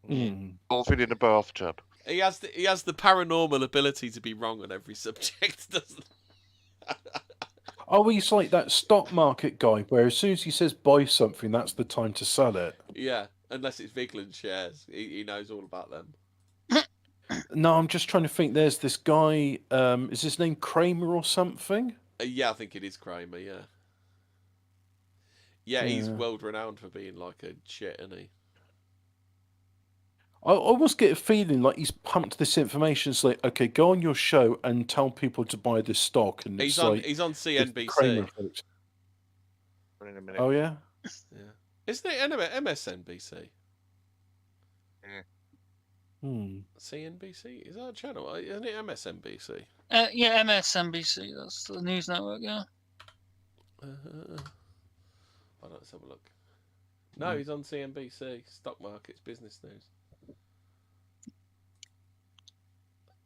he? Dolphin in a bathtub. He has the paranormal ability to be wrong on every subject, doesn't he? Oh, he's like that stock market guy, where as soon as he says buy something, that's the time to sell it. Yeah, unless it's Vigland shares. He knows all about them. No, I'm just trying to think. There's this guy. Is his name Kramer or something? Yeah, I think it is Kramer. Yeah. Yeah, he's world renowned for being like a shit, isn't he? I almost get a feeling like he's pumped this information. It's like, okay, go on your show and tell people to buy this stock. And he's on CNBC. In a minute. Oh yeah. Yeah. Isn't it MSNBC? Yeah. CNBC? Is that a channel? Isn't it MSNBC? Yeah, MSNBC. That's the news network. Yeah. Let's have a look. No, he's on CNBC. Stock markets, business news.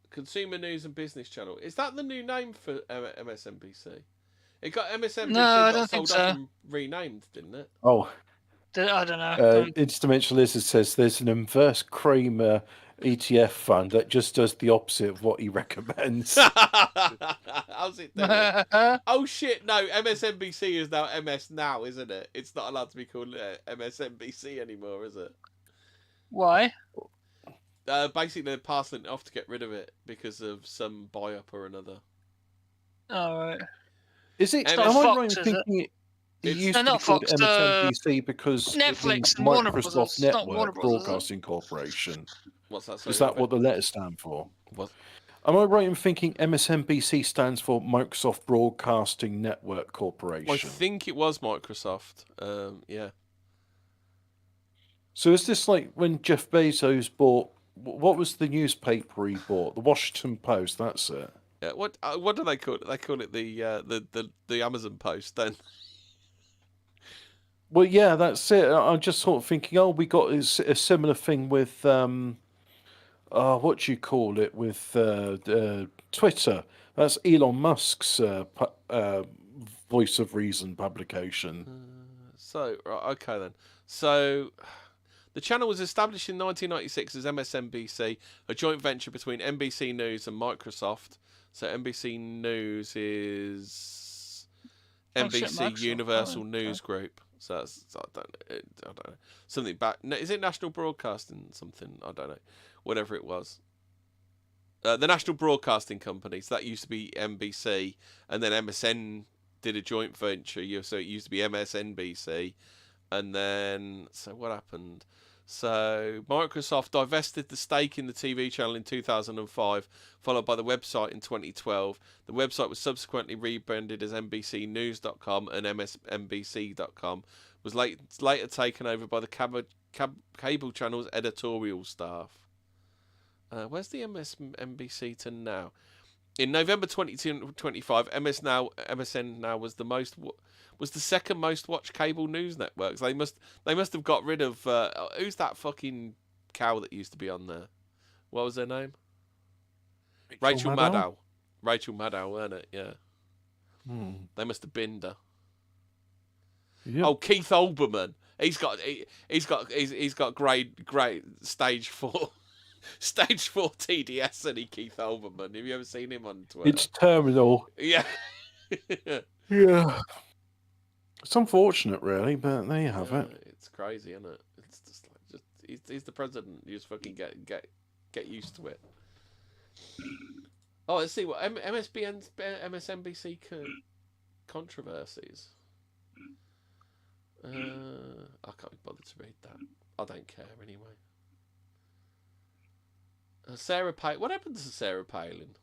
Consumer News and Business Channel. Is that the new name for MSNBC? It got MSNBC No, I don't sold think off so. and renamed, didn't it? Oh, I don't know. Interdimensional Lizard says there's an inverse Kramer ETF fund that just does the opposite of what he recommends. How's it doing? Oh shit! No, MSNBC is now MS Now, isn't it? It's not allowed to be called MSNBC anymore, is it? Why? Basically, they're passing it off to get rid of it because of some buy-up or another. All right. Is it? It's Am not I Fox, right in is it? thinking it used No, to be not called Fox, MSNBC because Netflix it and Warner Microsoft Brothers. It's not Warner Network Brothers, is it? Broadcasting Corporation? What's that? Is that what the letters stand for? What? Am I right in thinking MSNBC stands for Microsoft Broadcasting Network Corporation? I think it was Microsoft. Yeah. So is this like when Jeff Bezos bought? What was the newspaper he bought? The Washington Post. That's it. Yeah. What do they call it? They call it the Amazon Post then. Well, yeah, that's it. I'm just sort of thinking, oh, we got a similar thing with what do you call it, with Twitter. That's Elon Musk's Voice of Reason publication. So, okay then. So, the channel was established in 1996 as MSNBC, a joint venture between NBC News and Microsoft. So, NBC News is NBC Universal News Group. So that's I don't know something back. Is it National Broadcasting something? I don't know. Whatever it was. The National Broadcasting Company. So that used to be NBC, and then MSN did a joint venture. So it used to be MSNBC, and then so what happened? So Microsoft divested the stake in the TV channel in 2005, followed by the website in 2012. The website was subsequently rebranded as NBCnews.com and MSNBC.com. Was later taken over by the cable channel's editorial staff. Where's the MSNBC to now? In November 2025, MSN Now was the second most watched cable news network. They must have got rid of who's that fucking cow that used to be on there? What was her name? Rachel Maddow. Rachel Maddow, weren't it? Yeah. They must have binned her. Yep. Oh, Keith Olbermann. He's got great stage 4. Stage 4 TDS, and Keith Olbermann. Have you ever seen him on Twitter? It's terminal. Yeah. Yeah. It's unfortunate, really, but there you have it. It's crazy, isn't it? It's just like he's the president. You just fucking get used to it. Oh, let's see what MSNBC controversies. I can't be bothered to read that. I don't care anyway. Sarah Palin. What happened to Sarah Palin?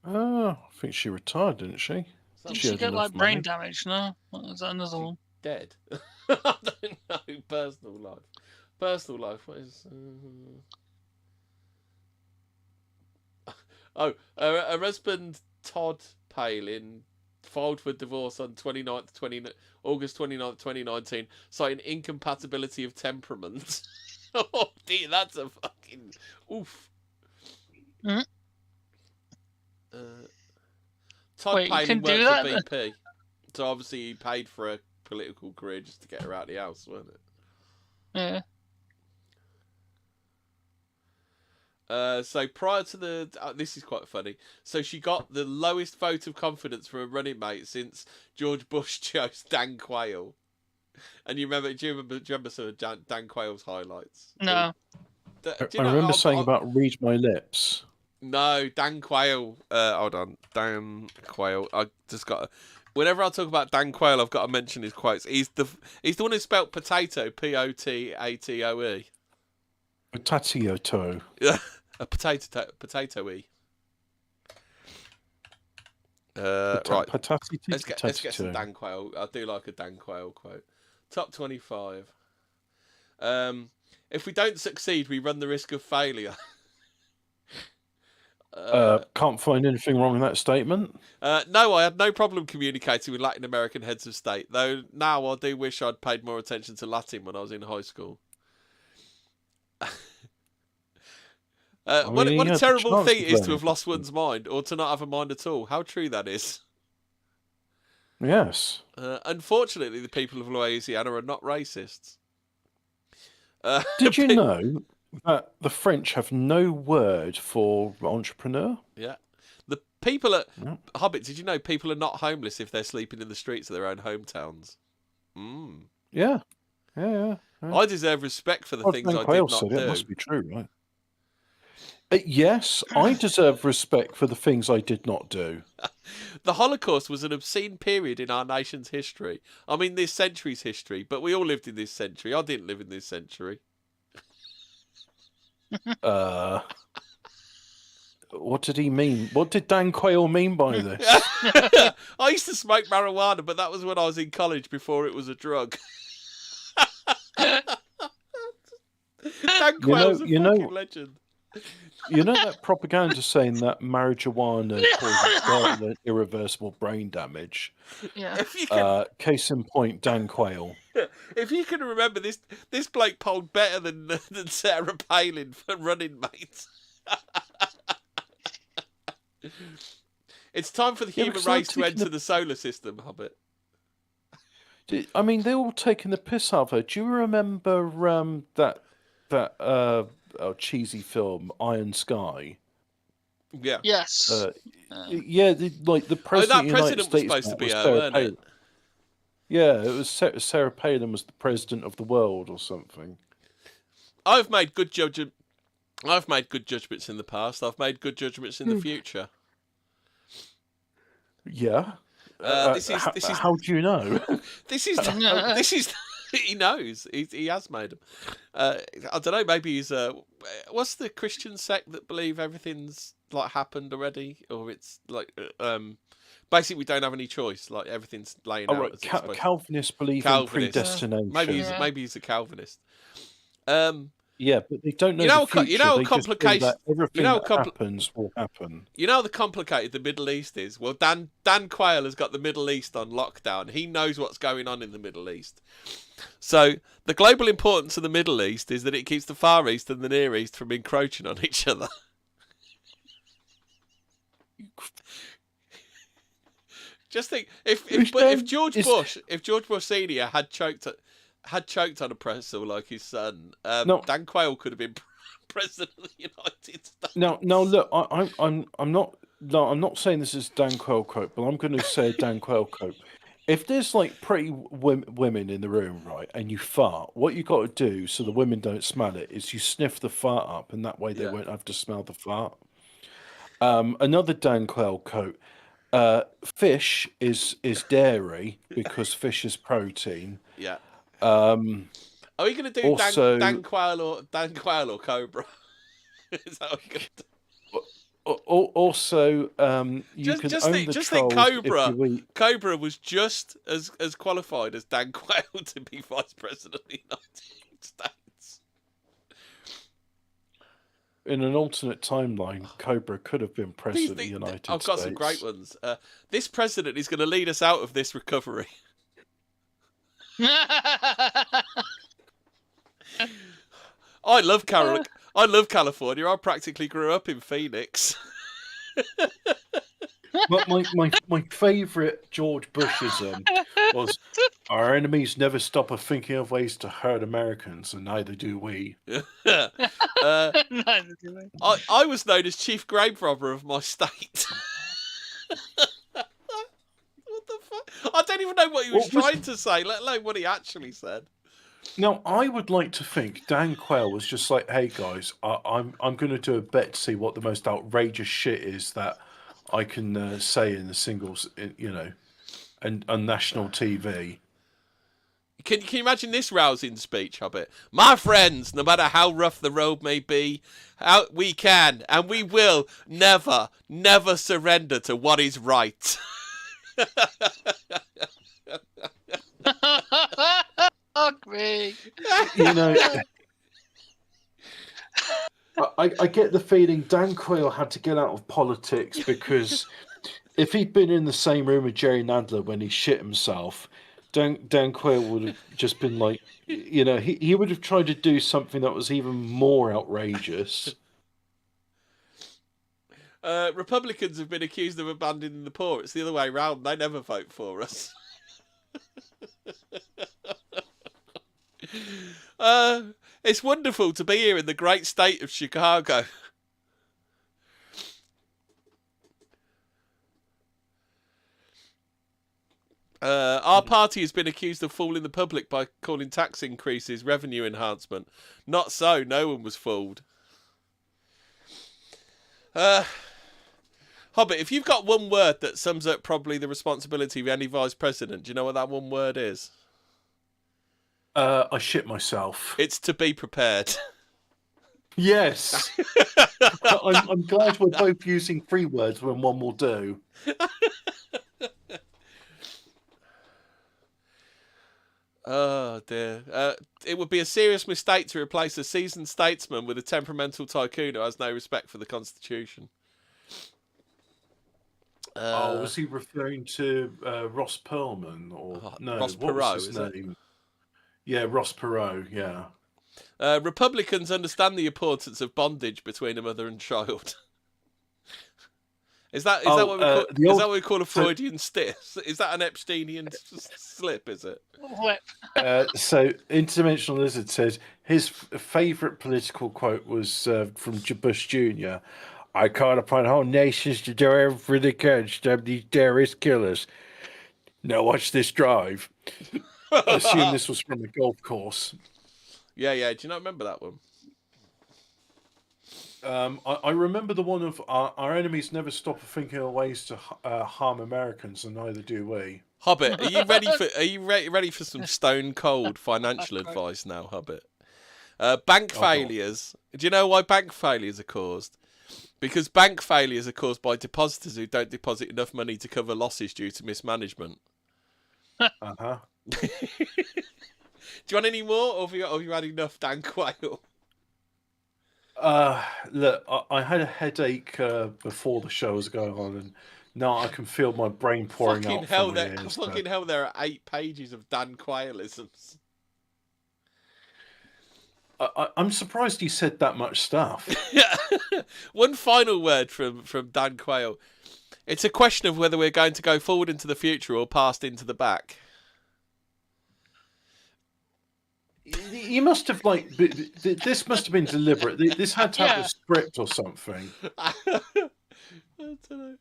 I think she retired, didn't she? Did she get like brain damage? No, is that another one? Dead. I don't know. Personal life. What is? Her husband Todd Palin filed for divorce on August 29th, 2019, citing incompatibility of temperament. Oh dear, that's a fucking oof. Mm. Todd Palin worked for BP, so obviously he paid for a political career just to get her out of the house, wasn't it? Yeah. So prior to this is quite funny. So she got the lowest vote of confidence from a running mate since George Bush chose Dan Quayle. And do you remember some of Dan Quayle's highlights? No. I remember saying about read my lips. No, Dan Quayle. Hold on, Dan Quayle. I just got. Whenever I talk about Dan Quayle, I've got to mention his quotes. He's the one who spelt potato, Potatoe. Potato. Yeah, a potato-y. Right. Let's get some Dan Quayle. I do like a Dan Quayle quote. Top 25. If we don't succeed, we run the risk of failure. Can't find anything wrong in that statement. No, I had no problem communicating with Latin American heads of state, though now I do wish I'd paid more attention to Latin when I was in high school. What a terrible thing it is to have lost one's mind, or to not have a mind at all. How true that is. Yes. Unfortunately, the people of Louisiana are not racists. Did you know that the French have no word for entrepreneur? Yeah. The people at Hobbit, did you know people are not homeless if they're sleeping in the streets of their own hometowns? Mm. Yeah. I deserve respect for the things I did not do. It must be true, right? Yes, I deserve respect for the things I did not do. The Holocaust was an obscene period in our nation's history. I mean, this century's history, but we all lived in this century. I didn't live in this century. What did he mean? What did Dan Quayle mean by this? I used to smoke marijuana, but that was when I was in college before it was a drug. Dan Quayle's a fucking legend. You know that propaganda saying that marijuana causes irreversible brain damage? Yeah. Case in point, Dan Quayle. If you can remember this bloke polled better than Sarah Palin for running mates. It's time for the human race to enter the solar system, Hobbit. I mean, they're all taking the piss out of her. Do you remember that cheesy film Iron Sky? Yeah. Yes. Yeah, the president. That president was supposed to be her, wasn't it? Yeah, it was Sarah Palin was the president of the world or something. I've made good judgments in the past. I've made good judgments in the future. Yeah. This is how do you know? This is he knows. He has made them. I don't know. Maybe he's what's the Christian sect that believe everything's like happened already, or it's like basically we don't have any choice. Like everything's laying out. Right. Calvinists believe in predestination. Maybe he's a Calvinist. Yeah, but they don't know. You know how complicated. Everything that happens will happen. You know how complicated the Middle East is. Well, Dan Quayle has got the Middle East on lockdown. He knows what's going on in the Middle East. So the global importance of the Middle East is that it keeps the Far East and the Near East from encroaching on each other. Just think if George Bush Senior had choked on a pretzel like his son, Dan Quayle could have been president of the United States. No, look, I'm not saying this is Dan Quayle quote, but I'm going to say a Dan Quayle quote. If there's like pretty women in the room, right, and you fart, what you got to do so the women don't smell it is you sniff the fart up, and that way they won't have to smell the fart. Another Dan Quayle quote. Fish is dairy because fish is protein. Yeah. Are we going to do Dan Quayle or Cobra? Is that what we're going to do? Also, you can own the just trolls think if you eat. Cobra was just as qualified as Dan Quayle to be vice president of the United States. In an alternate timeline, Cobra could have been president of the United States. I've got some great ones. This president is going to lead us out of this recovery. I love California. I practically grew up in Phoenix. My favourite George Bushism was, "Our enemies never stop of thinking of ways to hurt Americans, and neither do we." Neither do we. I was known as chief grave robber of my state. What the fuck? I don't even know what he was trying to say, let alone what he actually said. Now, I would like to think Dan Quayle was just like, "Hey guys, I'm going to do a bet to see what the most outrageous shit is that I can say in the singles, and on national TV." Can you imagine this rousing speech, Hobbit? "My friends, no matter how rough the road may be, we can and we will never, never surrender to what is right." Fuck me. I get the feeling Dan Quayle had to get out of politics because if he'd been in the same room with Jerry Nadler when he shit himself, Dan Quayle would have just been like, he would have tried to do something that was even more outrageous. Republicans have been accused of abandoning the poor. It's the other way around. They never vote for us. It's wonderful to be here in the great state of Chicago. Our party has been accused of fooling the public by calling tax increases revenue enhancement. Not so. No one was fooled. Hobbit, if you've got one word that sums up probably the responsibility of any vice president, do you know what that one word is? I shit myself. It's to be prepared. Yes. I'm glad we're both using 3 words when one will do. Oh dear. It would be a serious mistake to replace a seasoned statesman with a temperamental tycoon who has no respect for the Constitution. Was he referring to Ross Perlman or no? Ross what Perot, was his is name? Yeah, Ross Perot. Yeah. Republicans understand the importance of bondage between a mother and child. Is that what we call a Freudian slip? Is that an Epsteinian slip? Is it? So Interdimensional Lizard says his favourite political quote was from Bush Jr. "I call upon whole nations to do everything they can to stop these terrorist killers. Now watch this drive." I assume this was from a golf course. Yeah. Do you not remember that one? I remember the one of our enemies never stop thinking of ways to harm Americans, and neither do we. Hobbit, are you ready for? Are you ready for some stone cold financial advice now, Hobbit? Bank failures. Do you know why bank failures are caused? Because bank failures are caused by depositors who don't deposit enough money to cover losses due to mismanagement. Uh-huh. Do you want any more, or have you had enough, Dan Quayle? Look, I had a headache before the show was going on, and now I can feel my brain pouring out from my ears. Fucking hell, there are 8 pages of Dan Quayleisms. I'm surprised you said that much stuff. One final word from Dan Quayle. It's a question of whether we're going to go forward into the future or past into the back. You must have this must have been deliberate. This had to have a script or something. I don't know.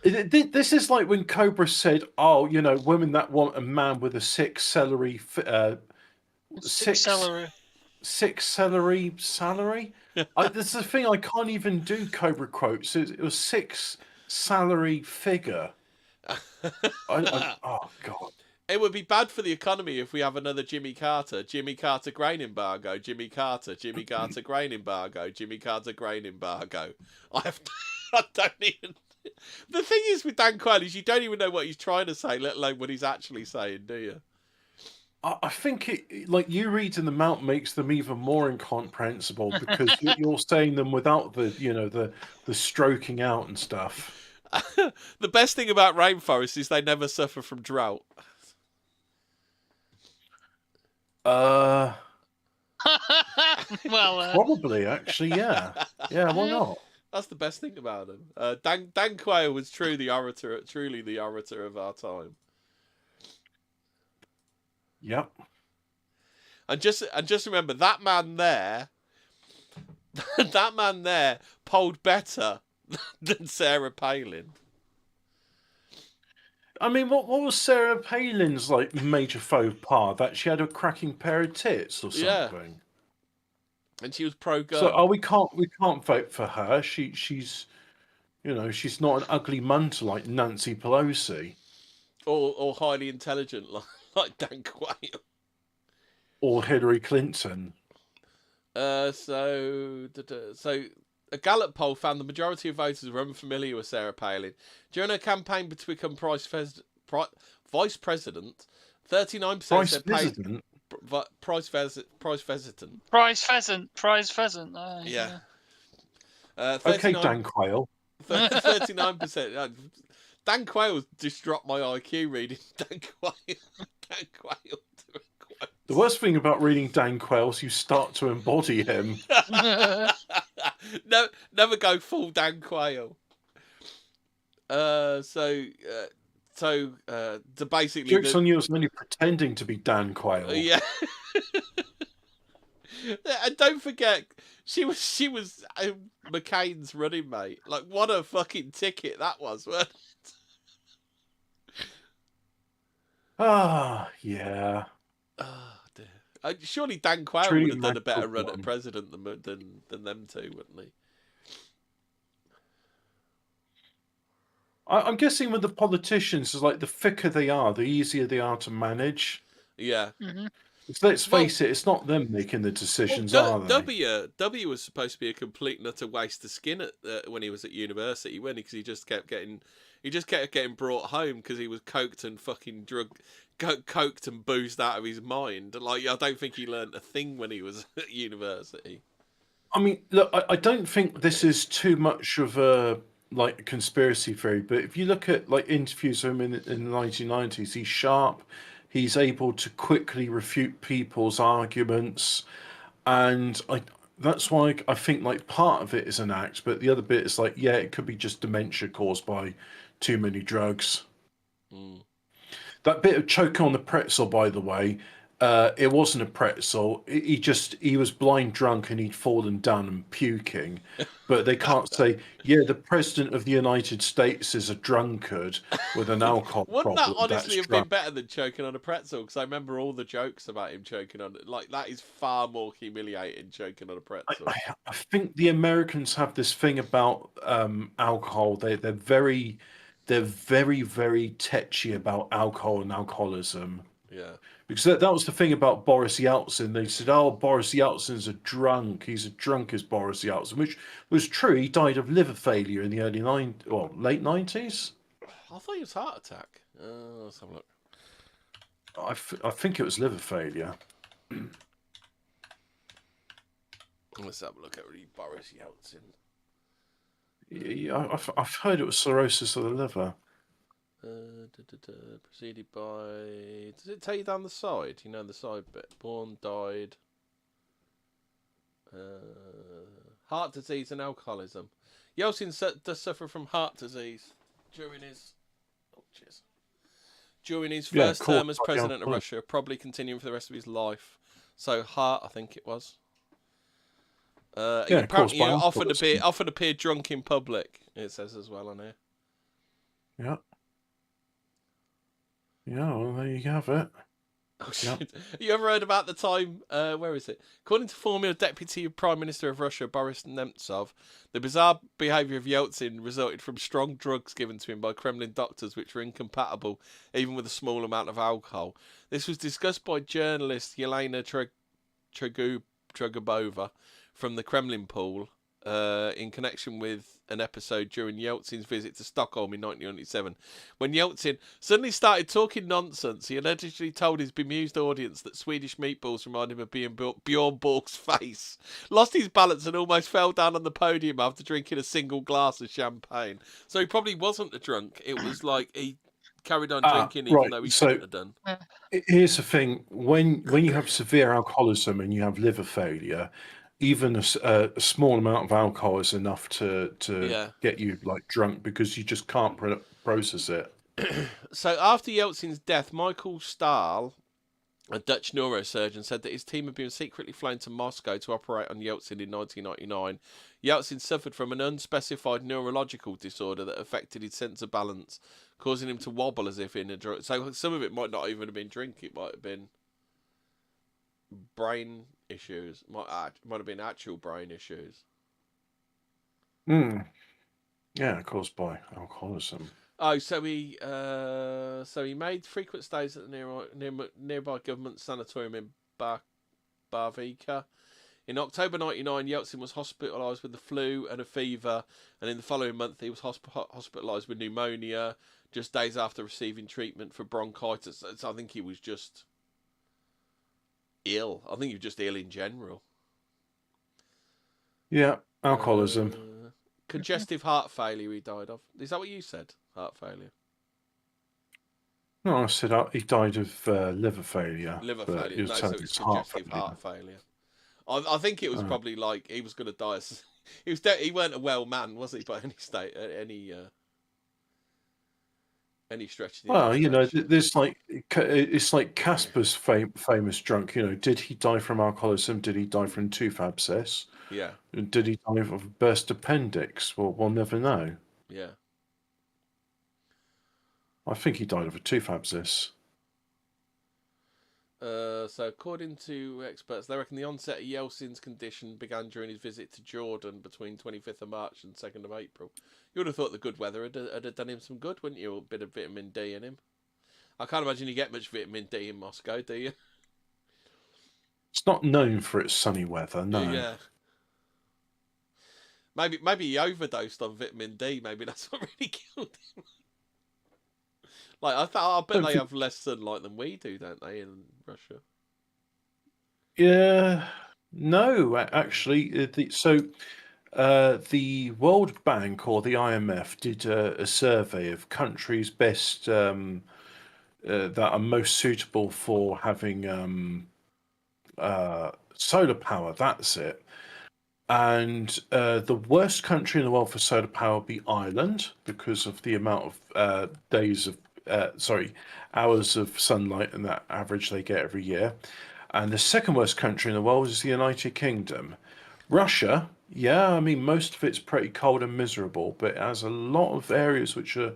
This is like when Cobra said, "Oh, women that want a man with a 6 celery salary." That's the thing. I can't even do Cobra quotes. It was 6 salary figure. Oh God. It would be bad for the economy if we have another Jimmy Carter grain embargo, Jimmy Carter grain embargo, Jimmy Carter grain embargo. I don't even. The thing is with Dan Quayle is you don't even know what he's trying to say, let alone what he's actually saying, do you? I think it, like you reading them out makes them even more incomprehensible because you're saying them without the, the stroking out and stuff. The best thing about rainforests is they never suffer from drought. Well, Probably, actually, yeah. Yeah, why not? That's the best thing about him. Dan Quayle was truly the orator of our time. Yep. And just remember that man there. That man there polled better than Sarah Palin. I mean, what was Sarah Palin's major faux pas? That she had a cracking pair of tits or something. Yeah. And she was pro-gun. So, we can't vote for her. She's, she's not an ugly munter like Nancy Pelosi, or highly intelligent like Dan Quayle, or Hillary Clinton. So a Gallup poll found the majority of voters were unfamiliar with Sarah Palin. During her campaign to become vice president, 39% said Palin. Prize pheasant. Yeah. 39... Okay, Dan Quayle. 39%. Dan Quayle just dropped my IQ reading Dan Quayle. The worst thing about reading Dan Quayle is you start to embody him. No, never go full Dan Quayle. So basically, Joke's on you, was only pretending to be Dan Quayle. Yeah. And don't forget, she was McCain's running mate. Like, what a fucking ticket that was, wasn't it? Yeah. Oh, dear. Surely Dan Quayle would have done a better run at president than them two, wouldn't he? I'm guessing with the politicians, it's like the thicker they are, the easier they are to manage. Yeah. Mm-hmm. Let's face it, it's not them making the decisions, are they? W was supposed to be a complete and utter waste of skin when he was at university, wasn't he? Because he just kept getting brought home because he was coked and fucking coked and boozed out of his mind. Like, I don't think he learnt a thing when he was at university. I mean, look, I don't think this is too much of a conspiracy theory, but if you look at interviews of him in the 1990s, he's sharp. He's able to quickly refute people's arguments, and that's why I think part of it is an act, but the other bit is it could be just dementia caused by too many drugs. Mm. That bit of choking on the pretzel, by the way, it wasn't a pretzel. He was blind drunk and he'd fallen down and puking. But they can't say, the president of the United States is a drunkard with an alcohol problem. Wouldn't that honestly have been better than choking on a pretzel? Because I remember all the jokes about him choking on it. that is far more humiliating, choking on a pretzel. I think the Americans have this thing about alcohol. They're very, very tetchy about alcohol and alcoholism. Yeah. Because that was the thing about Boris Yeltsin. They said, Boris Yeltsin's a drunk. He's as drunk as Boris Yeltsin, which was true. He died of liver failure in the late 90s. I thought he was heart attack. Let's have a look. I think it was liver failure. Let's have a look at Boris Yeltsin. Yeah, I've heard it was cirrhosis of the liver. Preceded by... Does it tell you down the side? The side bit. Born, died. Heart disease and alcoholism. Yeltsin does suffer from heart disease during his... During his first term as president of Russia, probably continuing for the rest of his life. So heart, I think it was. He apparently often appeared drunk in public. It says as well on here. Yeah. Yeah, well, there you have it. Oh, shit. You ever heard about the time, where is it? According to former Deputy Prime Minister of Russia, Boris Nemtsov, the bizarre behaviour of Yeltsin resulted from strong drugs given to him by Kremlin doctors which were incompatible even with a small amount of alcohol. This was discussed by journalist Yelena Trugubova from the Kremlin Pool in connection with an episode during Yeltsin's visit to Stockholm in 1997. When Yeltsin suddenly started talking nonsense, he allegedly told his bemused audience that Swedish meatballs reminded him of Bjorn Borg's face, lost his balance and almost fell down on the podium after drinking a single glass of champagne. So he probably wasn't a drunk. It was like he carried on drinking even though he shouldn't have done. Here's the thing: when you have severe alcoholism and you have liver failure, even a small amount of alcohol is enough to get you like drunk because you just can't process it. So after Yeltsin's death, Michael Stahl, a Dutch neurosurgeon, said that his team had been secretly flown to Moscow to operate on Yeltsin in 1999. Yeltsin suffered from an unspecified neurological disorder that affected his sense of balance, causing him to wobble as if in a drug. So some of it might not even have been drink; it might have been brain issues. Might have been actual brain issues. Yeah, caused by alcoholism. Oh, so he made frequent stays at the nearby government sanatorium in Barvika. In October 1999, Yeltsin was hospitalised with the flu and a fever, and in the following month he was hospitalised with pneumonia just days after receiving treatment for bronchitis. So I think he was just ill. I think he was just ill in general. Yeah, alcoholism. Congestive heart failure he died of. Is that what you said? Heart failure? No, I said he died of liver failure. Liver failure. No, so it's congestive heart failure. I think it was probably like he was going to die. He weren't a well man, was he? By any state, any stretch. Well, you know, there's like it's like Casper's famous drunk. You know, did he die from alcoholism? Did he die from tooth abscess? Yeah. Did he die of a burst appendix? Well, we'll never know. Yeah. I think he died of a tooth abscess. So according to experts, they reckon the onset of Yeltsin's condition began during his visit to Jordan between 25th of March and 2nd of April. You would have thought the good weather had done him some good, wouldn't you? A bit of vitamin D in him. I can't imagine you get much vitamin D in Moscow, do you? It's not known for its sunny weather, no. Yeah. Maybe he overdosed on vitamin D. Maybe that's what really killed him. Like I bet they have less sunlight than we do, don't they, in Russia? Yeah, no, actually, the World Bank or the IMF did a survey of countries best that are most suitable for having solar power. That's it. And the worst country in the world for solar power would be Ireland because of the amount of hours of sunlight and that average they get every year. And the second worst country in the world is the United Kingdom. Russia, yeah, I mean, most of it's pretty cold and miserable, but it has a lot of areas which are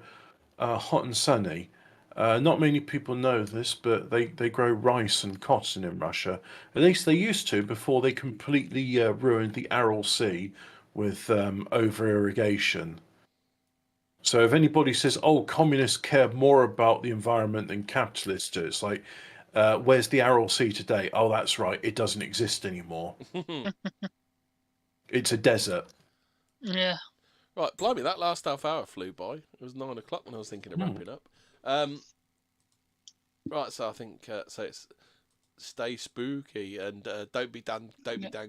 hot and sunny. Not many people know this, but they grow rice and cotton in Russia. At least they used to before they completely ruined the Aral Sea with over-irrigation. So if anybody says, oh, communists care more about the environment than capitalists do, it's like, where's the Aral Sea today? Oh, that's right, it doesn't exist anymore. It's a desert. Yeah. Right, blimey, that last half hour flew by. It was 9 o'clock when I was thinking of wrapping up. Right, so I think so. It's stay spooky and don't be Dan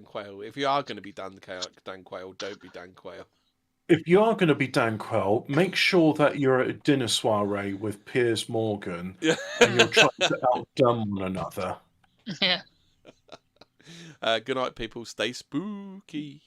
Quayle. If you are going to be Dan Quayle, don't be Dan Quayle. If you are going to be Dan Quayle, make sure that you're at a dinner soiree with Piers Morgan and you're trying to outdone one another. Yeah. Good night, people. Stay spooky.